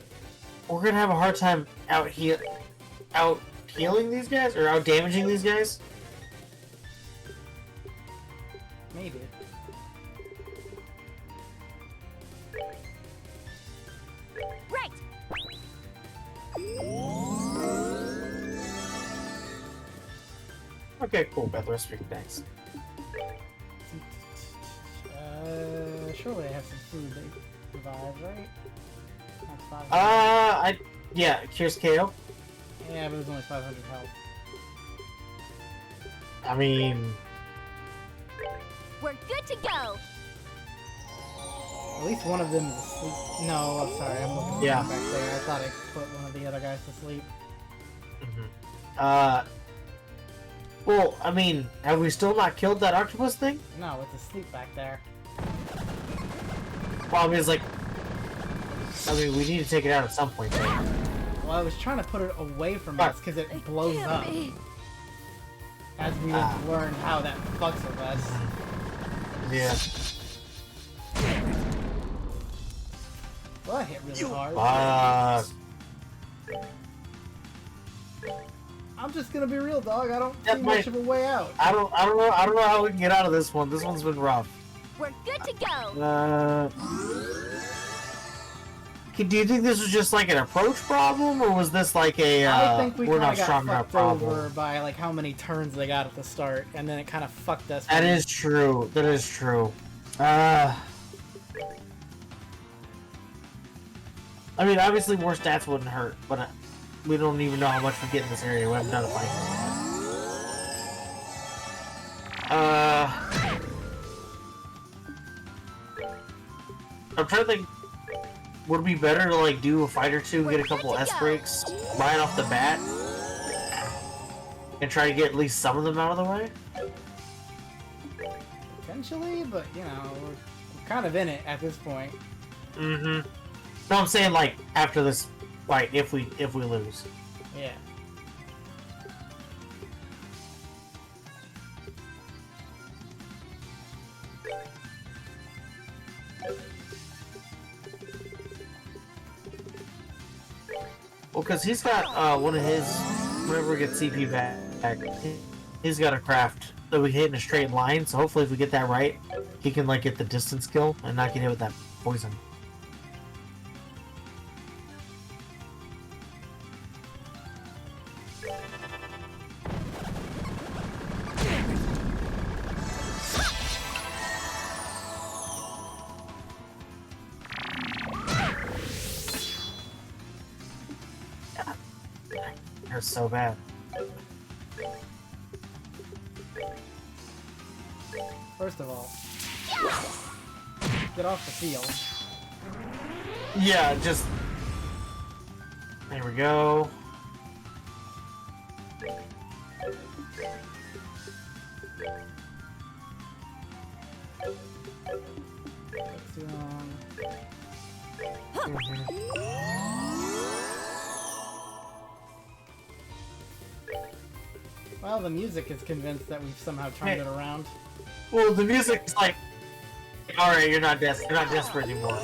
we're gonna have a hard time out healing these guys or out damaging these guys. maybe. Right. Okay, cool. Beth, rest of your thanks. Surely I have some food that revives, right? That's 500. Yeah, cures KO. Yeah, but it was only 500 health. I mean, We're good to go. At least one of them is asleep. No, I'm sorry, I'm looking Yeah. back there. I thought I put one of the other guys to sleep. Well, I mean, have we still not killed that octopus thing? No, it's asleep back there. Well, I mean, it's like... I mean, we need to take it out at some point, right? Well, I was trying to put it away from Fuck. us because it It blows can't up. be. As we have learned how that fucks with us. Yeah. Well, that hit really hard. I'm just gonna be real, dog. I don't Yeah, see much of a way out. I don't know how we can get out of this one. This one's been rough. We're good to go. Do you think this was just like an approach problem, or was this like a I think we we're kind not of got strong enough fucked problem? over by like how many turns they got at the start, and then it kind of fucked us. That is true. That is true. I mean, obviously more stats wouldn't hurt, but we don't even know how much we get in this area. We haven't done a fight yet. I'm trying to think. Would it be better to like do a fight or two, get a couple S breaks right off the bat, and try to get at least some of them out of the way? Potentially, but you know, we're kind of in it at this point. Mm-hmm. No, I'm saying like after this fight, if we lose. Yeah. Well, because he's got one of his, whenever we get CP back, he's got a craft that we hit in a straight line, so hopefully if we get that right, he can like get the distance kill and not get hit with that poison. Hurts so bad. First of all, get off the field. Yeah, just... There we go. Let's do, Well, the music is convinced that we've somehow turned it around. Well, the music's like, alright, you're not desperate anymore.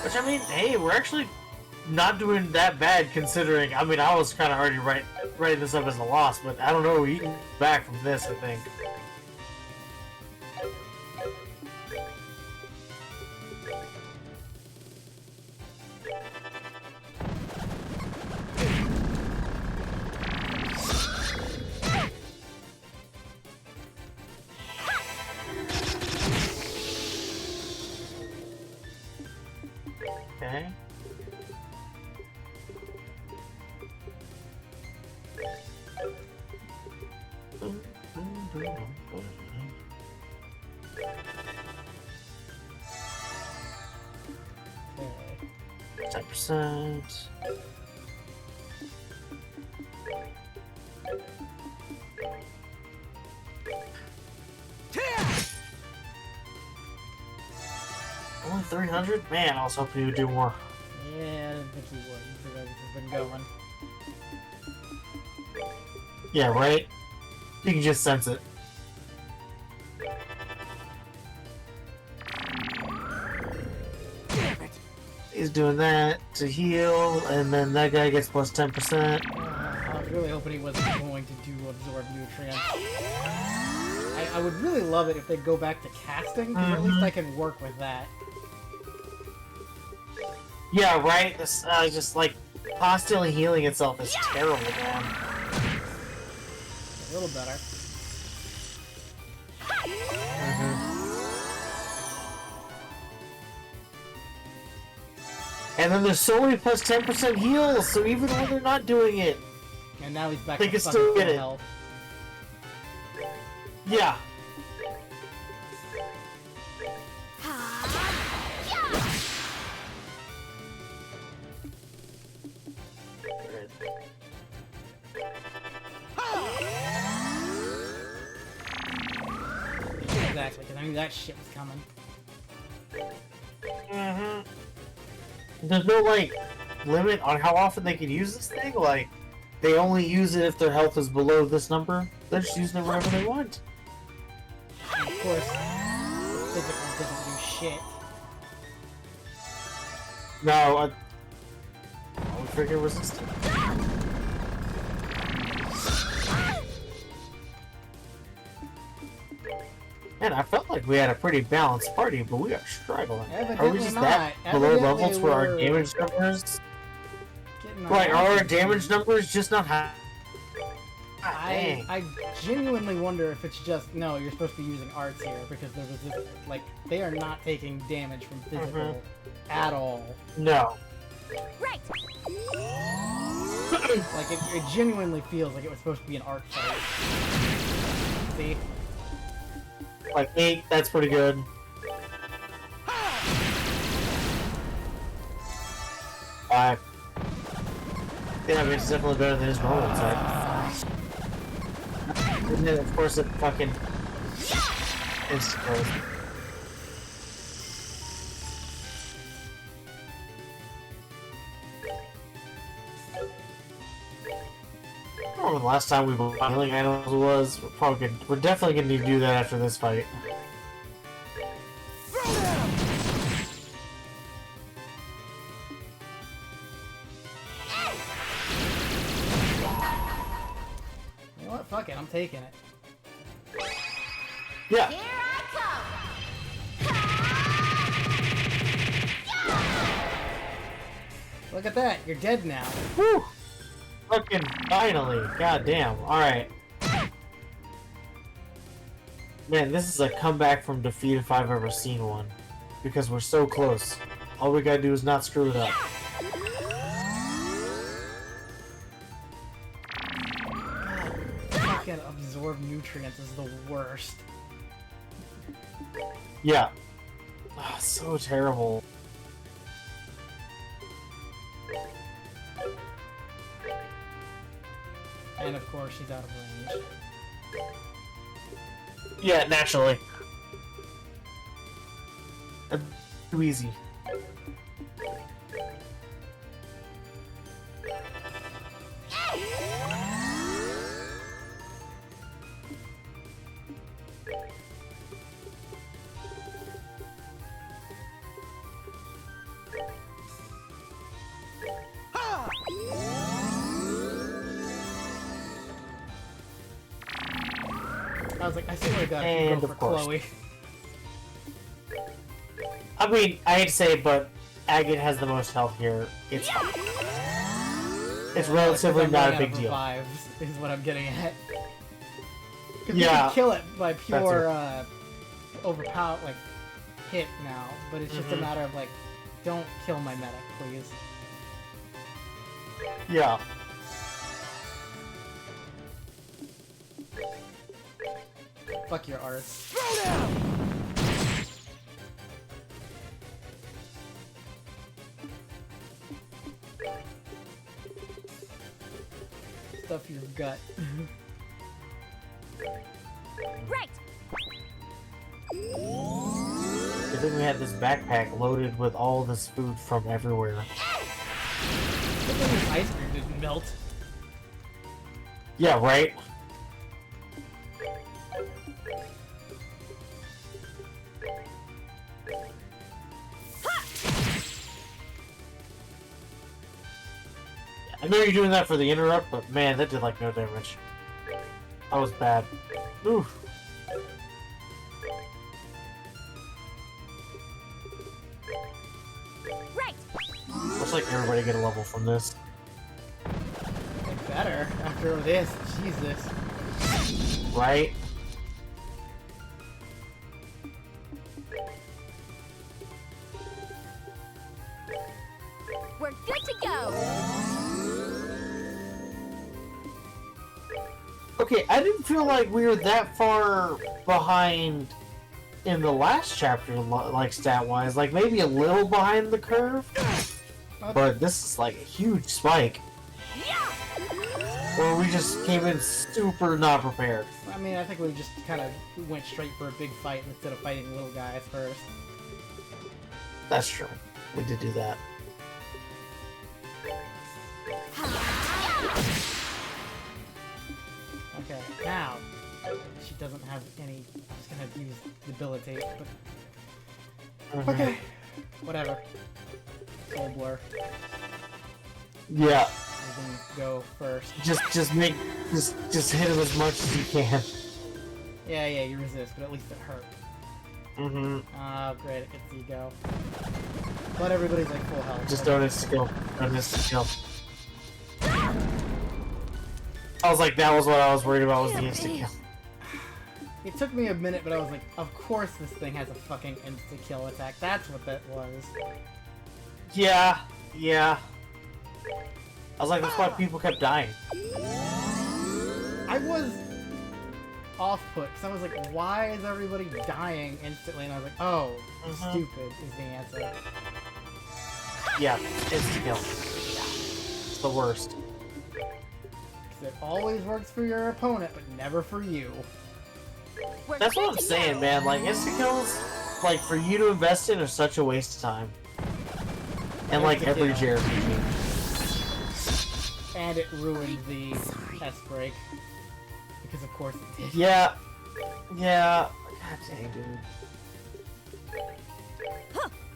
Which, I mean, hey, we're actually not doing that bad considering, I mean, I was kind of already writing this up as a loss, but I don't know, we can back from this, I think. Okay. Okay. 10%. Only 300? Man, I was hoping you would do more. Yeah, I didn't think he would. The way this has been going. Yeah, right? You can just sense it. He's doing that to heal, and then that guy gets plus 10%. I was really hoping he wasn't going to do absorb nutrients. I would really love it if they go back to casting, 'cause at least I can work with that. Yeah, right? This, just like, constantly healing itself is terrible, man. A little better. And then there's so many plus 10% heals, so even when they're not doing it, And now he's back They to can fucking still get full it. health. yeah. exactly, because I knew that shit was coming. There's no, like, limit on how often they can use this thing? Like, they only use it if their health is below this number? They're just using it wherever they want. And of course, physical doesn't do shit. No, I would figure resistant. Man, I felt like we had a pretty balanced party, but we are struggling. Are we Evidently just not. that below Evidently levels for our we're damage numbers? getting Like, are our asses damage beat. numbers just not high? Dang. I genuinely wonder if it's just no. You're supposed to be using arts here because there was this like they are not taking damage from physical at all. No. Right. Like it genuinely feels like it was supposed to be an art fight. See? Like 8, that's pretty good. 5. Yeah, I mean, it's definitely better than his normal attack. And then, of course, it fucking insta-kills. I don't remember the last time we bought healing items was. We're definitely gonna need to do that after this fight. You know what? Fuck it. I'm taking it. Yeah. Here I come. Look at that. You're dead now. Woo! Fucking finally. God damn. Alright. Man, this is a comeback from defeat if I've ever seen one. Because we're so close. All we gotta do is not screw it up. Fucking absorb nutrients is the worst. Yeah. Ah, so terrible. And of course, she's out of range. Yeah, naturally. That's too easy. I was like, I swear to God, And you go of for course. Chloe. I mean, I hate to say it, but Agate has the most health here. It's fine. It's relatively I'm not running a out big of deal. revives, is what I'm getting at. Because Yeah. you can kill it by That's pure, overpower, like, hit now. But it's just a Mhm. matter of, like, don't kill my medic, please. Yeah. Fuck your arts. Stuff your gut. Right. I think we had this backpack loaded with all this food from everywhere. Good thing this ice cream didn't melt. Yeah, right? I know you're doing that for the interrupt, but man, that did like no damage. That was bad. Oof. Right. Looks like everybody get a level from this. They better after this. Jesus. Right? We're good to go. Okay, I didn't feel like we were that far behind in the last chapter, like stat-wise. Like, maybe a little behind the curve. But this is like a huge spike. Yeah. Where we just came in super not prepared. I mean, I think we just kind of went straight for a big fight instead of fighting little guys first. That's true. We did do that. Okay, now she doesn't have any. I'm just gonna use debilitate, but okay, whatever. Soul blur. Yeah. You can go first. Just hit him as much as you can. Yeah, you resist, but at least it hurt. Mm-hmm. Oh, great, it gets you go. But everybody's like full health. Just don't skill. Don't skill. I was like, that was what I was worried about, was the instant kill. It took me a minute, but I was like, of course this thing has a fucking insta-kill attack. That's what that was. Yeah. I was like, that's why people kept dying. I was off-put, because I was like, why is everybody dying instantly? And I was like, oh, stupid is the answer. Yeah, instant kill. It's the worst. Because it always works for your opponent, but never for you. We're That's what good I'm to saying, go. man. Like, instant kills, like, for you to invest in are such a waste of time. And like every JRPG. And it ruined the S-break. Because of course it did. Yeah. God dang, dude.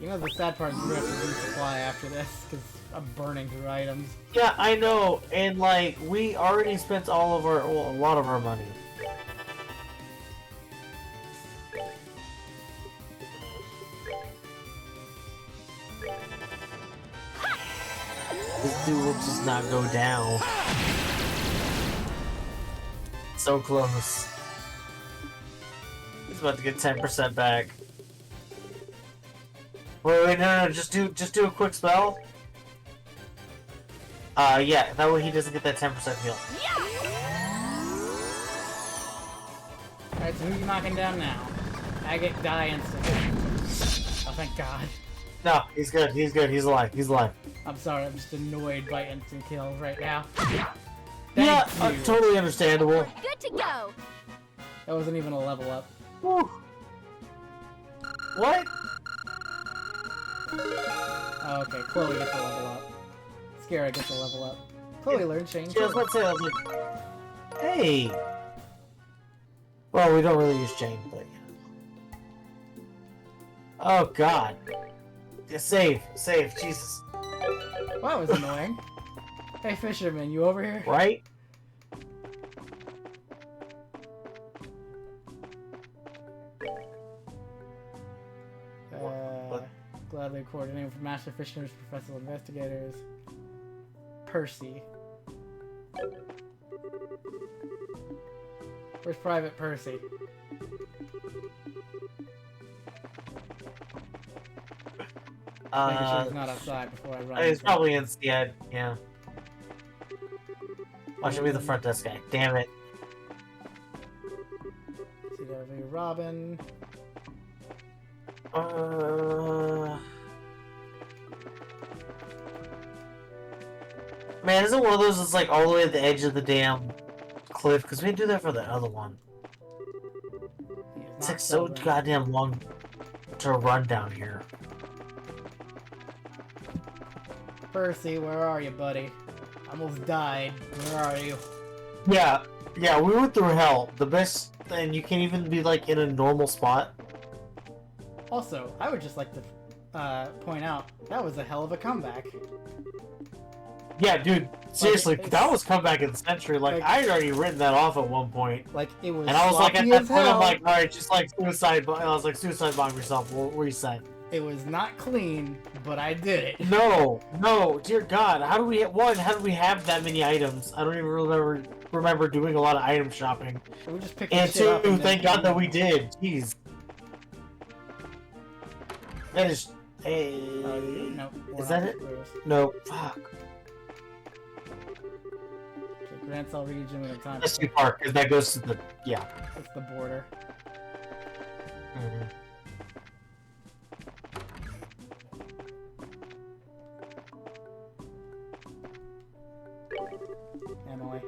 You know the sad part is we're gonna have to resupply after this, because I'm burning through items. Yeah, I know, and like, we already spent all of our, well, a lot of our money. This dude will just not go down. So close. He's about to get 10% back. Wait, no, just do a quick spell. Yeah, that way he doesn't get that 10% heal. Alright, so who you knocking down now? I get die instantly. Oh, thank God. No, he's good, he's alive, I'm sorry, I'm just annoyed by instant kills right now. Yeah, Thank you. totally understandable. Good to go. That wasn't even a level up. Whew. What? Oh, okay, Chloe gets a level up. Scara gets a level up. Chloe learned Shane. Yeah, I was about to say, I was like, hey! Well, we don't really use chain, but yeah. Oh god. Yeah, save, Jesus. Well, that was annoying. Hey, fisherman, you over here? Right? Gladly coordinating for Master Fisherers, Professional Investigators. Percy. Where's Private Percy? Making sure he's not outside before I run. He's into him. probably in Seattle, yeah. Why should be the front desk guy? Damn it. CW Robin. Man, isn't one of those that's like all the way at the edge of the damn cliff? Because we didn't do that for the other one. He is It's not like so Sylvan. goddamn long to run down here. Percy, where are you, buddy? Almost died. Where are you? Yeah, we went through hell. The best, and you can't even be like in a normal spot. Also, I would just like to point out that was a hell of a comeback. Yeah, dude, seriously, it's- that was comeback of the century. Like, I had already written that off at one point. Like it was. And I was like, at sloppy that as point, I'm hell. like, alright, just like suicide, I was like, suicide bomb yourself, we'll reset. It was not clean, but I did it. No, dear God, how do we have that many items? I don't even remember doing a lot of item shopping. We just picked And shit up two, and thank then- God that we did. Jeez. That is. Hey. Nope, we're Is not that it? close. No, fuck. Okay, Grand Cell region, we have time. That's too far, because that goes to the. Yeah. It's the border. Mhm. Emily.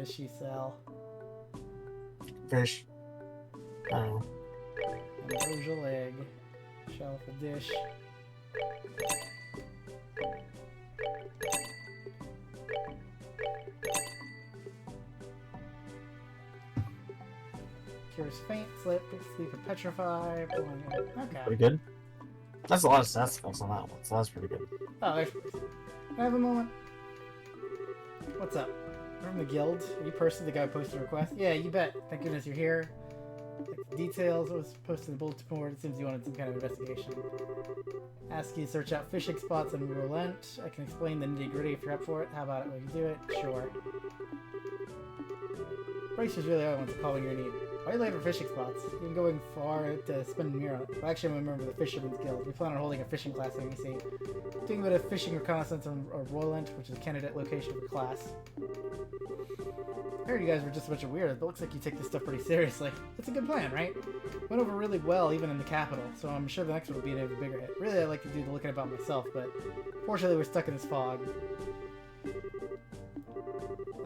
fishy cell. Fish. I don't know. Ambrosial egg. Shelf a dish. Cures faint, sleep and petrify. Okay. Pretty good. That's a lot of stat spells on that one, so that's pretty good. Oh, there's. Can I have a moment? What's up? From the guild? Are you person the guy who posted a request? Yeah, you bet. Thank goodness you're here. Like the details was posted in the bulletin board. It seems you wanted some kind of investigation. Ask you to search out fishing spots in Roulent. I can explain the nitty gritty if you're up for it. How about it? We can do it? Sure. Bryce is really the one to call when you're in need. Why are you looking for fishing spots? You've been going far to spend a Mira. Well, actually, I'm a member of the Fisherman's Guild. We plan on holding a fishing class in EC. Doing a bit of fishing reconnaissance on Roland, which is a candidate location for class. I heard you guys were just a bunch of weirdos, but looks like you take this stuff pretty seriously. It's a good plan, right? Went over really well, even in the capital, so I'm sure the next one will be an even bigger hit. Really, I'd like to do the looking about myself, but fortunately we're stuck in this fog.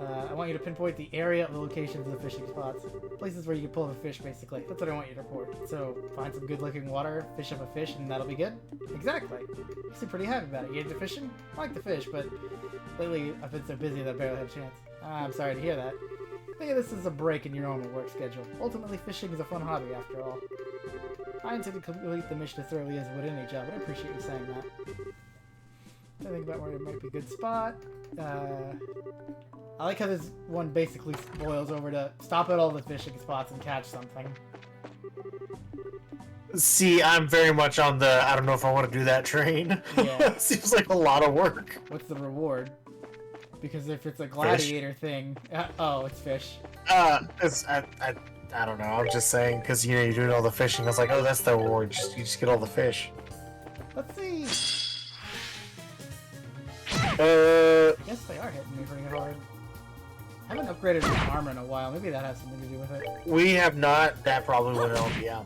I want you to pinpoint the area of the locations of the fishing spots. Places where you can pull up a fish, basically. That's what I want you to report. So, find some good-looking water, fish up a fish, and that'll be good? Exactly. You seem pretty happy about it. You into fishing? I like the fish, but lately I've been so busy that I barely have a chance. I'm sorry to hear that. Think of this as a break in your normal work schedule. Ultimately, fishing is a fun hobby, after all. I intend to complete the mission as thoroughly as I would any job, but I appreciate you saying that. I think about where it might be a good spot. I like how this one basically boils over to stop at all the fishing spots and catch something. See, I'm very much on the I don't know if I want to do that train. Yeah. Seems like a lot of work. What's the reward? Because if it's a gladiator thing, oh, it's fish. I don't know. I'm just saying because you know you're doing all the fishing. I was like, oh, that's the reward. You just get all the fish. Let's see. Yes, they are hitting me pretty hard. I haven't upgraded my armor in a while. Maybe that has something to do with it. We have not. That probably would help. Yeah.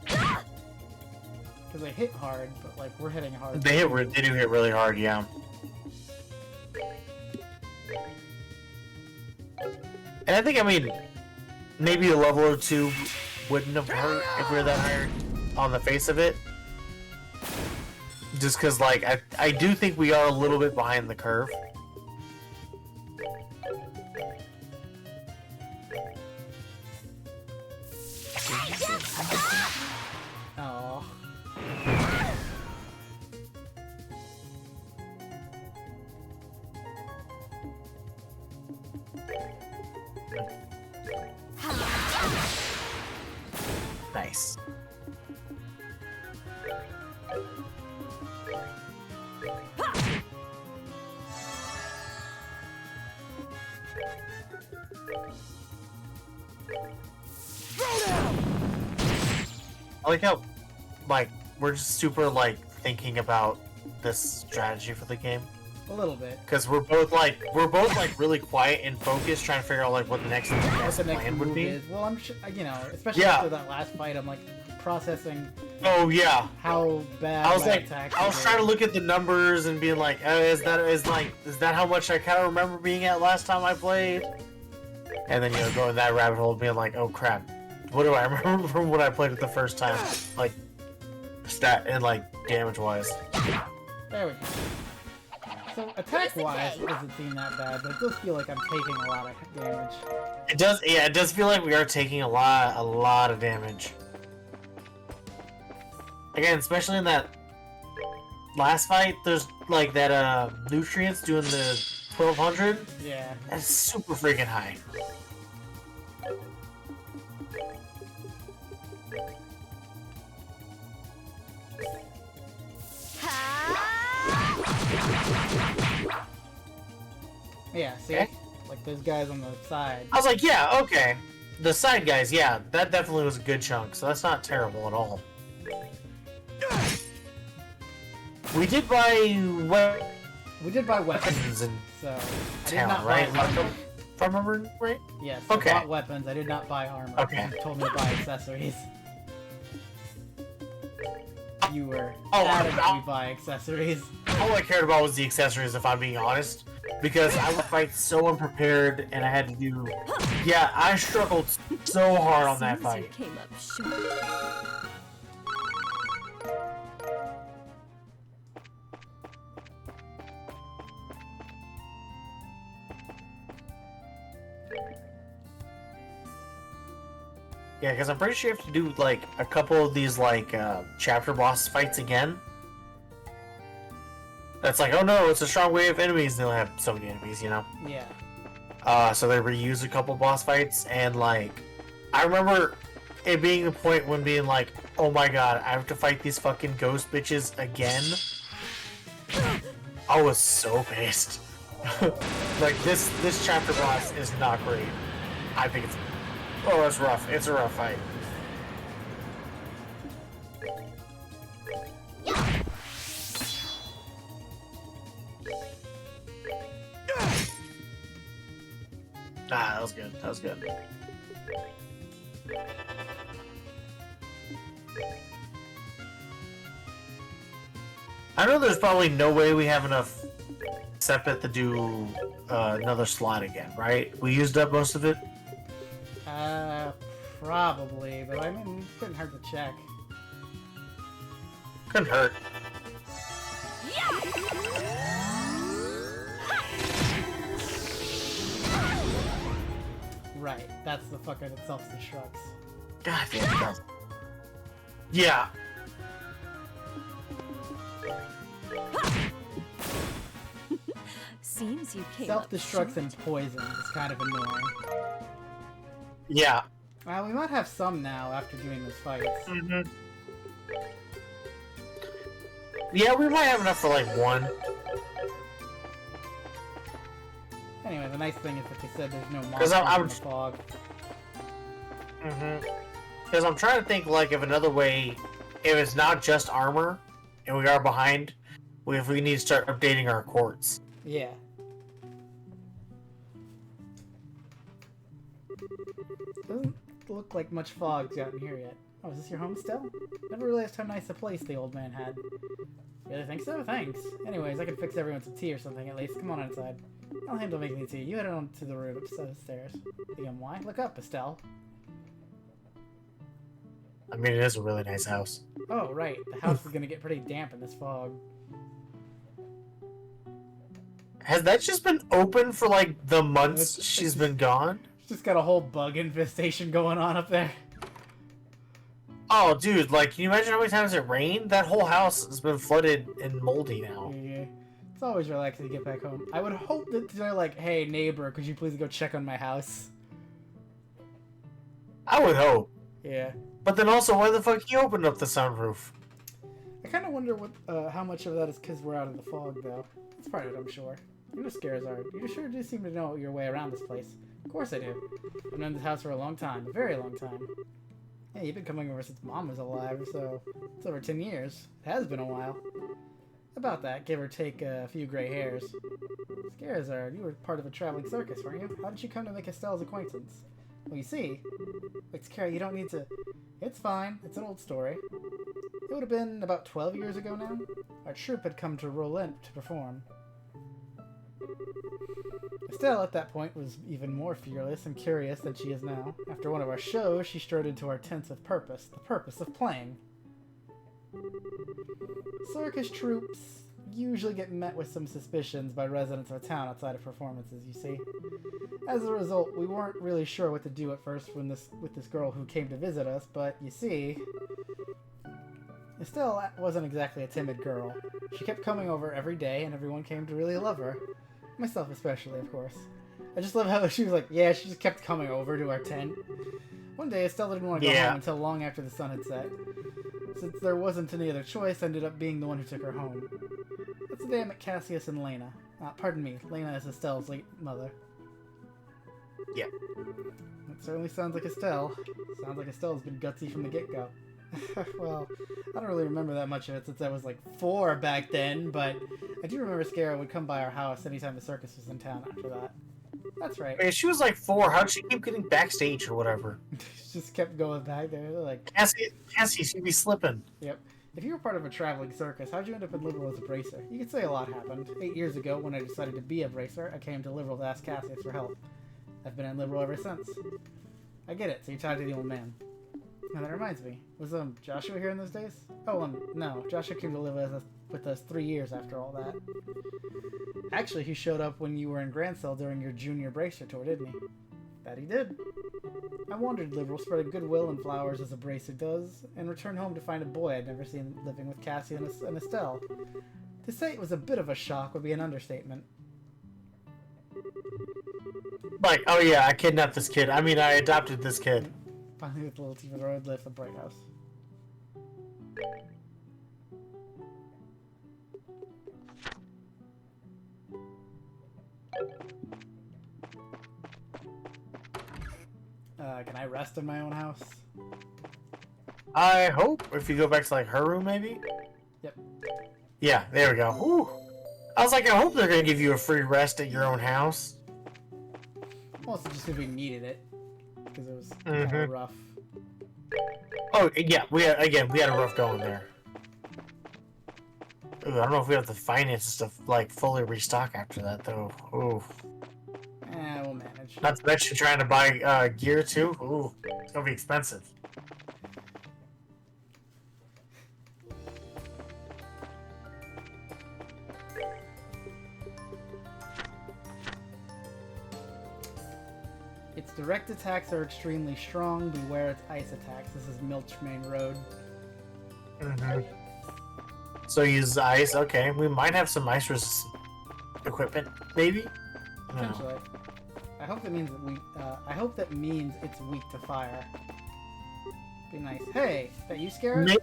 Because they hit hard, but like we're hitting hard. They do hit really hard. Yeah. And I think, I mean, maybe a level or two wouldn't have hurt if we were that higher on the face of it. Just because, like, I do think we are a little bit behind the curve. Oh. Nice. I like how, like, we're just super, like, thinking about this strategy for the game. A little bit. Because we're both really quiet and focused, trying to figure out, like, what the next What the next plan would move be. is. Well, I'm sure, you know, especially Yeah. after that last fight, I'm like processing Oh, yeah. how bad I was my like, attacks I was were. trying to look at the numbers and being like, is that how much I kind of remember being at last time I played? And then, you know, going that rabbit hole, being like, oh crap, what do I remember from when I played it the first time? Like, stat and like damage wise. There we go. So attack-wise, it doesn't seem that bad, but it does feel like I'm taking a lot of damage. It does, yeah, it does feel like we are taking a lot of damage. Again, especially in that last fight, there's like that nutrients doing the 1200. Yeah. That's super freaking high. Yeah, see? Okay. Like those guys on the side. I was like, yeah, okay. The side guys, yeah, that definitely was a good chunk, so that's not terrible at all. We did buy We did buy weapons, weapons and so I did talent, not right? buy Like, if I remember right? Yes, Okay. I bought weapons. I did not buy armor. Okay. You told me to buy accessories. You were Oh, adamant I'm- we buy accessories. All I cared about was the accessories, if I'm being honest. because I would fight so unprepared, and I had to do. Yeah, I struggled so hard on that Seems you fight. came up short. Yeah, because I'm pretty sure you have to do like a couple of these like chapter boss fights again. That's like, oh no, it's a strong wave of enemies. They only have so many enemies, you know. Yeah. So they reuse a couple boss fights, and like, I remember it being the point when being like, oh my god, I have to fight these fucking ghost bitches again. I was so pissed. Like this chapter boss is not great. I think it's rough. It's a rough fight. Ah, that was good. That was good. I know there's probably no way we have enough Sepet to do another slot again, right? We used up most of it. Probably, but I mean, it couldn't hurt to check. Couldn't hurt. Right, that's the fucker that self-destructs. God damn it. Does. Yeah. Seems you came up Self-destructs short. and poisons is kind of annoying. Yeah. We might have some now after doing those fights. Mm-hmm. Yeah, we might have enough for like one. Anyway, the nice thing is that they said there's no 'Cause monsters I'm- in the fog. Mm-hmm. Because I'm trying to think like of another way, if it's not just armor, and we are behind, if we need to start updating our quartz. Yeah. Doesn't look like much fog's gotten here yet. Oh, is this your home still? Never realized how nice a place the old man had. Really think so? Thanks. Anyways, I can fix everyone some tea or something at least. Come on inside. I'll handle making the tea. You head on to the room upstairs. Why? Look up, Estelle. I mean, it is a really nice house. Oh, right. The house is gonna get pretty damp in this fog. Has that just been open for like the months It's- she's been gone? It's just got a whole bug infestation going on up there. Oh, dude, like, can you imagine how many times it rained? That whole house has been flooded and moldy now. Yeah. It's always relaxing to get back home. I would hope that they're like, hey, neighbor, could you please go check on my house? I would hope. Yeah. But then also, why the fuck he opened up the sunroof? I kind of wonder what, how much of that is because we're out of the fog, though. That's part of it, I'm sure. You know Scarazard. You sure do seem to know your way around this place. Of course I do. I've known this house for a long time. A very long time. Yeah, you've been coming over since Mom was alive, so it's over 10 years. It has been a while. About that, give or take a few gray hairs. Scarazard, you were part of a traveling circus, weren't you? How did you come to make Estelle's acquaintance? Well, you see... Wait, Scara, you don't need to... It's fine. It's an old story. It would have been about 12 years ago now. Our troupe had come to Rollent to perform. Estelle, at that point, was even more fearless and curious than she is now. After one of our shows, she strode into our tents with purpose. The purpose of playing. Circus troupes usually get met with some suspicions by residents of a town outside of performances, you see. As a result, we weren't really sure what to do at first with this girl who came to visit us, but you see... Estelle wasn't exactly a timid girl. She kept coming over every day, and everyone came to really love her. Myself especially, of course. I just love how she was like, yeah, she just kept coming over to our tent. One day, Estelle didn't want to go home until long after the sun had set. Since there wasn't any other choice, I ended up being the one who took her home. That's the day I met Cassius and Lena. Pardon me, Lena is Estelle's late mother. Yeah. That certainly sounds like Estelle. Sounds like Estelle's been gutsy from the get-go. Well, I don't really remember that much of it since I was like 4 back then, but I do remember Scara would come by our house anytime the circus was in town after that. That's right. Wait, she was like 4. How'd she keep getting backstage or whatever? She just kept going back there, like... Cassie, she'd be slipping. Yep. If you were part of a traveling circus, how'd you end up in Liberal as a bracer? You could say a lot happened. 8 years ago, when I decided to be a bracer, I came to Liberal to ask Cassius for help. I've been in Liberal ever since. I get it, so you talked to the old man. Now that reminds me, was Joshua here in those days? Oh, no, Joshua came to live with us 3 years after all that. Actually, he showed up when you were in Grancel during your junior bracer tour, didn't he? That he did. I wandered Liberal, spreading goodwill and flowers as a bracer does, and returned home to find a boy I'd never seen living with Cassie and Estelle. To say it was a bit of a shock would be an understatement. Like, oh yeah, I kidnapped this kid. I mean, I adopted this kid. Finally, with the little team of the road, left the bright house. Can I rest in my own house? I hope. If you go back to like her room, maybe. Yep. Yeah, there we go. Whew. I was like, I hope they're gonna give you a free rest at your own house. Also, just because we needed it, because it was kind of rough. Oh yeah, we had a rough going there. Ooh, I don't know if we have the finances to like fully restock after that though. Ooh. We'll manage. Not to mention trying to buy gear too. Ooh, it's gonna be expensive. Its direct attacks are extremely strong. Beware its ice attacks. This is Milchmane Road. So use ice. Okay, we might have some ice resistant equipment, maybe. Potentially. I hope that means that I hope that means it's weak to fire. Be nice. Hey, that you scared? Maybe.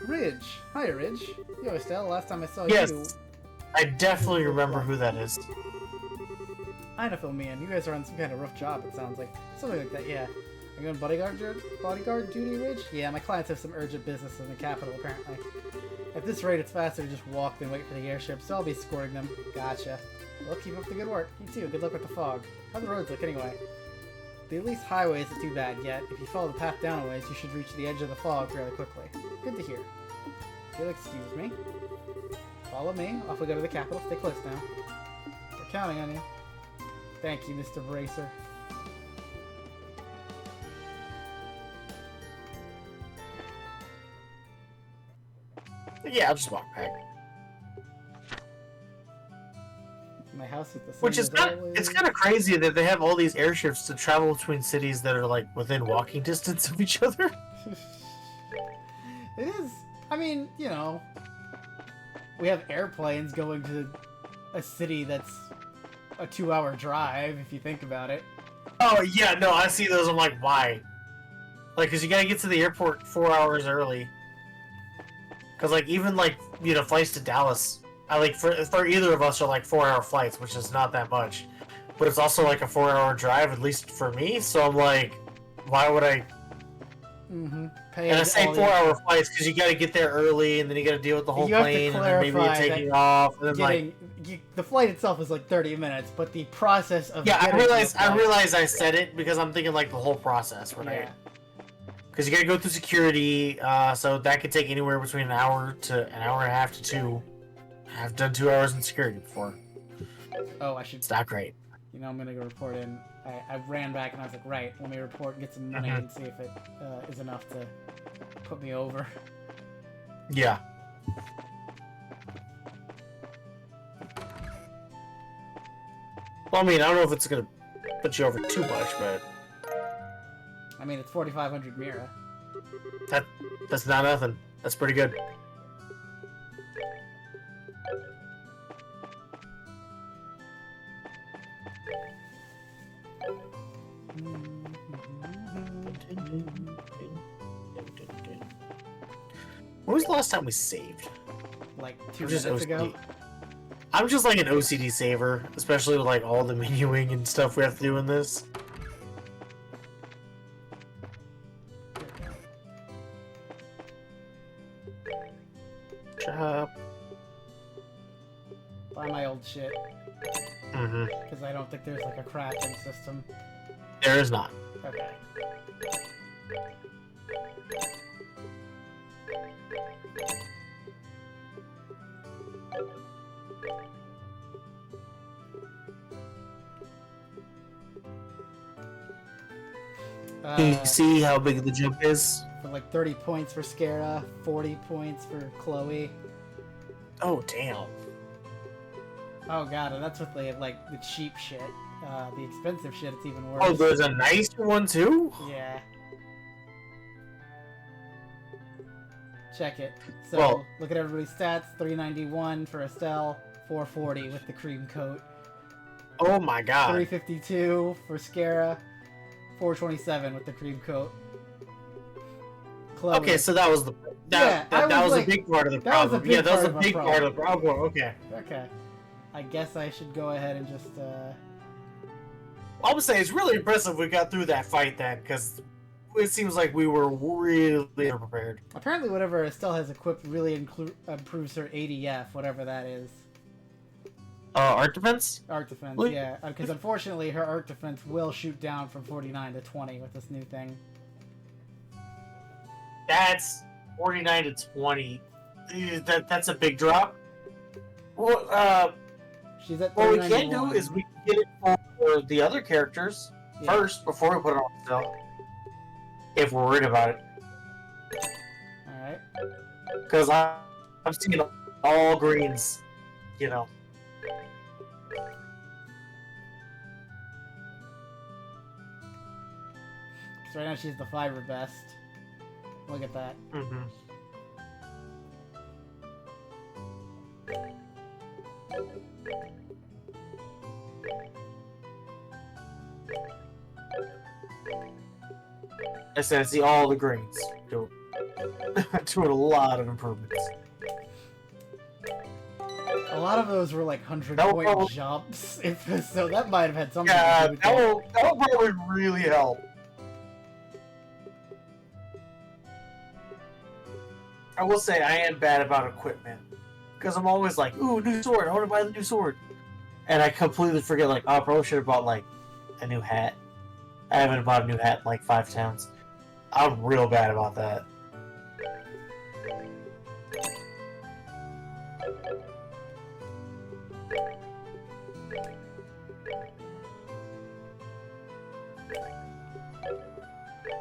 Ridge. Hi, Ridge. Yo, Estelle, last time I saw Yes. you... I definitely remember who that is. I know, fill me in. You guys are on some kind of rough job, it sounds like. Something like that, yeah. Are you on bodyguard duty, Ridge? Yeah, my clients have some urgent business in the capital, apparently. At this rate, it's faster to just walk than wait for the airship, so I'll be escorting them. Gotcha. Well, keep up the good work. You too. Good luck with the fog. How the roads look, anyway? The least highway isn't too bad yet. If you follow the path down a ways, you should reach the edge of the fog fairly quickly. Good to hear. You'll excuse me. Follow me. Off we go to the capital. Stay close now. We're counting on you. Thank you, Mr. Bracer. Yeah, I'll just walk back. My house is the same Which is as not, always. it's kind of crazy that they have all these airships to travel between cities that are like within walking distance of each other. It is. I mean, you know, we have airplanes going to a city that's a 2-hour drive, if you think about it. Oh yeah, no, I see those. I'm like, why? Like, cause you gotta get to the airport 4 hours early. Cause like even like flights to Dallas, I like for either of us are like 4-hour flights, which is not that much, but it's also like a 4-hour drive at least for me. So I'm like, why would I? Pay And I say 4-hour flights because you got to get there early, and then you got to deal with the whole You have to plane, and then maybe clarify it taking off, and then the flight itself is like 30 minutes, but the process of yeah, I getting to the flight- realized I said it because I'm thinking like the whole process, right? Yeah. Because you got to go through security, so that could take anywhere between an hour to an hour and a half to 2. I've done 2 hours in security before. Oh, I should. It's not great. You know, I'm gonna go report in. I ran back and I was like, right, let me report and get some money and see if it is enough to put me over. Yeah. Well, I mean, I don't know if it's gonna put you over too much, but I mean, it's 4,500 Mira. that's not nothing. That's pretty good. When was the last time we saved? Like 2 I'm just minutes ago. OCD. I'm just like an OCD saver, especially with like all the menuing and stuff we have to do in this. Chop. Buy my old shit. Mm-hmm. Because I don't think there's like a crafting system. There is not. Okay. Can you see how big the jump is? For like 30 points for Scara, 40 points for Chloe. Oh, damn. Oh god, and that's with like the cheap shit. The expensive shit, it's even worse. Oh, there's a nicer one too? Yeah. Check it. So, Well- look at everybody's stats. 391 for Estelle, 440 with the cream coat. Oh my god. 352 for Scara, 427 with the cream coat. Chloe. Okay, so that was the Yeah, that I was was like- a big part of the that was a problem. big Yeah, that was part a of my big problem. part of the problem. Okay. Okay. I guess I should go ahead and just, I would say it's really impressive we got through that fight then, because it seems like we were really unprepared. Apparently whatever Estelle has equipped really improves her ADF, whatever that is. Art defense? Arc defense, Well, yeah. Because unfortunately her arc defense will shoot down from 49 to 20 with this new thing. That's 49 to 20. That's a big drop. Well, She's at what we can 391. do is we can get it for the other characters Yeah. first before we put it on sale. If we're worried about it. Alright. Because I'm seeing all greens, you know. So right now she's the fiber best. Look at that. Mm-hmm. I said I see all the greens. Doing a lot of improvements. A lot of those were like 100 That will point probably- jumps, so that might have had something Yeah, to do with that it. will probably really help. I will say I am bad about equipment. Because I'm always like, ooh, new sword, I want to buy the new sword. And I completely forget, like, oh, I probably should have bought, like, a new hat. I haven't bought a new hat in, like, 5 towns. I'm real bad about that.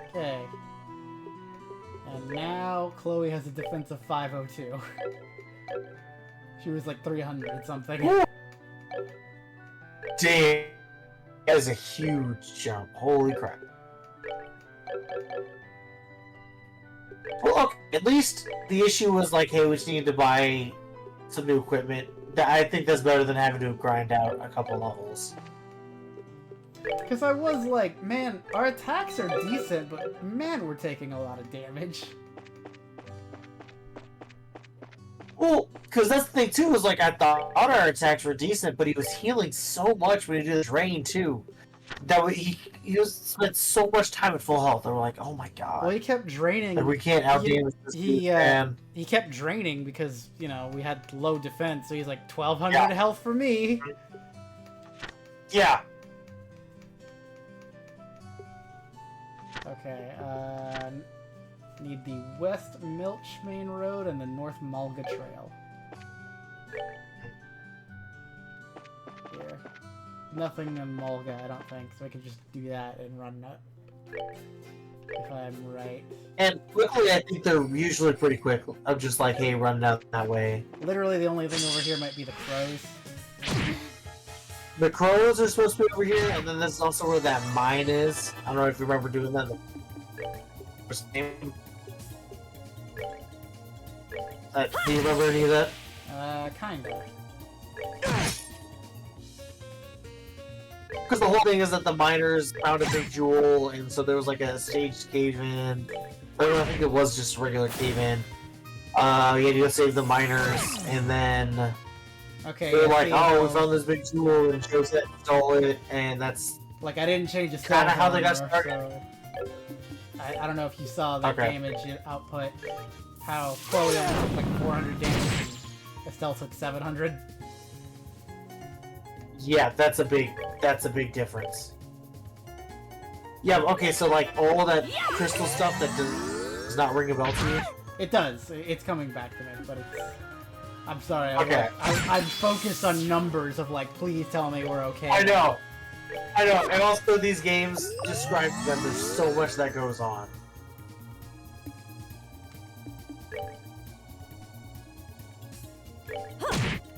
Okay. And now Chloe has a defense of 502. She was like 300 something. Woo! Damn. That is a huge jump. Holy crap. Well, okay, at least the issue was like, hey, we just need to buy some new equipment. I think that's better than having to grind out a couple levels. Because I was like, man, our attacks are decent, but man, we're taking a lot of damage. Well, because that's the thing too, is like I thought our attacks were decent, but he was healing so much when he did the drain too. That he spent so much time at full health. They were like, oh my god. Well, he kept draining. Like, we can't outdamage this he, dude, man. He kept draining because, you know, we had low defense, so he's like 1200 Yeah. health for me. Yeah. Okay, need the West Milch Main Road and the North Mulga Trail. Here. Nothing in Mulga, I don't think, so I can just do that and run that. If I'm right. And quickly, I think they're usually pretty quick. I'm just like, hey, run down that way. Literally the only thing over here might be the crows. The crows are supposed to be over here, and then this is also where that mine is. I don't know if you remember doing that. Do you remember any of that? Kinda. Because the whole thing is that the miners found a big jewel, and so there was like a staged cave-in. I think it was just a regular cave-in. You had to go save the miners, and then Okay, they're yeah, like, see, "Oh, we found this big jewel," and Joseph stole it, and that's like, I didn't change the Kinda stats how they got anymore, started. so I don't know if you saw that Okay. damage output. How Chloe only took like 400 damage and Estelle took 700. yeah, that's a big difference. Yeah, okay, so like all that crystal stuff that does not ring a bell to you? It does. It's coming back to me, but it's... I'm sorry. Okay. I'm focused on numbers of like, please tell me we're okay. I know. And also these games describe them, there's so much that goes on.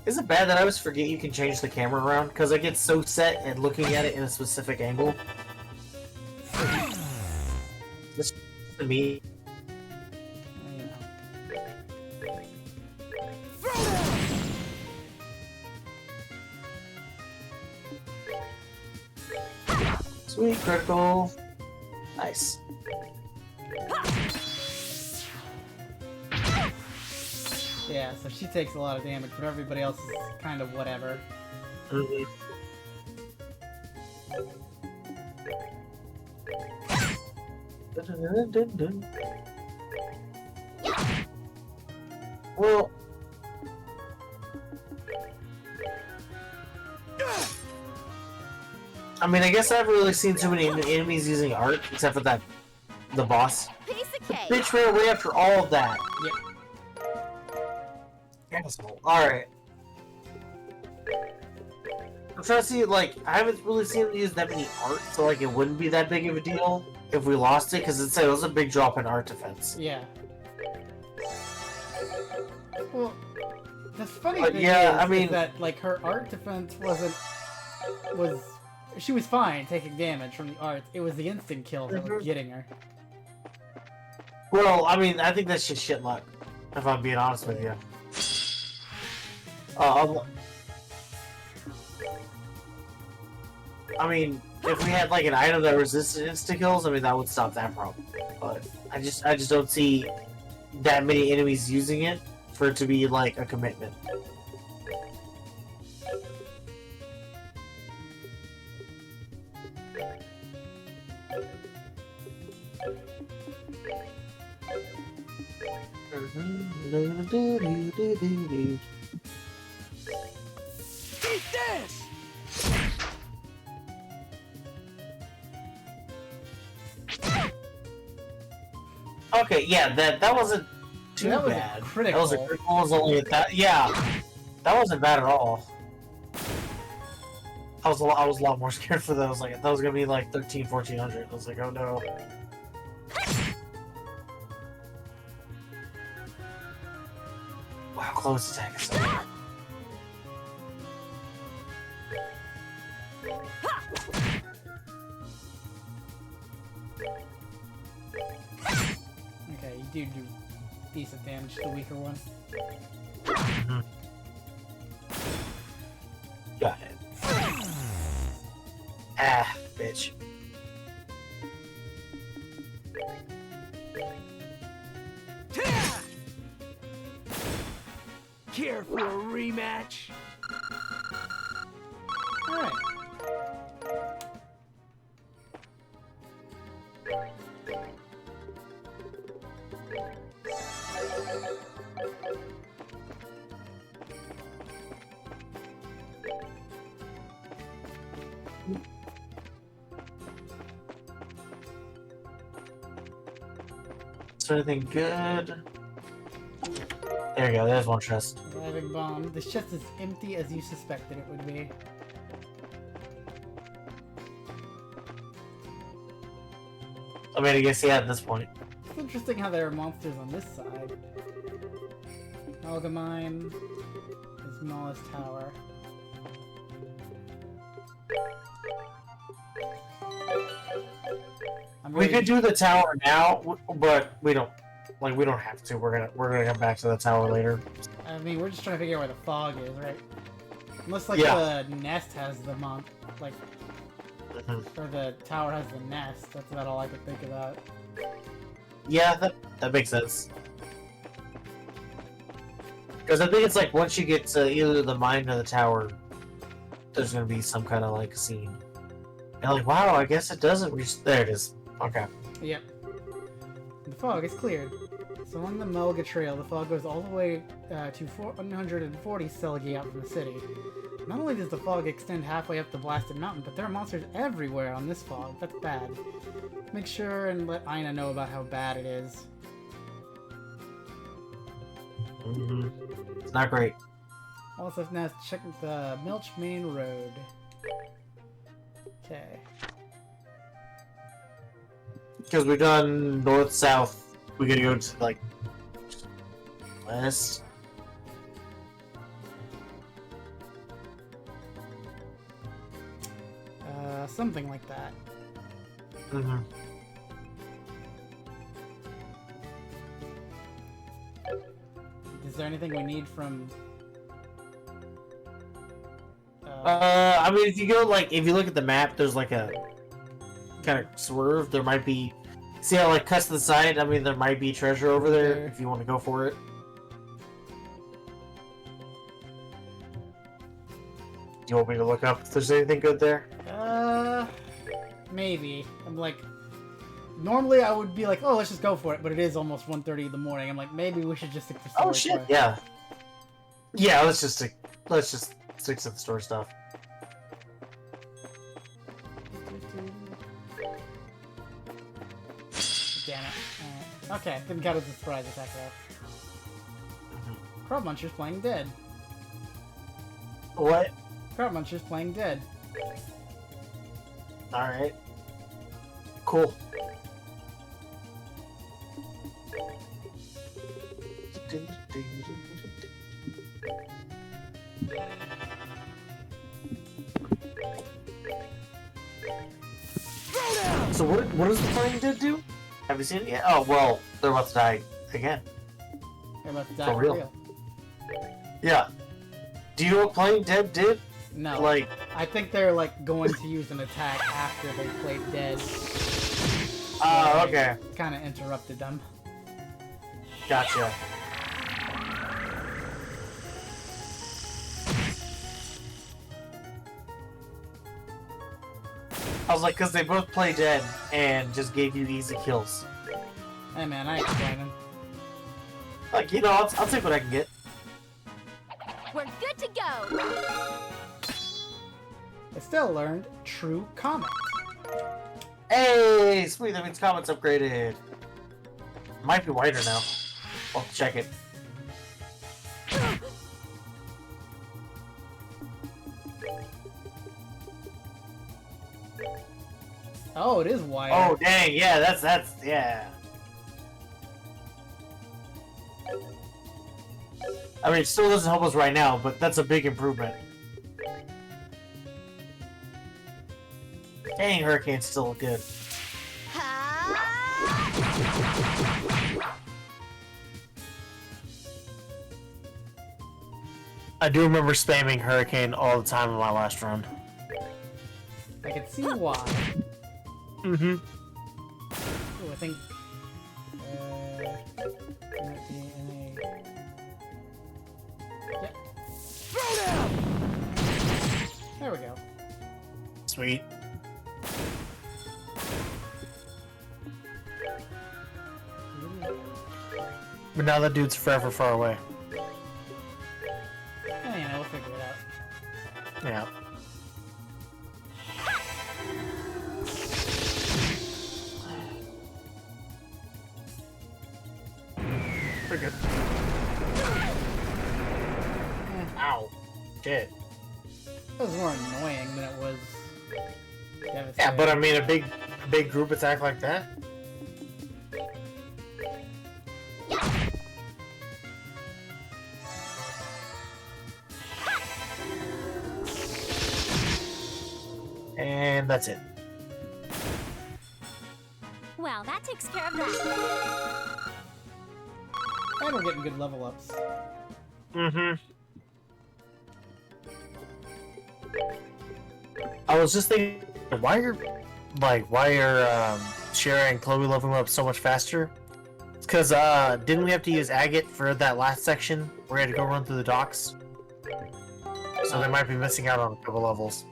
Is it bad that I always forget you can change the camera around? Because I get so set at looking at it in a specific angle. This to me. Sweet critical. Nice. Yeah, so she takes a lot of damage, but everybody else is kind of whatever. Mm-hmm. Well, I mean, I guess I haven't really seen too many enemies using art, except for the boss. Piece of cake. Bitch ran away after all of that. Yep. Asshole. Alright. I'm trying to see, like, I haven't really seen them use that many art, so, like, it wouldn't be that big of a deal if we lost it, because it was a big drop in art defense. Yeah. Well, the funny But thing yeah, is, I mean- is that, like, her art defense was... She was fine taking damage from the art. It was the instant kills that was getting her. Well, I mean, I think that's just shit luck, if I'm being honest with you. I mean, if we had like an item that resisted insta kills, I mean that would stop that problem. But I just don't see that many enemies using it for it to be like a commitment. Eat this! Okay, yeah, that wasn't too That was a bad. critical. That was a critical. Was only that. Yeah, that wasn't bad at all. I was a lot more scared for those. Like that was gonna be like 1400. I was like, oh no. Wow, close attack is so hard. Okay, you do decent damage to the weaker one. Got it. Ah, bitch. Care for a rematch? Alright. Is there anything good? There you go, there's one chest. Driving bomb. This chest is empty as you suspected it would be. I mean, I guess, yeah, at this point. It's interesting how there are monsters on this side. Algamine, the smallest tower. We could do the tower now, but we don't have to. We're gonna come back to the tower later. I mean, we're just trying to figure out where the fog is, right? Unless, like, Yeah. the nest has the like, or the tower has the nest. That's about all I could think about. Yeah, that makes sense. Because I think it's like once you get to either the mine or the tower, there's gonna be some kind of like scene. And like, wow, I guess it doesn't reach. There it is. Okay. Yep. The fog is cleared. So So along the Melga Trail, the fog goes all the way to 140 Selgi out from the city. Not only does the fog extend halfway up the blasted mountain, but there are monsters everywhere on this fog. That's bad. Make sure and let Aina know about how bad it is. It's not great. Also, now check the Milch Main Road. Okay. Because we've done north, south. We gotta go to, like, west. Something like that. Is there anything we need from... I mean, if you go, like, if you look at the map, there's, like, a kind of swerve. There might be... See how, like, cuts to the side? I mean, there might be treasure over there if you want to go for it. Do you want me to look up if there's anything good there? Maybe. I'm like... Normally I would be like, oh, let's just go for it, but it is almost 1:30 in the morning. I'm like, maybe we should just stick to story. Oh, shit, quest. yeah. Yeah, let's just stick to the store stuff. Damn it. Okay, didn't count as a surprise attack though. Crowd Muncher's playing dead. What? Crowd Muncher's playing dead. Alright. Cool. So what does the Flying Dead do? Have you seen it yet? Oh, well, they're about to die again. They're about to die For for real. real. Yeah. Do you know what Playing Dead did? No. Like, I think they're like going to use an attack after they played dead. okay. Kind of interrupted them. Gotcha. I was like, because they both play dead and just gave you easy kills. Hey man, I ain't complaining. Like, you know, I'll take what I can get. We're good to go. I still learned True Comment. Hey, sweet, that means comments upgraded. Might be wider now. I'll check it. Oh, it is wider. Oh, dang, yeah, that's, yeah. I mean, it still doesn't help us right now, but that's a big improvement. Dang, Hurricane's still good. I do remember spamming Hurricane all the time in my last run. I can see why. Mm-hmm. Ooh, I think... might be in a... Yep. There we go. Sweet. But now that dude's forever far away. Yeah, we'll figure it out. Yeah. Pretty good. Ow. Shit. It was more annoying than it was devastating. Yeah, but I mean, a big group attack like that? And that's it. Well, that takes care of that. And we're getting good level ups. Mm-hmm. I was just thinking, why are Shara and Chloe leveling up so much faster? It's because didn't we have to use Agate for that last section where we had to go run through the docks? So they might be missing out on a couple levels.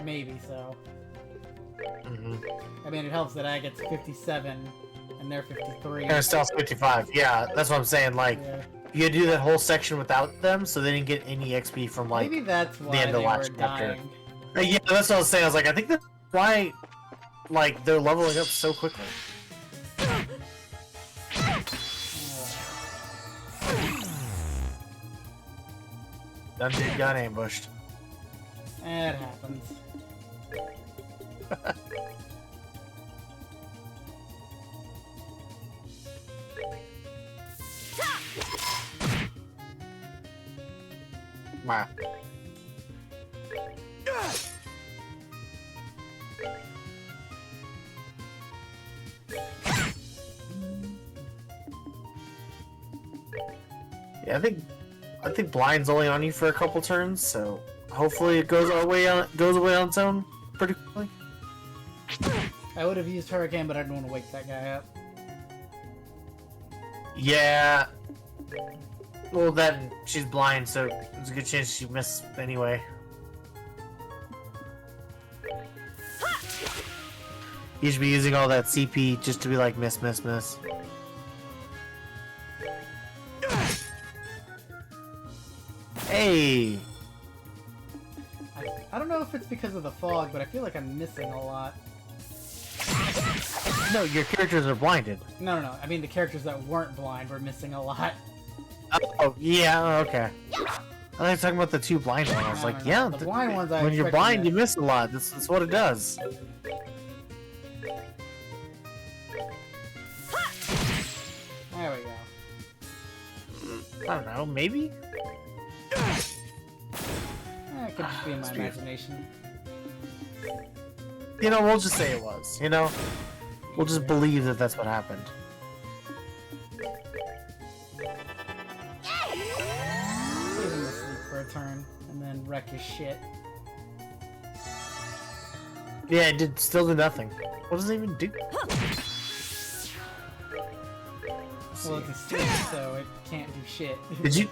Maybe so. Mm-hmm. I mean, it helps that I get 57, and they're 53. And Stealth's 55. Yeah, that's what I'm saying. Like, Yeah. you had to do that whole section without them, so they didn't get any XP from, like, Maybe that's why end of they were last chapter. dying. Yeah, that's what I was saying. I was like, I think that's why, like, they're leveling up so quickly. Done dude got ambushed. It happens. Wow. Yeah, I think blind's only on you for a couple turns, so hopefully it goes away on its own pretty quickly. I would have used Hurricane, but I didn't want to wake that guy up. Yeah. Well, then she's blind, so there's a good chance she missed anyway. You should be using all that CP just to be like miss. Hey! I don't know if it's because of the fog, but I feel like I'm missing a lot. No, your characters are blinded. No. I mean, the characters that weren't blind were missing a lot. Oh, yeah, okay. I was talking about the two blind ones. I was like, No. yeah, The blind ones I when you're expect to blind, you miss. miss a lot. That's what it does. There we go. I don't know, maybe? It could just be in my imagination. You know, we'll just say it was, you know? We'll just believe that that's what happened. Leave him asleep for a turn, and then wreck his shit. Yeah, it still did nothing. What does it even do? Well, it's asleep, so it can't do shit. Did you...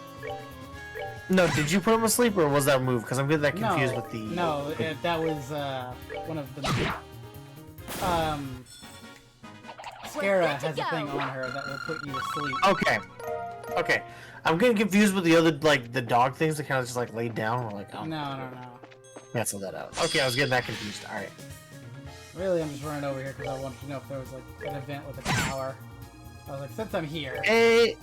No, did you put him asleep, or was that a move? Because I'm getting that confused with the... No, that was one of the. Scara has a thing on her that will put you to sleep. Okay. I'm getting confused with the other, like, the dog things that kind of just, like, laid down. Or like, oh, No. cancel that out. Okay, I was getting that confused. Alright. Really, I'm just running over here because I wanted to know if there was like an event with a tower. I was like, since I'm here. Hey...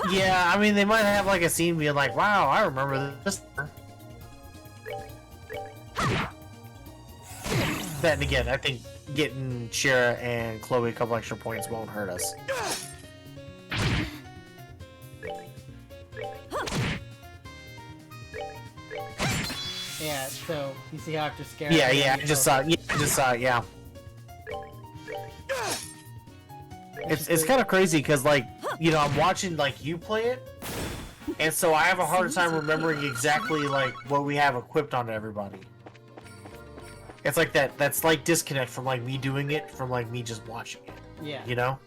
Yeah, I mean, they might have, like, a scene being like, wow, I remember this. Then again, I think getting Shira and Chloe a couple extra points won't hurt us. Yeah, so you see how after Scara. Yeah, I just saw it, yeah. It's kind of crazy because, like, you know, I'm watching, like, you play it, and so I have a hard time remembering exactly, like, what we have equipped onto everybody. It's like that slight disconnect from, like, me doing it from, like, me just watching it, Yeah. you know?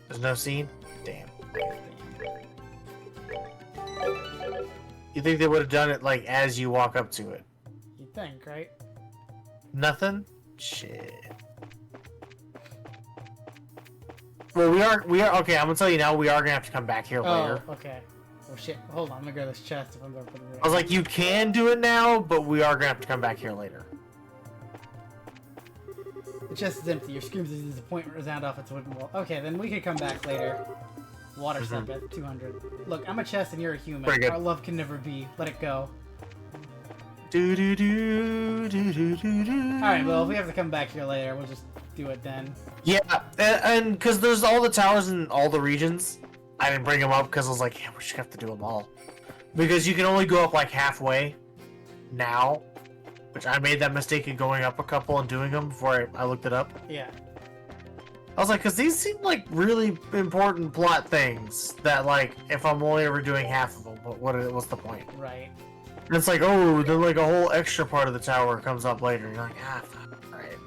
There's no scene? Damn. You think they would have done it, like, as you walk up to it? You'd think, right? Nothing? Shit. Well, we are okay. I'm gonna tell you now. We are gonna have to come back here later. Oh, okay. Oh shit! Hold on, I'm gonna grab this chest if I'm gonna put it. I was like, you can do it now, but we are gonna have to come back here later. The chest is empty. Your screams of disappointment resound off its wooden wall. Okay, then we can come back later. Water circuit, 200. Look, I'm a chest and you're a human. Very good. Our love can never be. Let it go. Do do do do do do do. Alright, well, if we have to come back here later, we'll just do it then. Yeah, and because there's all the towers in all the regions, I didn't bring them up because I was like, yeah, we should have to do them all. Because you can only go up like halfway now, which I made that mistake of going up a couple and doing them before I looked it up. Yeah. I was like, because these seem like really important plot things that, like, if I'm only ever doing half of them, what's the point? Right. And it's like, oh, then like a whole extra part of the tower comes up later. You're like, ah, fuck, alright.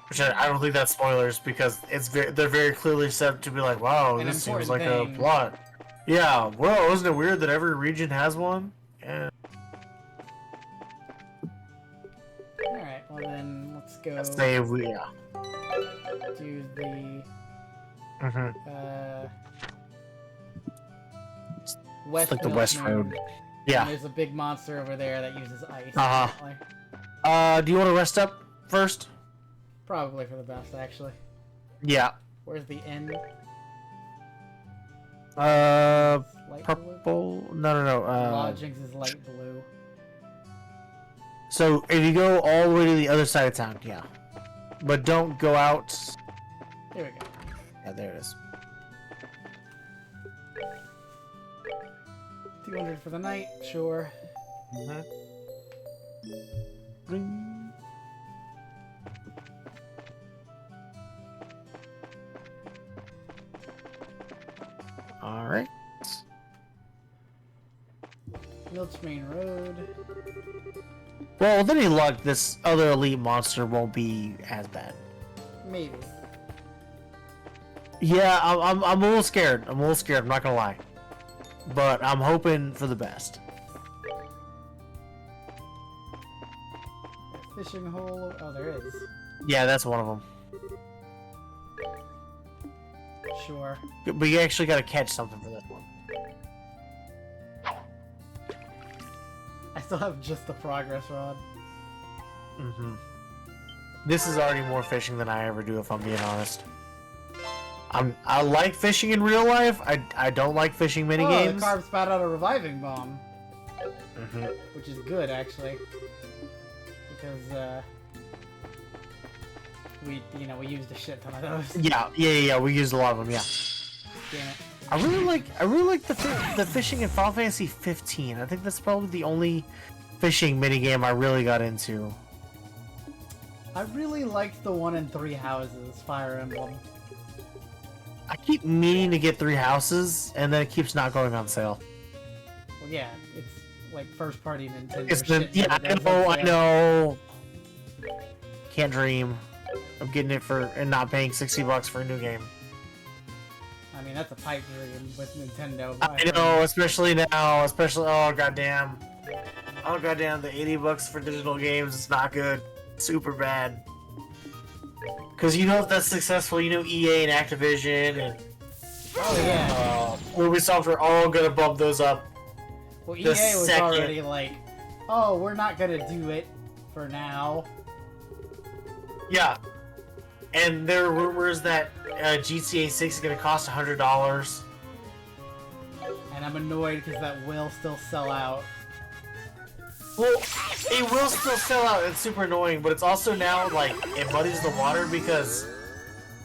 Which I don't think that's spoilers because they're very clearly set to be like, wow, An this seems important like thing. a plot. Yeah, well, isn't it weird that every region has one? Yeah. go Let's say we, yeah. do the Mm-hmm. west. like the Milk West Moon. Road. And Yeah. there's a big monster over there that uses ice. Uh-huh. apparently. Do you want to rest up first? Probably for the best, actually. Yeah. Where's the inn? Uh, Light blue? purple. No. Lodgings is light blue. So if you go all the way to the other side of town, yeah. But don't go out. There we go. Yeah, there it is. 200 for the night, sure. Ring. All right. Milch Main Road. Well, with any luck, this other elite monster won't be as bad. Maybe. Yeah, I'm a little scared. I'm not gonna lie, but I'm hoping for the best. Fishing hole. Oh, there is. Yeah, that's one of them. Sure. But you actually got to catch something for this one. I still have just the progress rod. Mm-hmm. This is already more fishing than I ever do, if I'm being honest. I like fishing in real life. I don't like fishing mini Oh, games. the carb spat out a reviving bomb, Mm-hmm. which is good actually, because we used a shit ton of those. Yeah. We used a lot of them. Yeah. Damn it. I really like the fishing in Final Fantasy 15. I think that's probably the only fishing mini game I really got into. I really liked the one in Three Houses, Fire Emblem. I keep meaning to get 3 houses, and then it keeps not going on sale. Well, yeah, it's like first party Nintendo It's shit. yeah, that goes I on sale. know. Can't dream of getting it for and not paying $60 for a new game. I mean, that's a pipe dream with Nintendo. I know, especially now, oh goddamn, the $80 for digital games is not good, super bad. Cause you know if that's successful, you know EA and Activision and Oh yeah. Ubisoft are all gonna bump those up. Well, EA the was second- already like, oh, we're not gonna do it for now. Yeah, and there are rumors that GTA 6 is gonna cost $100. And I'm annoyed because that will still sell out. Well, it will still sell out. It's super annoying, but it's also now like it muddies the water because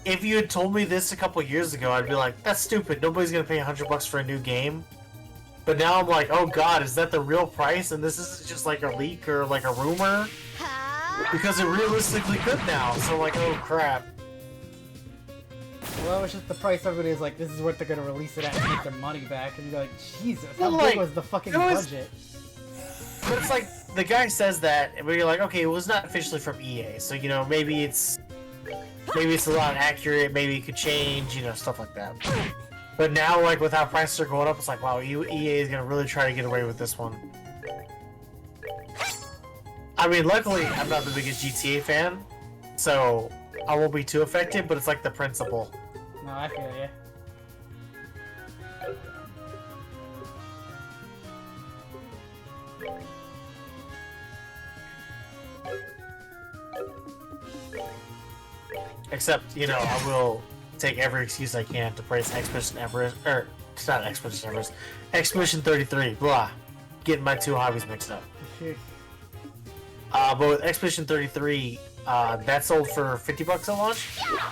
if you had told me this a couple years ago, I'd be like, "That's stupid. Nobody's gonna pay $100 for a new game." But now I'm like, "Oh God, is that the real price?" And this isn't just like a leak or like a rumor because it realistically could now. So like, oh crap. Well, it's just the price everybody is like, this is what they're gonna release it at and get their money back. And you're like, Jesus, how Well, big like, was the fucking it was- budget? But it's like the guy says that, but you're like, okay, it was not officially from EA, so you know maybe it's a lot accurate, maybe it could change, you know, stuff like that. But now, like with how prices are going up, it's like, wow, EA is gonna really try to get away with this one. I mean, luckily, I'm not the biggest GTA fan, so I won't be too affected. But it's like the principle. No, I feel ya. Except, you know, I will take every excuse I can to praise Expedition Everest, or it's not Expedition Everest, Expedition 33. Blah, getting my two hobbies mixed up. But with Expedition 33, that sold for $50 at launch.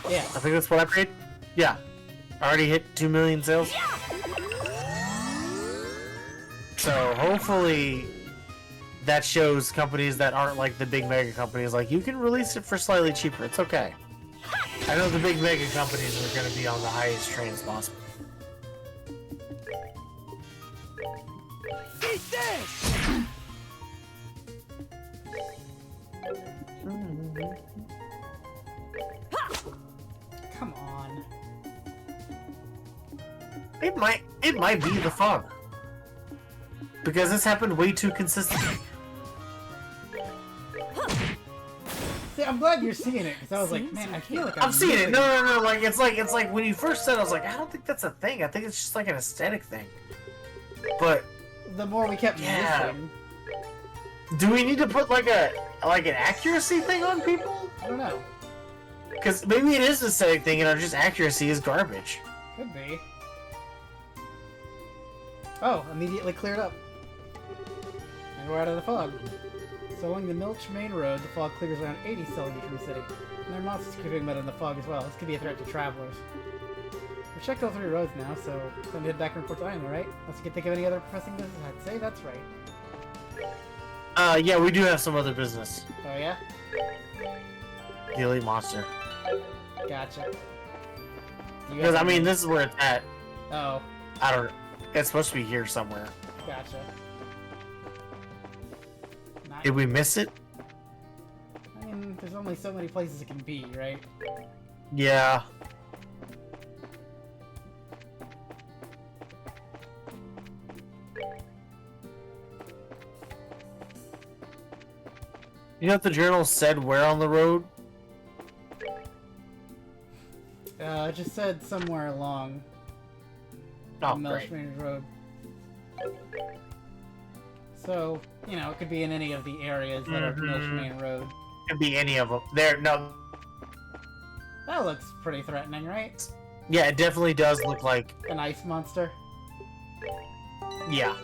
Yeah. I think that's what I paid. Yeah, already hit 2 million sales. So hopefully that shows companies that aren't like the big mega companies, like you can release it for slightly cheaper. It's okay. I know the big mega companies are going to be on the highest train as possible. Eat this! Come on. It might be the fog. Because this happened way too consistently. I'm glad you're seeing it because I was like, Seems man, I like feel like I'm seeing it. missing- No. Like it's like when you first said, it, I was like, I don't think that's a thing. I think it's just like an aesthetic thing. But The more we kept Yeah. missing, do we need to put like an accuracy thing on people? I don't know. Because maybe it is an aesthetic thing, and our just accuracy is garbage. Could be. Oh, immediately cleared up. And we're out of the fog. So along the Milch Main Road, the fog clears around 80 centimeters from the city. And there are monsters creeping about in the fog as well. This could be a threat to travelers. We've checked all 3 roads now, so time to head back and report to Island, right? Unless you can think of any other pressing business, I'd say that's right. Yeah, we do have some other business. Oh yeah? The Elite Monster. Gotcha. Do you Because, have I mean, any- this is where it's at. Oh, I don't... It's supposed to be here somewhere. gotcha. Not- Did we miss it? I mean, there's only so many places it can be, right? Yeah. You know what the journal said where on the road? It just said somewhere along Oh, the Milch great. Main Road. So, you know, it could be in any of the areas that are Milch Mhm. Main Road. Could be any of them. There, no. That looks pretty threatening, right? Yeah, it definitely does look like... An ice monster. Yeah.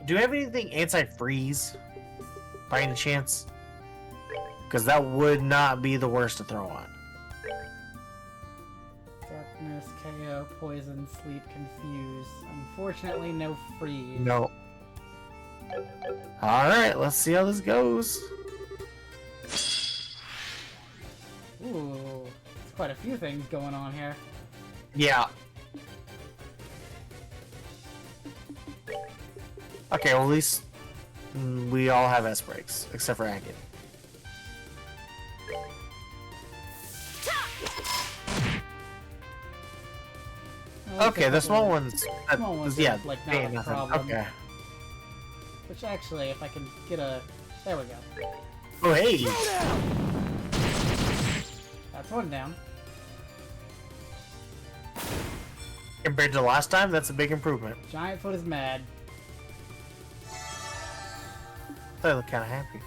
Do we have anything anti-freeze? By any chance? Because that would not be the worst to throw on. Darkness, KO, poison, sleep, confuse. Unfortunately, no freeze. No. Alright, let's see how this goes. Ooh, there's quite a few things going on here. Yeah. Okay, well at least we all have S-breaks, except for Agate. Well, Okay, the there's a small couple- ones. Small ones Yeah, are, like, not they a ain't nothing. problem. Okay. Which actually, if I can get a... There we go. Oh, hey! That's one down. Compared to last time, that's a big improvement. Giant Foot is mad. They look kind of happy.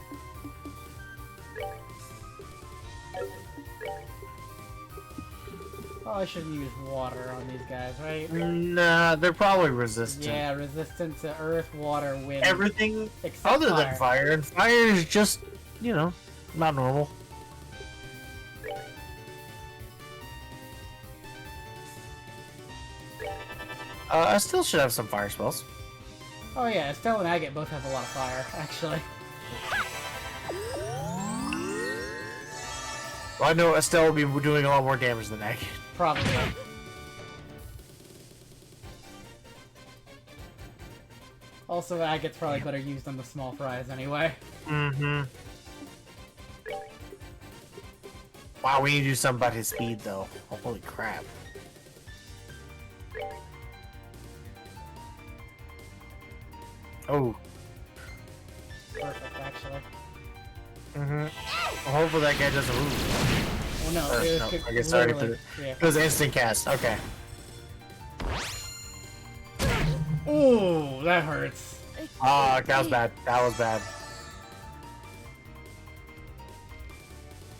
Probably shouldn't use water on these guys, right? Nah, they're probably resistant. Yeah, resistant to earth, water, wind. Everything except other fire. than fire, and fire is just, you know, not normal. I still should have some fire spells. Oh yeah, Estelle and Agate both have a lot of fire, actually. Well, I know Estelle will be doing a lot more damage than Agate. Probably. Also, Agate's probably better used on the small fries anyway. Mm-hmm. Wow, we need to do something about his speed, though. Oh, holy crap. Oh. Perfect, actually. Mm-hmm. Well, hopefully that guy doesn't move. Oh no, Or, it was no, good- I guess I already literally- put yeah. It was instant cast. Okay. Ooh, that hurts. Ah, that was bad. That was bad.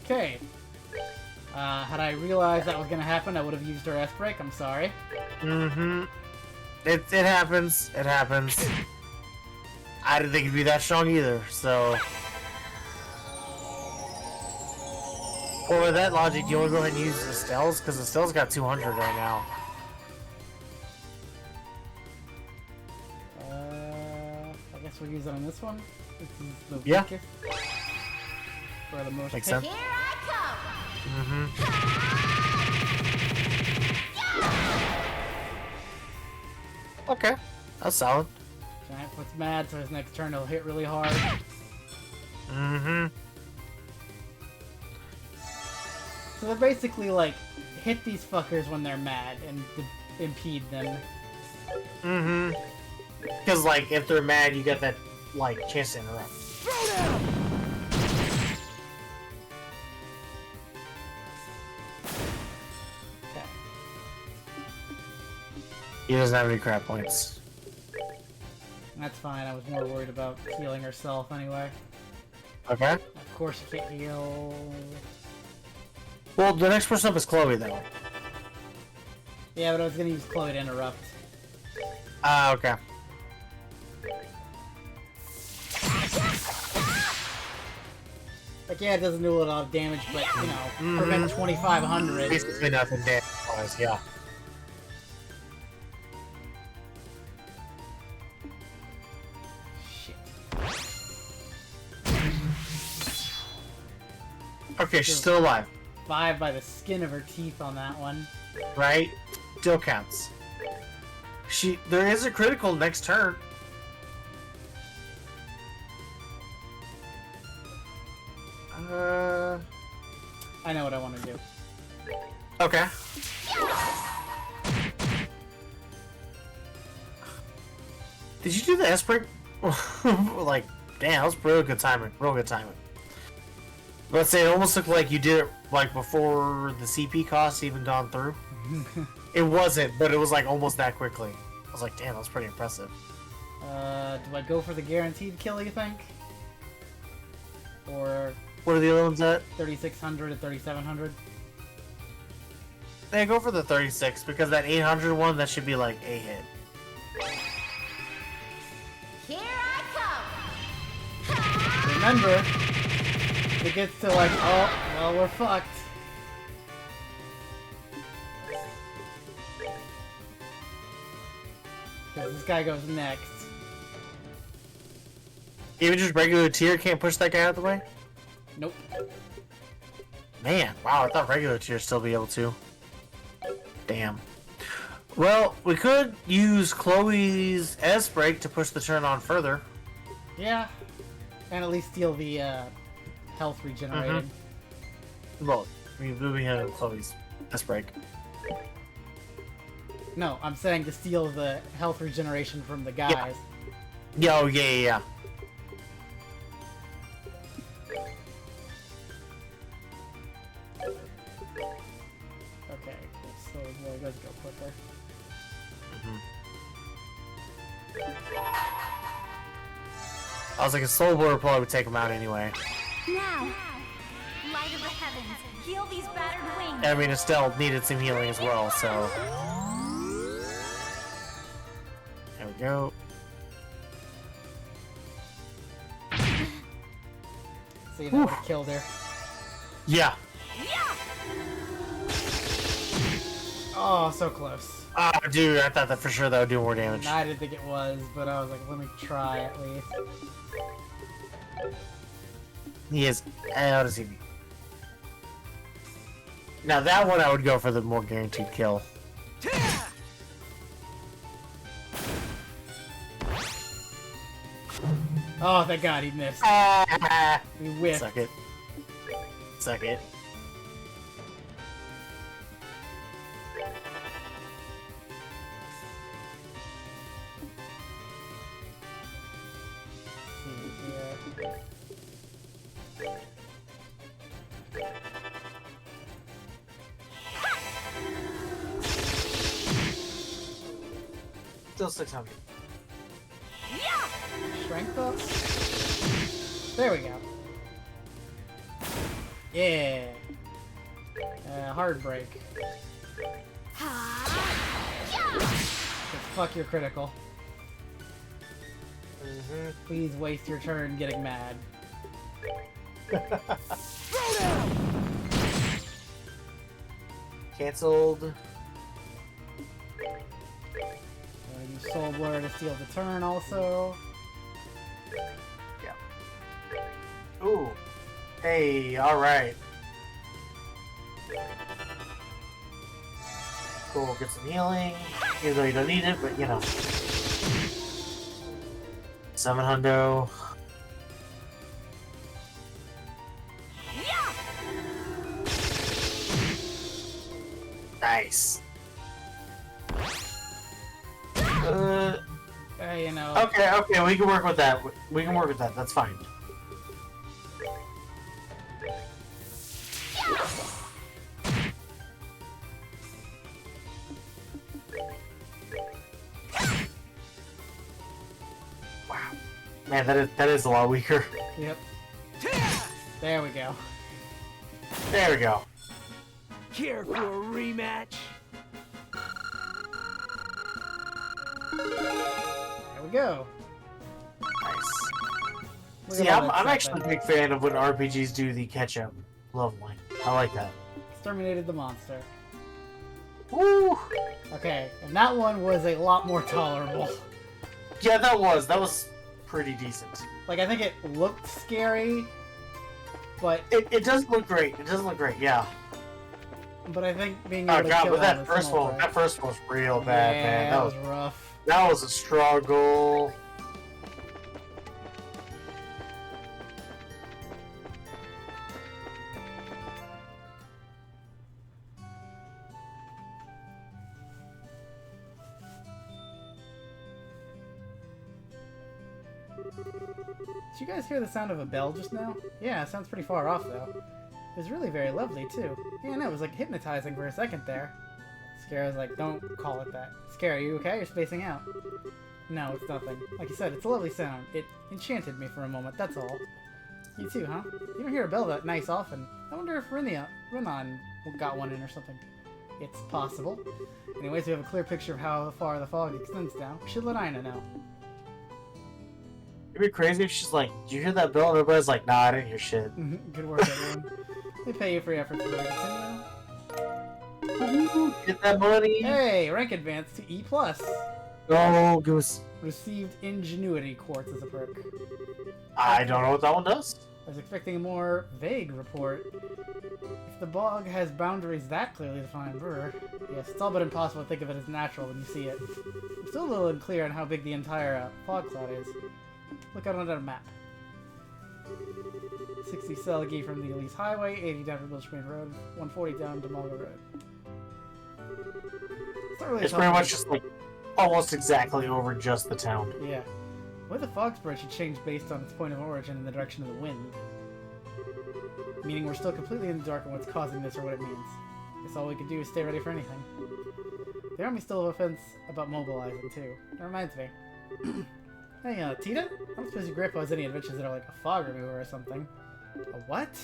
Okay. Had I realized that was gonna happen, I would have used our S-break. I'm sorry. Mm-hmm. It happens. It happens. I didn't think it'd be that strong either, so... Well, with that logic, you want to go ahead and use Estelle's? Because Estelle's got 200 right now. I guess we'll use it on this one. This is the Yeah. weakest. For the most Makes hit. sense. Here I come! Mm-hmm. Okay. That's solid. Giant Foot's mad, so his next turn he'll hit really hard. Mm-hmm. So they're basically like, hit these fuckers when they're mad and impede them. Mm-hmm. Because, like, if they're mad, you get that, like, chance to interrupt. He doesn't have any crap points. That's fine. I was more worried about healing herself anyway. Okay. Of course you can't heal. Well, the next person up is Chloe, though. Yeah, but I was gonna use Chloe to interrupt. Ah, okay. Like, yeah, it doesn't do a lot of damage, but, you know, prevent 2,500. Basically nothing damage-wise, yeah. Shit. Okay, she's still alive, 5 by the skin of her teeth on that one. right? Still counts. There is a critical next turn. I know what I want to do. Okay. Did you do the S-break? Like, damn, that was real good timing. Real good timing. Let's say it almost looked like you did it like before the CP cost even gone through. It wasn't, but it was like almost that quickly. I was like, damn, that was pretty impressive. Do I go for the guaranteed kill, you think? Or What are the other ones at? 3,600 and 3,700? They go for the 36 because that 800 one, that should be like a hit. Here I come! Remember, if it gets to like, oh, well, we're fucked. Because this guy goes next. Even just regular tier can't push that guy out of the way? Nope. Man, wow, I thought regular tier still be able to. Damn. Well, we could use Chloe's S-break to push the turn on further. Yeah. And at least steal the health regenerating. Well, we have Chloe's S-break. No, I'm saying to steal the health regeneration from the guys. Yeah, oh, yeah. Okay, so well, let's go quicker. I was like, a soul border probably would take him out anyway. Now, light of the heavens, heal these battered wings. I mean, Estelle needed some healing as well, so. There we go. See if I would've killed her. Yeah. Oh, so close. Oh, dude, I thought that for sure that would do more damage. I didn't think it was, but I was like, let me try at least. He is out of CB. Now that one I would go for the more guaranteed kill. Oh, thank God he missed. We whiffed. Suck it. Suck it. Still 600. Strength up? There we go. Yeah. Hard break. Fuck your critical. Please waste your turn getting mad. Cancelled. Use Soul Blur to steal the turn also. Yeah. Ooh. Hey, alright. Cool, get some healing. Even though you don't need it, but you know. Summon Hundo. Nice. You know. Okay, we can work with that. We can work with that. That's fine. Man, that is a lot weaker. Yep. There we go. There we go. Care for a rematch? There we go. Nice. Look See, at all I'm that actually a stuff big fan of when RPGs do the catch-up. Lovely. I like that. Exterminated the monster. Woo! Okay, and that one was a lot more tolerable. Yeah, that was pretty decent. Like, I think it looked scary, but It does look great. It does look great, yeah. I think being able Oh to god, kill but all that the first small one, prey- that first one was real bad, yeah, man. that was rough. That was a struggle. Did you guys hear the sound of a bell just now? Yeah, it sounds pretty far off though. It was really very lovely too. Yeah, no, it was like hypnotizing for a second there. Scara's like, don't call it that. Scare, are you okay? You're spacing out. No, it's nothing. Like you said, it's a lovely sound. It enchanted me for a moment, that's all. You too, huh? You don't hear a bell that nice often. I wonder if Renan got one in or something. It's possible. Anyways, we have a clear picture of how far the fog extends now. We should let Aina know. It'd be crazy if she's like, "Did you hear that bell?" And everybody's like, "Nah, I didn't hear shit." Good work, everyone. They pay you for your efforts. Get that money. Hey, rank advance to E+. Go, Goose. Received Ingenuity Quartz as a perk. I don't know what that one does. I was expecting a more vague report. If the bog has boundaries that clearly defined, brr. Yes, it's all but impossible to think of it as natural when you see it. I'm still a little unclear on how big the entire fog cloud is. Look out on that map. 60 Selgi from the Elise Highway, 80 down to Bilchmain Road, 140 down to Mulga Road. It's not really It's pretty much just like almost exactly over just the town. Yeah. Why the fog spread should change based on its point of origin in the direction of the wind. Meaning we're still completely in the dark on what's causing this or what it means. Guess all we can do is stay ready for anything. The army still have a fence about mobilizing too. That reminds me. Hey, Tita? I don't suppose your grandpa has any inventions that are like a fog remover or something. A what?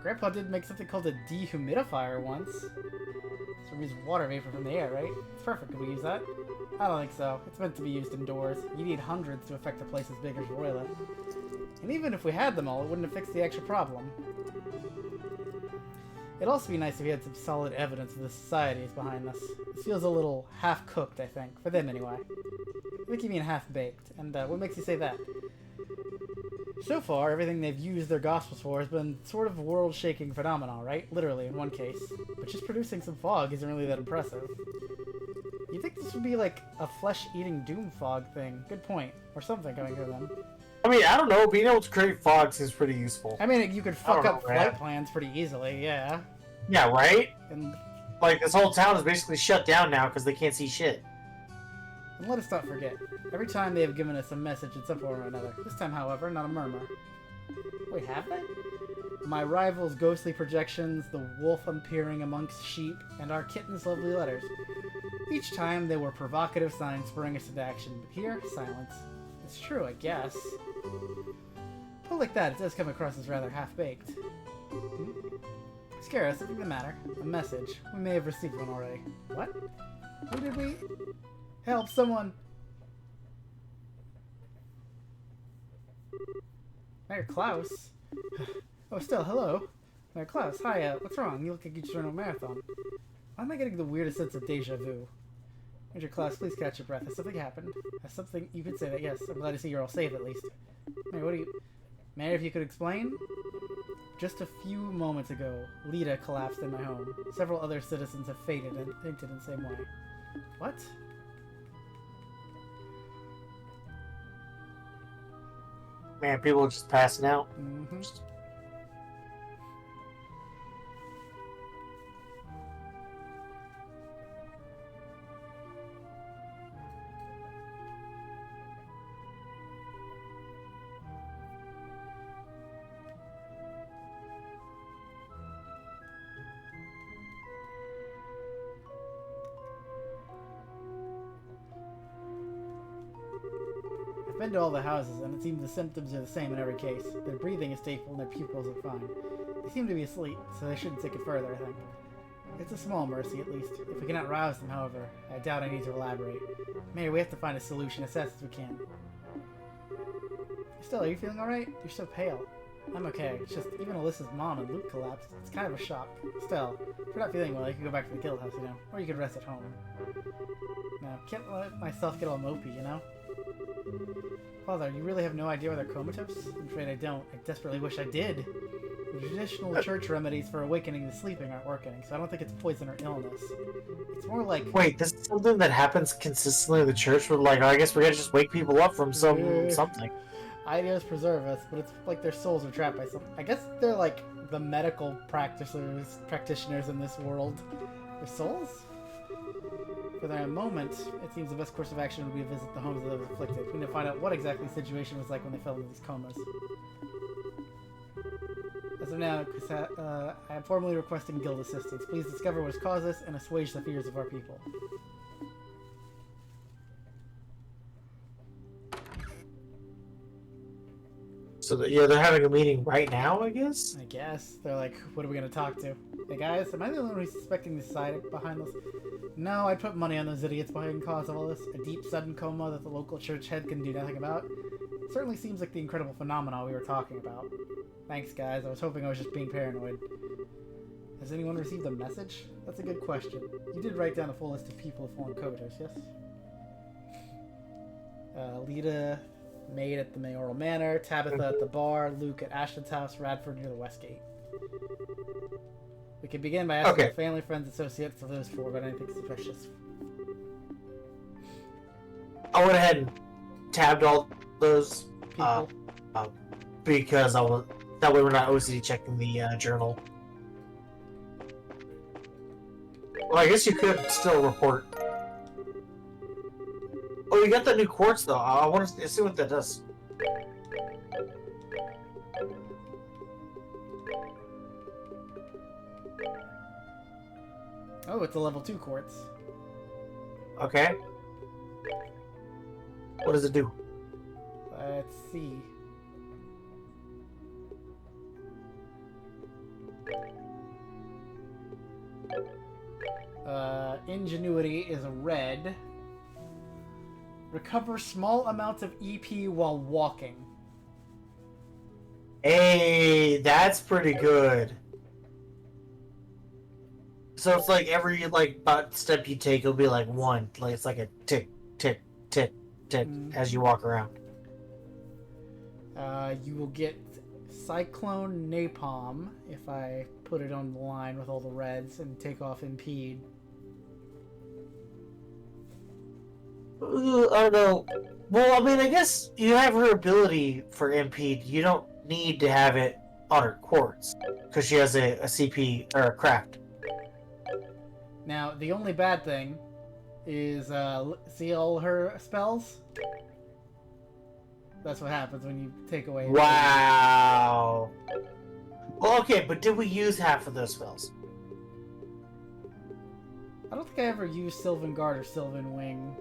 Grandpa did make something called a dehumidifier once. This removes water vapor from the air, right? It's perfect. Could we use that? I don't think so. It's meant to be used indoors. You need hundreds to affect a place as big as Roila. And even if we had them all, it wouldn't have fixed the extra problem. It'd also be nice if we had some solid evidence of the societies behind this. This feels a little half-cooked, I think. For them, anyway. I think you mean half-baked. And what makes you say that? So far, everything they've used their gospels for has been sort of world-shaking phenomenon, right? Literally, in one case. But just producing some fog isn't really that impressive. You'd think this would be like a flesh-eating doom fog thing. Good point. Or something coming from them. I mean, I don't know. Being able to create fog seems pretty useful. I mean, you could fuck don't up know, man. flight plans pretty easily, yeah. Yeah, right? And Like, this whole town is basically shut down now because they can't see shit. And let us not forget, every time they have given us a message in some form or another. This time, however, not a murmur. Wait, have they? My rival's ghostly projections, the wolf appearing amongst sheep, and our kitten's lovely letters. Each time they were provocative signs spurring us into action, but here, silence. It's true, I guess. Put like that, it does come across as rather half-baked. Scare, something the matter. A message. We may have received one already. What? Who did we... Help, someone! Mayor Klaus? Oh, still, hello. Mayor Klaus, hi, what's wrong? You look like you just ran a marathon. Why am I getting the weirdest sense of deja vu? Major Klaus, please catch your breath. Has something happened? Has something... You could say that, yes. I'm glad to see you're all safe, at least. Mayor, what do you... Mayor, if you could explain? Just a few moments ago, Lita collapsed in my home. Several other citizens have fainted and fainted in the same way. What? Man, people are just passing out. Mm-hmm. been to all the houses, and it seems the symptoms are the same in every case. Their breathing is stable, and their pupils are fine. They seem to be asleep, so they shouldn't take it further, I think. It's a small mercy, at least. If we cannot rouse them, however, I doubt I need to elaborate. Mayor, we have to find a solution as fast as we can. Stella, are you feeling alright? You're so pale. I'm okay. It's just, even Alyssa's mom and Luke collapsed. It's kind of a shock. Still, if you're not feeling well, you can go back to the guild house, you know? Or you could rest at home. No, can't let myself get all mopey, you know? Father, you really have no idea why they're comatose? I'm afraid I don't. I desperately wish I did. The traditional church remedies for awakening the sleeping aren't working, so I don't think it's poison or illness. It's more like... Wait, this is something that happens consistently in the church? Where, like, I guess we gotta just wake people up from something. Ideas preserve us, but it's like their souls are trapped by something. I guess they're like the medical practitioners in this world. Their souls? For the moment, it seems the best course of action would be to visit the homes of those afflicted. We need to find out what exactly the situation was like when they fell into these comas. As of now, I am formally requesting guild assistance. Please discover what has caused this and assuage the fears of our people. So, yeah, they're having a meeting right now, I guess? I guess. They're like, what are we going to talk to? Hey guys, am I the only one who's suspecting the side behind this? No, I'd put money on those idiots behind the cause of all this. A deep, sudden coma that the local church head can do nothing about. It certainly seems like the incredible phenomena we were talking about. Thanks, guys. I was hoping I was just being paranoid. Has anyone received a message? That's a good question. You did write down a full list of people who formed comatose, yes? Lita, Maid at the Mayoral Manor, Tabitha at the bar, Luke at Ashton's house, Radford near the West Gate. We can begin by asking our family, friends, associates of those four about anything suspicious. I went ahead and tabbed all those People. because that way we're not OCD checking the journal. Well, I guess you could still report. Oh, you got that new quartz though. I want to see what that does. Oh, it's a level 2 quartz. Okay. What does it do? Let's see. Ingenuity is a red. Recover small amounts of EP while walking. Hey, that's pretty good. So it's like every step you take, it'll be like one. Like it's like a tick, tick, tick, tick as you walk around. You will get Cyclone Napalm if I put it on the line with all the reds and take off Impede. I don't know. Well, I mean, I guess you have her ability for Impede. You don't need to have it on her quartz because she has a CP or a craft. Now, the only bad thing is, see all her spells? That's what happens when you take away... Wow. Well, okay, but did we use half of those spells? I don't think I ever used Sylvan Guard or Sylvan Wing.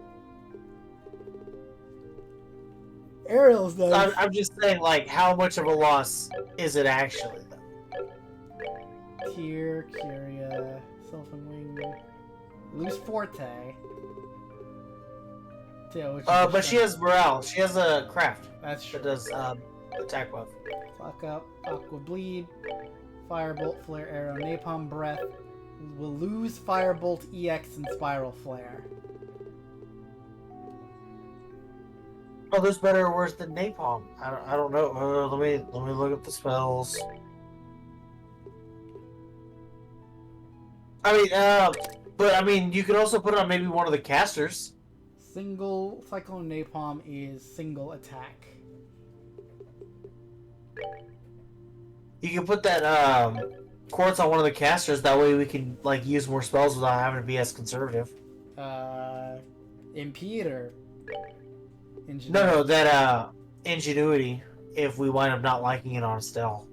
Ariel's does. I'm just saying, like, how much of a loss is it actually, though? Tyr, Curia, Sylvan Wing, Luz Forte. But she has morale. She has a craft. That's true. That does attack buff. Clock up, Aqua Bleed, Firebolt, Flare Arrow, Napalm Breath. Will lose Firebolt EX and Spiral Flare. Oh, there's better or worse than napalm. I don't know. Let me look up the spells. I mean, but I mean, you could also put it on maybe one of the casters. Single Cyclone Napalm is single attack. You can put that quartz on one of the casters. That way, we can like use more spells without having to be as conservative. Impede or Ingenuity? No, that ingenuity. If we wind up not liking it on Estelle.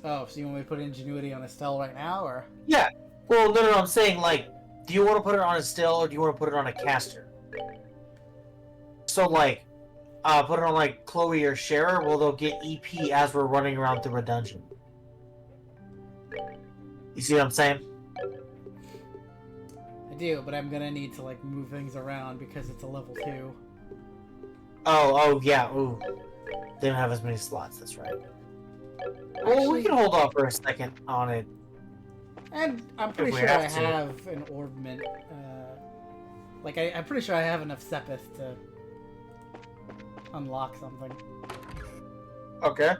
Oh, so you want me to put Ingenuity on Estelle right now, or? Yeah. Well, no. I'm saying like, do you want to put it on Estelle or do you want to put it on a caster? So like, put it on like Chloe or Shara, well, they'll get EP as we're running around through a dungeon. You see what I'm saying? I do, but I'm gonna need to like move things around because it's a level 2. Oh, yeah. Ooh, they don't have as many slots. That's right. Well, we can hold off for a second on it. And I'm pretty we sure I have to. have an orbment. Like, I'm pretty sure I have enough Sepith to unlock something. Okay.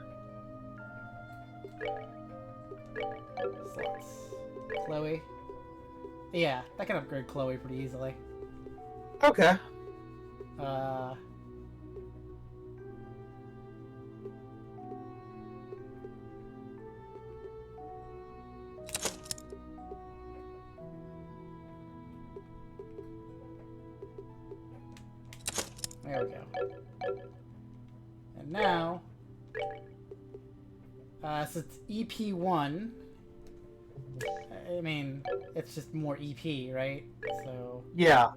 Slots. Chloe. Yeah, that can upgrade Chloe pretty easily. Okay. There we go. And now, so it's EP1. I mean, it's just more EP, right? So Yeah.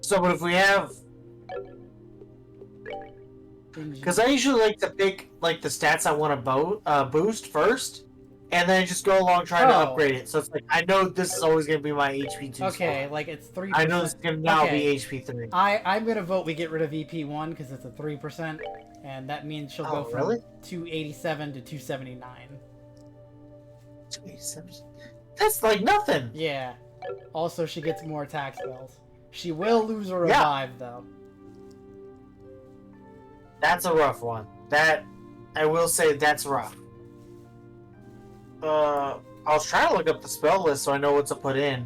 So, but if we have, because I usually like to pick like the stats I want to boost first, and then just go along trying to upgrade it. So it's like I know this is always going to be my HP 2. okay, slot. like it's 3%. I know it's going to now Okay. be HP 3. I'm gonna vote we get rid of EP1 because it's a 3%, and that means she'll go Oh, from really? 287 to 279. 287. That's like nothing. Yeah. Also, she gets more attack spells. She will lose a Yeah. revive, though. That's a rough one. That I will say that's rough. I was trying to look up the spell list so I know what to put in.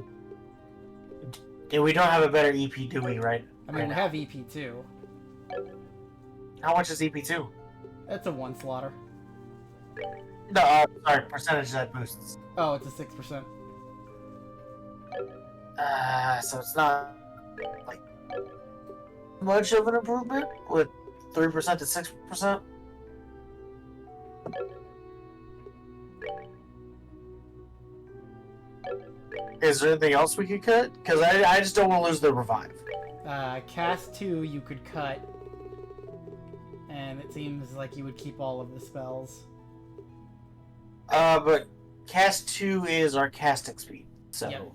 And we don't have a better EP, do we? Right? I mean, Right we now. have EP2. How much is EP2? That's a 1 slaughter. No, sorry, percentage that boosts. Oh, it's a 6%. So it's not like much of an improvement with 3% to 6%. Is there anything else we could cut? Because I just don't want to lose the revive. Cast 2 you could cut. And it seems like you would keep all of the spells. But cast 2 is our casting speed. So. Yep.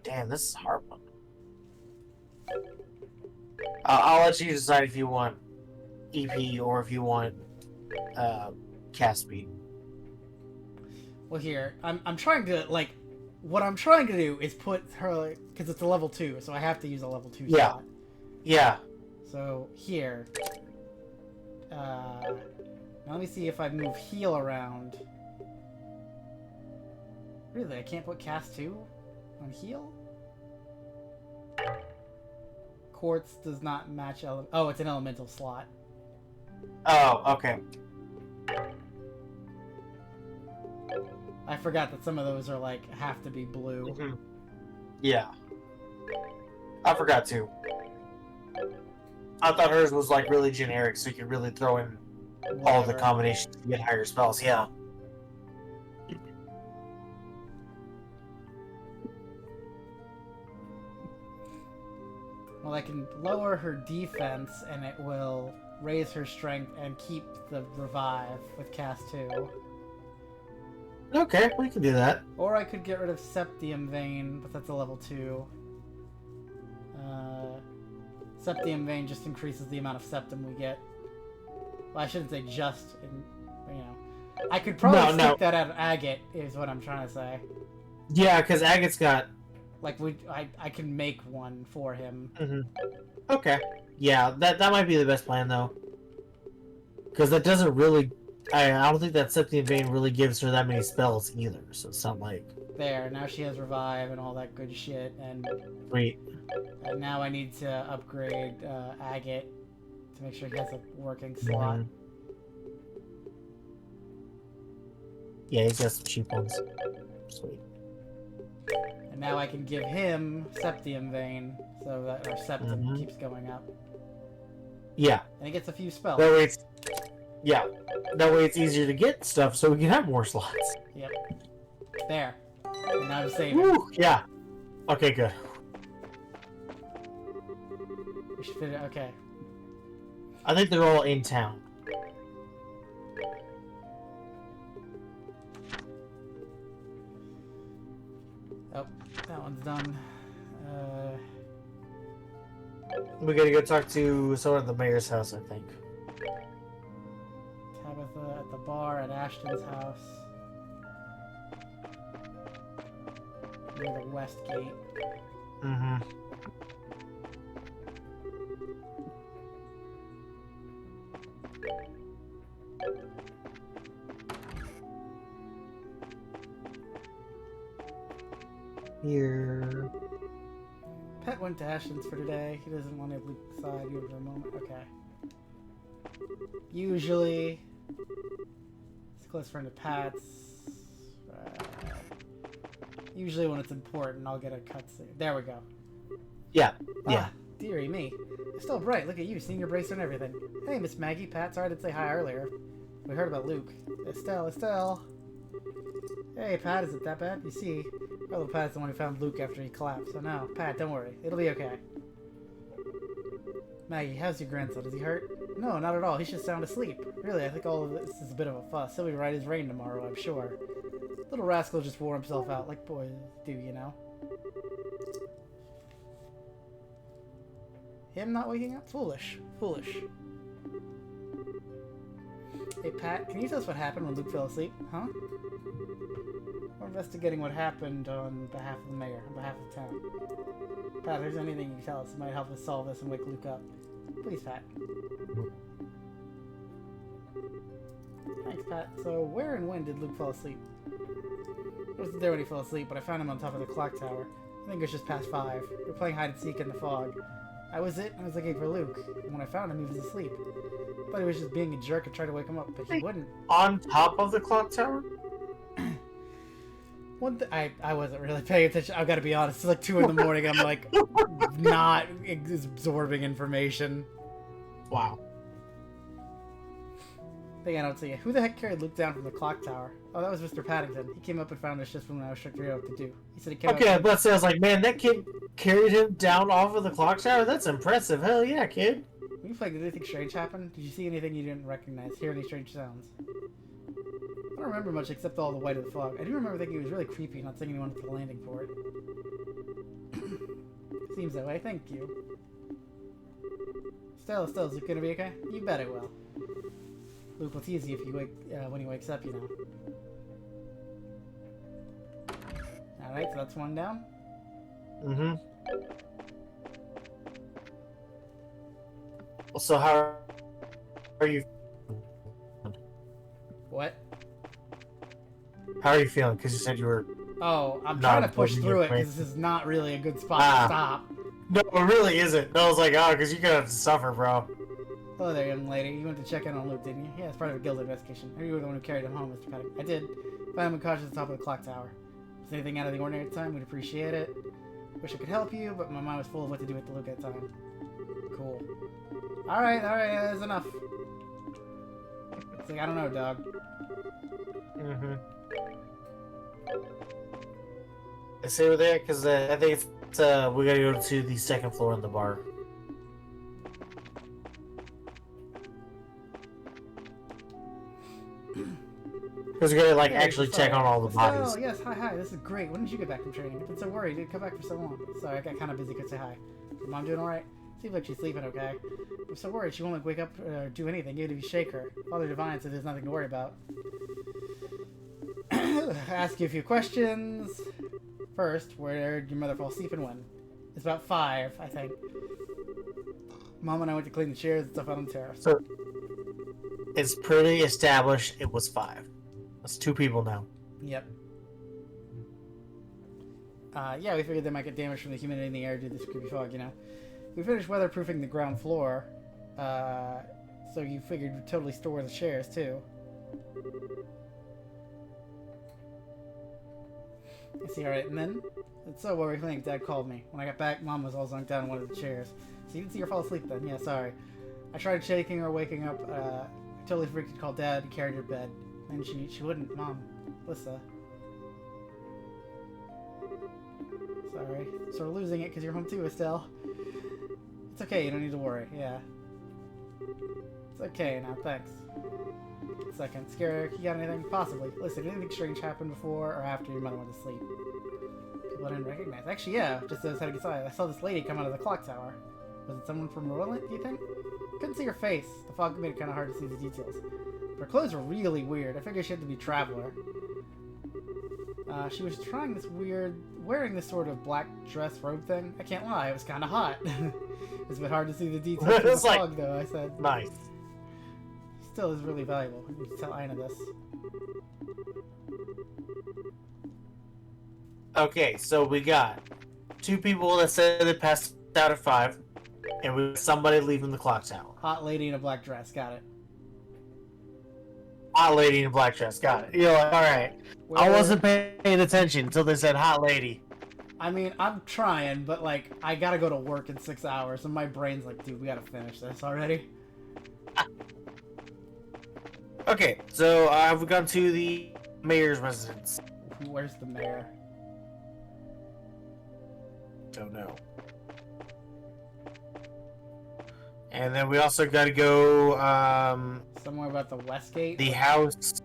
Damn, this is a hard one. I'll let you decide if you want EP or if you want cast speed. Well, here, I'm trying to, like, what I'm trying to do is put her, because it's a level 2, so I have to use a level 2 Yeah. slot. Yeah. So, here. Now let me see if I move heal around. Really, I can't put cast 2 on heal? Quartz does not match oh, it's an elemental slot. Oh, okay. I forgot that some of those are like have to be blue. Mhm. Yeah. I forgot too. I thought hers was like really generic, so you could really throw in all the Whatever. combinations to get higher spells. Yeah. Well, I can lower her defense and it will raise her strength and keep the revive with cast 2. Okay, we can do that. Or I could get rid of Septium Vein, but that's a level 2. Septium Vein just increases the amount of septum we get. Well, I shouldn't say just, you know. I could probably No. stick that at Agate, is what I'm trying to say. Yeah, because Agate's got. Like, I can make one for him. Okay. Yeah, that might be the best plan though. Because that doesn't really. I don't think that Septium Vein really gives her that many spells either. So it's not like. There, now she has revive and all that good shit, and Sweet. now I need to upgrade Agate to make sure he has a working slot. Mhm. Yeah, he's got some cheap ones. Sweet. And now I can give him Septium Vein, so that our septum Mhm. keeps going up. Yeah. And he gets a few spells. That way it's. Yeah. That way it's easier to get stuff so we can have more slots. Yep. There. And now I'm saving. Woo! Yeah. Okay, good. We should fit it. Okay. I think they're all in town. Oh, that one's done. We gotta go talk to someone at the mayor's house, I think. Tabitha at the bar at Ashton's house. Near the west gate. Mm-hmm. Here. Pet went to Ashton's for today. He doesn't want to leave side even for a moment. Okay. Usually, it's a close friend of Pat's. Usually when it's important, I'll get a cutscene. There we go. Yeah. Yeah. Ah, dearie me. You're still bright. Look at you, seeing your bracelet and everything. Hey, Miss Maggie. Pat, sorry I didn't say hi earlier. We heard about Luke. Estelle. Hey, Pat, is it that bad? You see, our little Pat's the one who found Luke after he collapsed. So no, Pat, don't worry. It'll be okay. Maggie, how's your grandson? Is he hurt? No, not at all. He's just sound asleep. Really, I think all of this is a bit of a fuss. He'll be right as rain tomorrow, I'm sure. Little rascal just wore himself out, like boys do, you know. Him not waking up? Foolish. Hey, Pat, can you tell us what happened when Luke fell asleep? Huh? We're investigating what happened on behalf of the mayor, on behalf of town. Pat, if there's anything you can tell us that might help us solve this and wake Luke up. Please, Pat. Thanks, Pat. So, where and when did Luke fall asleep? I wasn't there when he fell asleep, but I found him on top of the clock tower. I think it was just past 5. We were playing hide and seek in the fog. I was looking for Luke, and when I found him, he was asleep. I thought he was just being a jerk and tried to wake him up, but he wouldn't. On top of the clock tower? I wasn't really paying attention. I've got to be honest. It's like 2 in the morning. I'm like not absorbing information. Wow. Thing I don't see. Who the heck carried Luke down from the clock tower? Oh, that was Mr. Paddington. He came up and found us just when I was trying to figure out what to do. He said he came Okay, up. but I was like, man, that kid carried him down off of the clock tower? That's impressive. Hell yeah, kid. When you played, did anything strange happen? Did you see anything you didn't recognize? Hear any strange sounds? I don't remember much except all the white of the fog. I do remember thinking it was really creepy not seeing anyone at the landing for it. Seems that way. Thank you. Stella, is it gonna be okay? You bet it will. Luke will tease you if you when he wakes up, you know. Alright, so that's one down. Mm-hmm. So how are you? What? How are you feeling? Because you said you were... Oh, I'm Not trying to push avoiding through your it because this is not really a good spot Ah. to stop. No, it really isn't. I was like, oh, because you're going to have to suffer, bro. Hello there, young lady. You went to check in on Luke, didn't you? Yeah, it's part of a guild investigation. You were the one who carried him home, Mr. Paddington. I did. Found him unconscious at the top of the clock tower. If there's anything out of the ordinary at the time, we'd appreciate it. Wish I could help you, but my mind was full of what to do with the Luke at the time. Cool. Alright, that's enough. It's like, I don't know, dog. Mm-hmm. I say over there because I think it's, we gotta go to the second floor in the bar. Because we gotta, like, Hey, actually sorry. check on all the bodies. Oh, yes, hi. This is great. When did you get back from training? I've been so worried. You didn't come back for so long. Sorry, I got kind of busy. Could say hi. Your mom doing alright? Seems like she's sleeping okay. I'm so worried she won't like wake up or do anything, even if you shake her. Father Divine said there's nothing to worry about. Ask you a few questions. First, where did your mother fall asleep and when? It's about 5, I think. Mom and I went to clean the chairs and stuff out on the terrace. So, it's pretty established it was 5. That's 2 people now. Yep. Yeah, we figured they might get damaged from the humidity in the air due to this creepy fog, you know. We finished weatherproofing the ground floor, so you figured we'd totally store the chairs, too. I see, alright, and then? So what were you thinking? Dad called me. When I got back, Mom was all zonked down in one of the chairs. So you didn't see her fall asleep then? Yeah, sorry. I tried shaking her, waking up, I totally freaked and called Dad and carried her to bed. And she wouldn't. Mom. Lissa. Sorry. Sort of losing it because you're home too, Estelle. It's okay, you don't need to worry, yeah. It's okay now, thanks. Second, Scarrick, you got anything? Possibly. Listen, anything strange happened before or after your mother went to sleep? People I didn't recognize. Actually, yeah, just as I was heading inside, I saw this lady come out of the clock tower. Was it someone from Roland, do you think? Couldn't see her face. The fog made it kind of hard to see the details. Her clothes were really weird. I figured she had to be a traveler. She was wearing this sort of black dress robe thing. I can't lie, it was kind of hot. It's a bit hard to see the details of the fog, though, I said. Nice. Still is really valuable. I need to tell Aina this. Okay, so we got 2 people that said they passed out at 5, and we got somebody leaving the clock tower. Hot lady in a black dress, got it. Hot lady in a black dress, got it. You're like, alright. I wasn't paying attention until they said hot lady. I mean, I'm trying, but like, I gotta go to work in 6 hours, and my brain's like, dude, we gotta finish this already. Okay, so we've gone to the mayor's residence. Where's the mayor? Don't know. And then we also got to go Somewhere about the Westgate? the house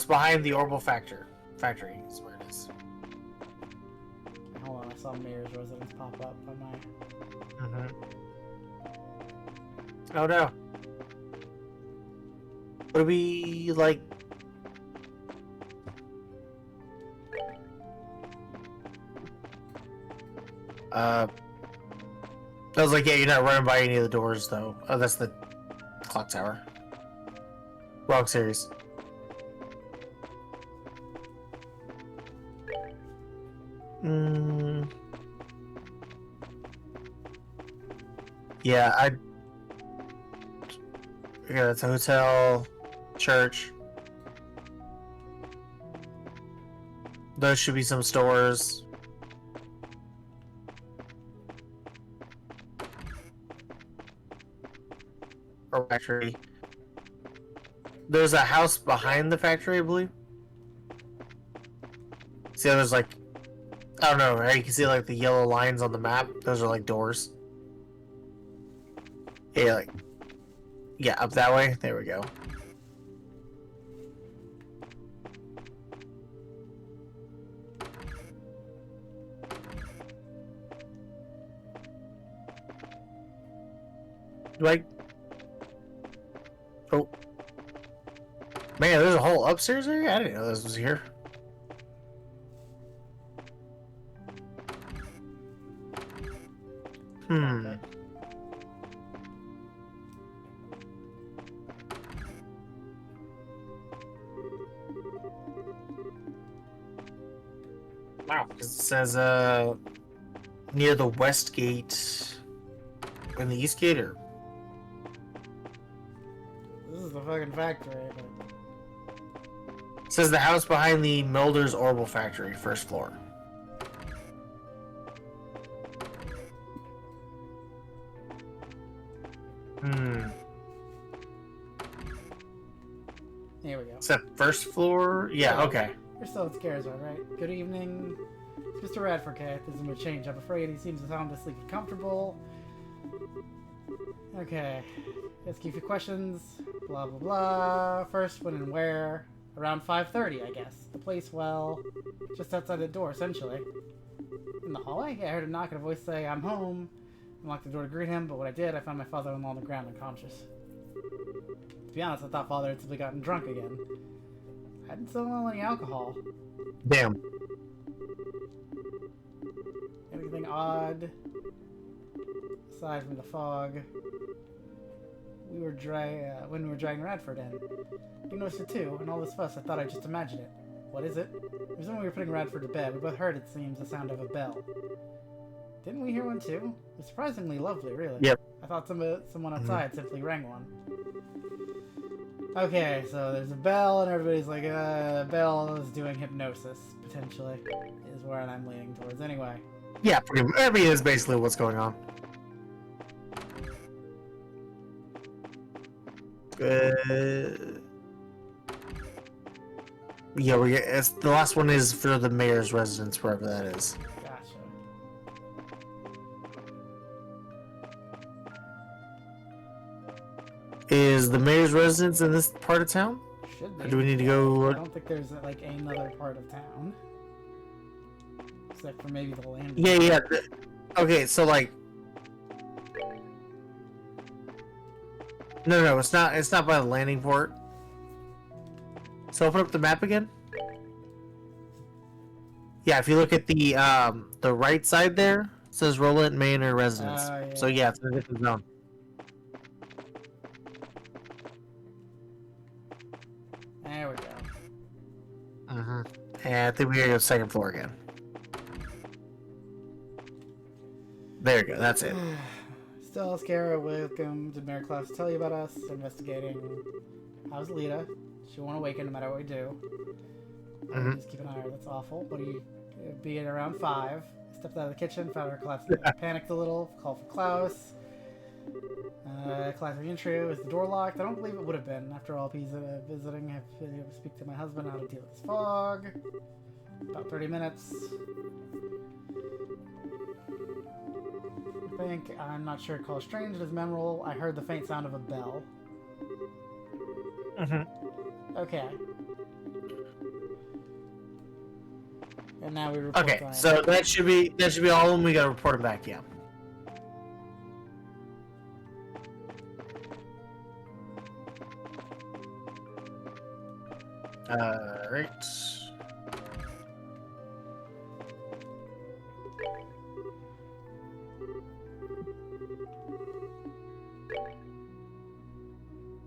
behind the Orbital factory is where it is. Hold on, I saw mayor's residence pop up on my... Oh no. What do we like? I was like, yeah, you're not running by any of the doors, though. Oh, that's the clock tower. Wrong series. Yeah, yeah, that's a hotel, church. Those should be some stores. Or factory. There's a house behind the factory, I believe. See how there's like, I don't know, right? You can see like the yellow lines on the map. Those are like doors. Yeah, like, yeah, up that way. There we go. Like, oh man, there's a whole upstairs area. I didn't know this was here. Wow, it says near the west gate and the east gate, or This is the fucking factory, but... it says the house behind the Mulder's Orbital factory, first floor. Here we go. Is that first floor? Yeah, okay. You're still at Scarzard, right? Good evening. It's Mr. Radford, There's been a change. I'm afraid he seems sound asleep and comfortable. Okay. Ask you a few questions. Blah, blah, blah. First, when and where? Around 5:30, I guess. The place, well, just outside the door, essentially. In the hallway? Yeah, I heard a knock and a voice say, I'm home. I unlocked the door to greet him, but when I did, I found my father-in-law on the ground unconscious. To be honest, I thought father had simply gotten drunk again. I hadn't stolen any alcohol. Damn. Anything odd? Aside from the fog. When we were dragging Radford in. You noticed it too, and all this fuss, I thought I'd just imagine it. What is it? It was when we were putting Radford to bed. We both heard, it seems, the sound of a bell. Didn't we hear one too? It was surprisingly lovely, really. Yep. I thought someone outside simply rang one. Okay, so there's a bell, and everybody's like, bell is doing hypnosis, potentially, is where I'm leaning towards. Anyway. Yeah, I mean, is basically what's going on. Yeah, the last one is for the mayor's residence, wherever that is. Gotcha. Is the mayor's residence in this part of town? Should be. Or do we need to I go? don't think there's like another part of town. Except for maybe the land. Yeah. Okay, so like. No, it's not. It's not by the landing port. So open up the map again. Yeah, if you look at the right side there, it says Roland Manor Residence. Yeah. So yeah, it's in a different zone. There we go. And I think we gotta go second floor again. There you go. That's it. Still, Scara, welcome to Mayor Klaus to tell you about us investigating. How's Lita? She won't awaken no matter what we do. Just keep an eye on her. That's awful. What do you? Be at around 5. Stepped out of the kitchen, found her collapsing. Panicked a little. Called for Klaus. Classic intro. Is the door locked? I don't believe it would have been. After all, he's visiting. I have to speak to my husband how to deal with this fog. About 30 minutes. I'm not sure. Call strange. It is memorable. I heard the faint sound of a bell. Okay. And now we report. Okay, so that should be all of them. We gotta report them back. Yeah. Right.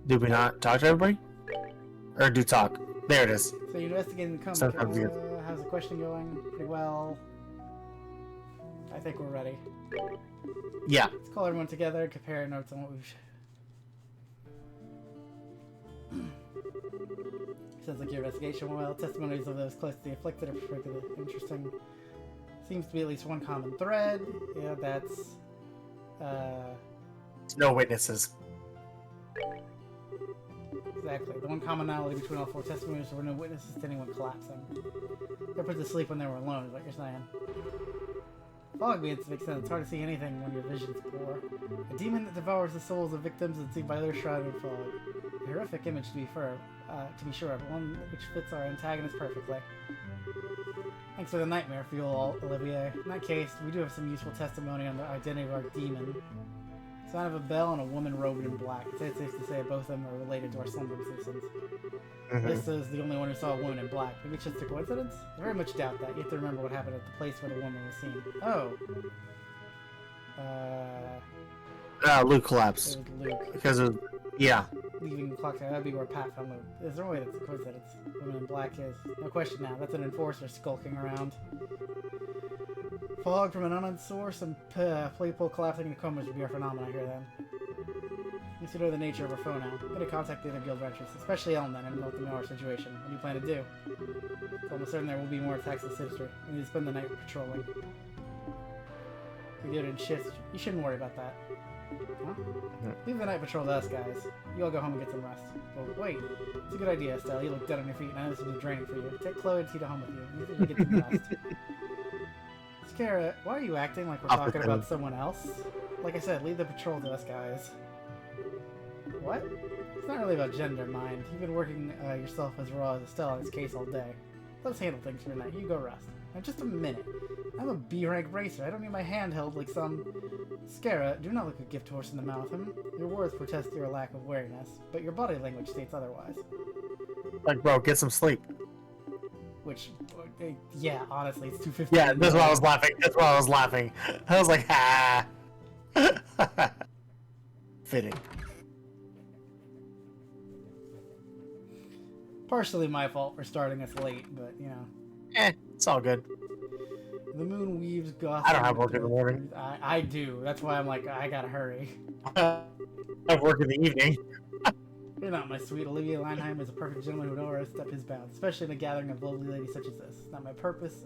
Did we not talk to everybody? Or do talk? There it is. So you're investigating the Sometimes you- how's the question going? Pretty well. I think we're ready. Yeah. Let's call everyone together, compare notes on what we've... Sounds like your investigation went well. Testimonies of those close to the afflicted are particularly interesting. Seems to be at least one common thread. Yeah, that's... No witnesses. Exactly. The one commonality between all 4 testimonies were no witnesses to anyone collapsing. They put to sleep when they were alone, is what you're saying. Fog makes sense. It's hard to see anything when your vision's poor. A demon that devours the souls of victims and seen by their shrouded fog. A horrific image to be sure, but one which fits our antagonist perfectly. Thanks for the nightmare fuel, Olivier. In that case, we do have some useful testimony on the identity of our demon. Sound of a bell and a woman robed in black. It's safe to say both of them are related to our slumber citizens. This is the only one who saw a woman in black. Maybe it's just a coincidence? I very much doubt that. You have to remember what happened at the place where the woman was seen. Oh. Luke It collapsed. was Luke. Because of... Yeah. Leaving the clock tower. That'd be where Pat found Luke. There's no way that's a coincidence. Woman in black is. No question now. That's an enforcer skulking around. Fog from an unknown source and people collapsing into comas would be our phenomena here then. You should know the nature of our foe now. I'm gonna contact the other guild veterans, especially Ellen then, and let them know our situation. What do you plan to do? It's almost certain there will be more attacks this history. We need to spend the night patrolling. We do it in shifts. You shouldn't worry about that. Huh? Leave the night patrol to us, guys. You all go home and get some rest. Well, wait. It's a good idea, Estelle. You look dead on your feet, and I know this will be draining for you. Take Chloe and Tita home with you. You need to get some rest. Scara, why are you acting like we're talking about someone else? Like I said, leave the patrol to us, guys. What? It's not really about gender, mind. You've been working yourself as raw as Estelle on this case all day. Let us handle things for tonight. You go rest. Now, just a minute. I'm a B-rank racer. I don't need my hand held like some... Scara, do not look a gift horse in the mouth. Your words protest your lack of wariness, but your body language states otherwise. Like, bro, get some sleep. Which, yeah, honestly, it's 2:50. Yeah, that's why I was laughing. I was like, ha. Fitting. Partially my fault for starting us late, but, you know. It's all good. The moon weaves gossip. I don't have work in the morning. I do. That's why I'm like, I gotta hurry. I have work in the evening. You're not my sweet. Olivia Leinheim is a perfect gentleman who would never step his bounds, especially in a gathering of lovely ladies such as this. Not my purpose.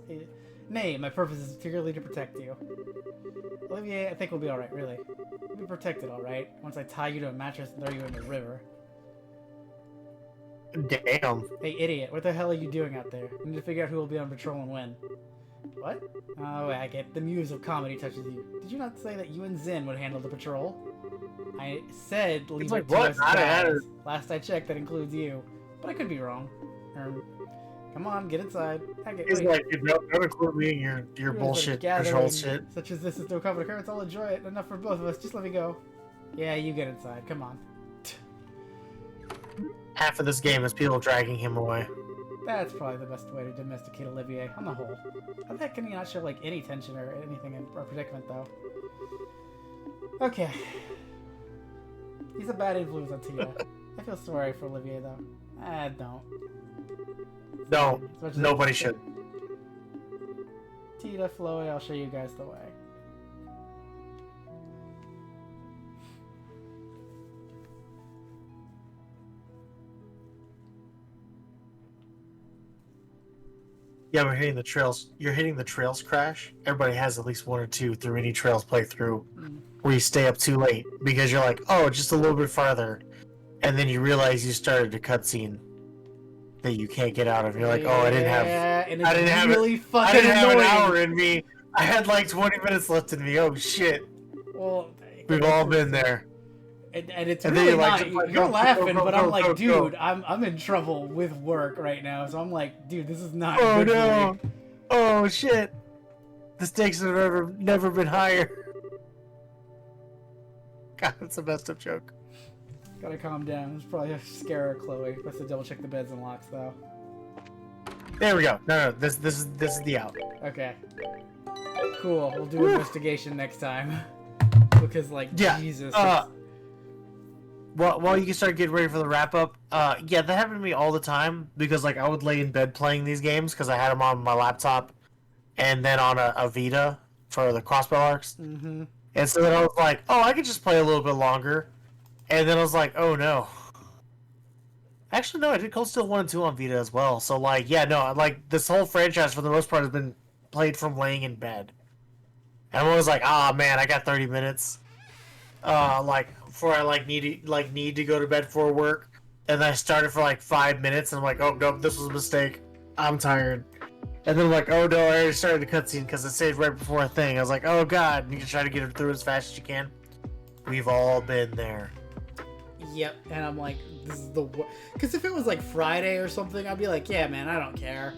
Nay, my purpose is particularly to protect you. Olivier, I think we'll be alright, really. We'll be protected, alright, once I tie you to a mattress and throw you in the river. Damn. Hey, idiot, what the hell are you doing out there? We need to figure out who will be on patrol and when. What? Oh, wait, I get the muse of comedy touches you. Did you not say that you and Zin would handle the patrol? I said leave It's it like, to what? us I guys. don't- Last I checked, that includes you. But I could be wrong. Come on, get inside. He's like, don't include me in your Heroes are bullshit gathering, control shit. Such as this is no common occurrence. I'll enjoy it. Enough for both of us. Just let me go. Yeah, you get inside. Come on. Half of this game is people dragging him away. That's probably the best way to domesticate Olivier, on the whole. How the heck can he not show, like, any tension or anything in our predicament, though? Okay. He's a bad influence on Tia. I feel sorry for Olivier, though. Don't. No, As much as nobody I- should. Tita, Chloe, I'll show you guys the way. Yeah, we're hitting the trails. You're hitting the trails crash. Everybody has at least one or two through any trails playthrough where you stay up too late because you're like, oh, just a little bit farther, and then you realize you started a cutscene that you can't get out of. You're like, oh, I didn't have and it's I didn't have really I fucking didn't have annoying. an hour in me. I had like 20 minutes left in me. Oh shit. Well, We've all been there. And it's And then really you're not. like, just like, You're go, laughing, go, but go, I'm go, like, go, dude, go. I'm in trouble with work right now. So I'm like, dude, this is not Oh good for no. me. Oh shit. The stakes have never been higher. God, that's a messed up joke. Gotta calm down. It's probably a scare of Chloe. Let's double check the beds and locks, though. There we go. No, this is the out. Okay. Cool. We'll do Whew. investigation next time. Because, like, Yeah, Jesus. While you can start getting ready for the wrap up, yeah, that happened to me all the time because like I would lay in bed playing these games because I had them on my laptop, and then on a Vita for the Crossbow arcs, Mm-hmm. and so then I was like, oh, I could just play a little bit longer, and then I was like, oh no. Actually, no, I did Cold Steel 1 and 2 on Vita as well. So like, yeah, no, like this whole franchise for the most part has been played from laying in bed, and I was like, ah, man, I got 30 minutes. Like before I need to go to bed for work, and then I started for like 5 minutes, and I'm like, oh no, this was a mistake. I'm tired. And then I'm like, oh no, I already started the cutscene because it saved right before a thing. I was like, oh god, and you can try to get it through as fast as you can. We've all been there. Yep. And I'm like, this is the because if it was like Friday or something, I'd be like, yeah, man, I don't care.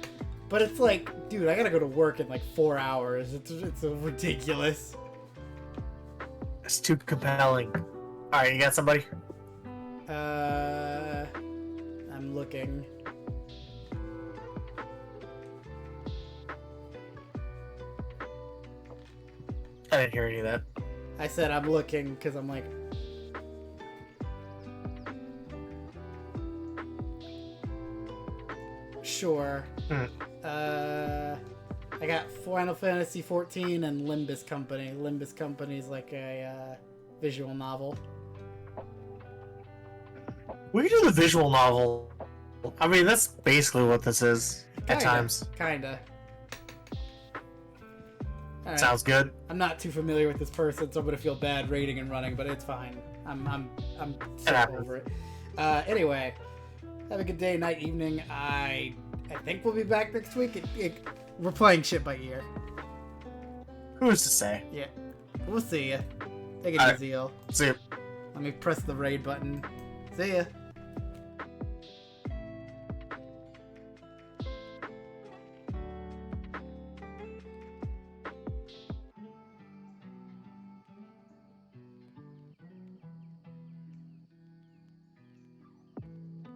But it's like, dude, I gotta go to work in like 4 hours. It's ridiculous. It's too compelling. All right, you got somebody? I'm looking. I didn't hear any of that. I said I'm looking because I'm like, sure. I got Final Fantasy 14 and Limbus Company. Limbus Company is like a visual novel. We can do the visual novel. I mean, that's basically what this is at Kinda, times. Kinda. Alright. Sounds good. I'm not too familiar with this person, so I'm gonna feel bad rating and running, but it's fine. I'm so happens. over it. Anyway, have a good day, night, evening. I think we'll be back next week. We're playing shit by ear. Who's to say? Yeah, we'll see ya. Take it Alright. easy, y'all. See ya. Let me press the raid button. See ya.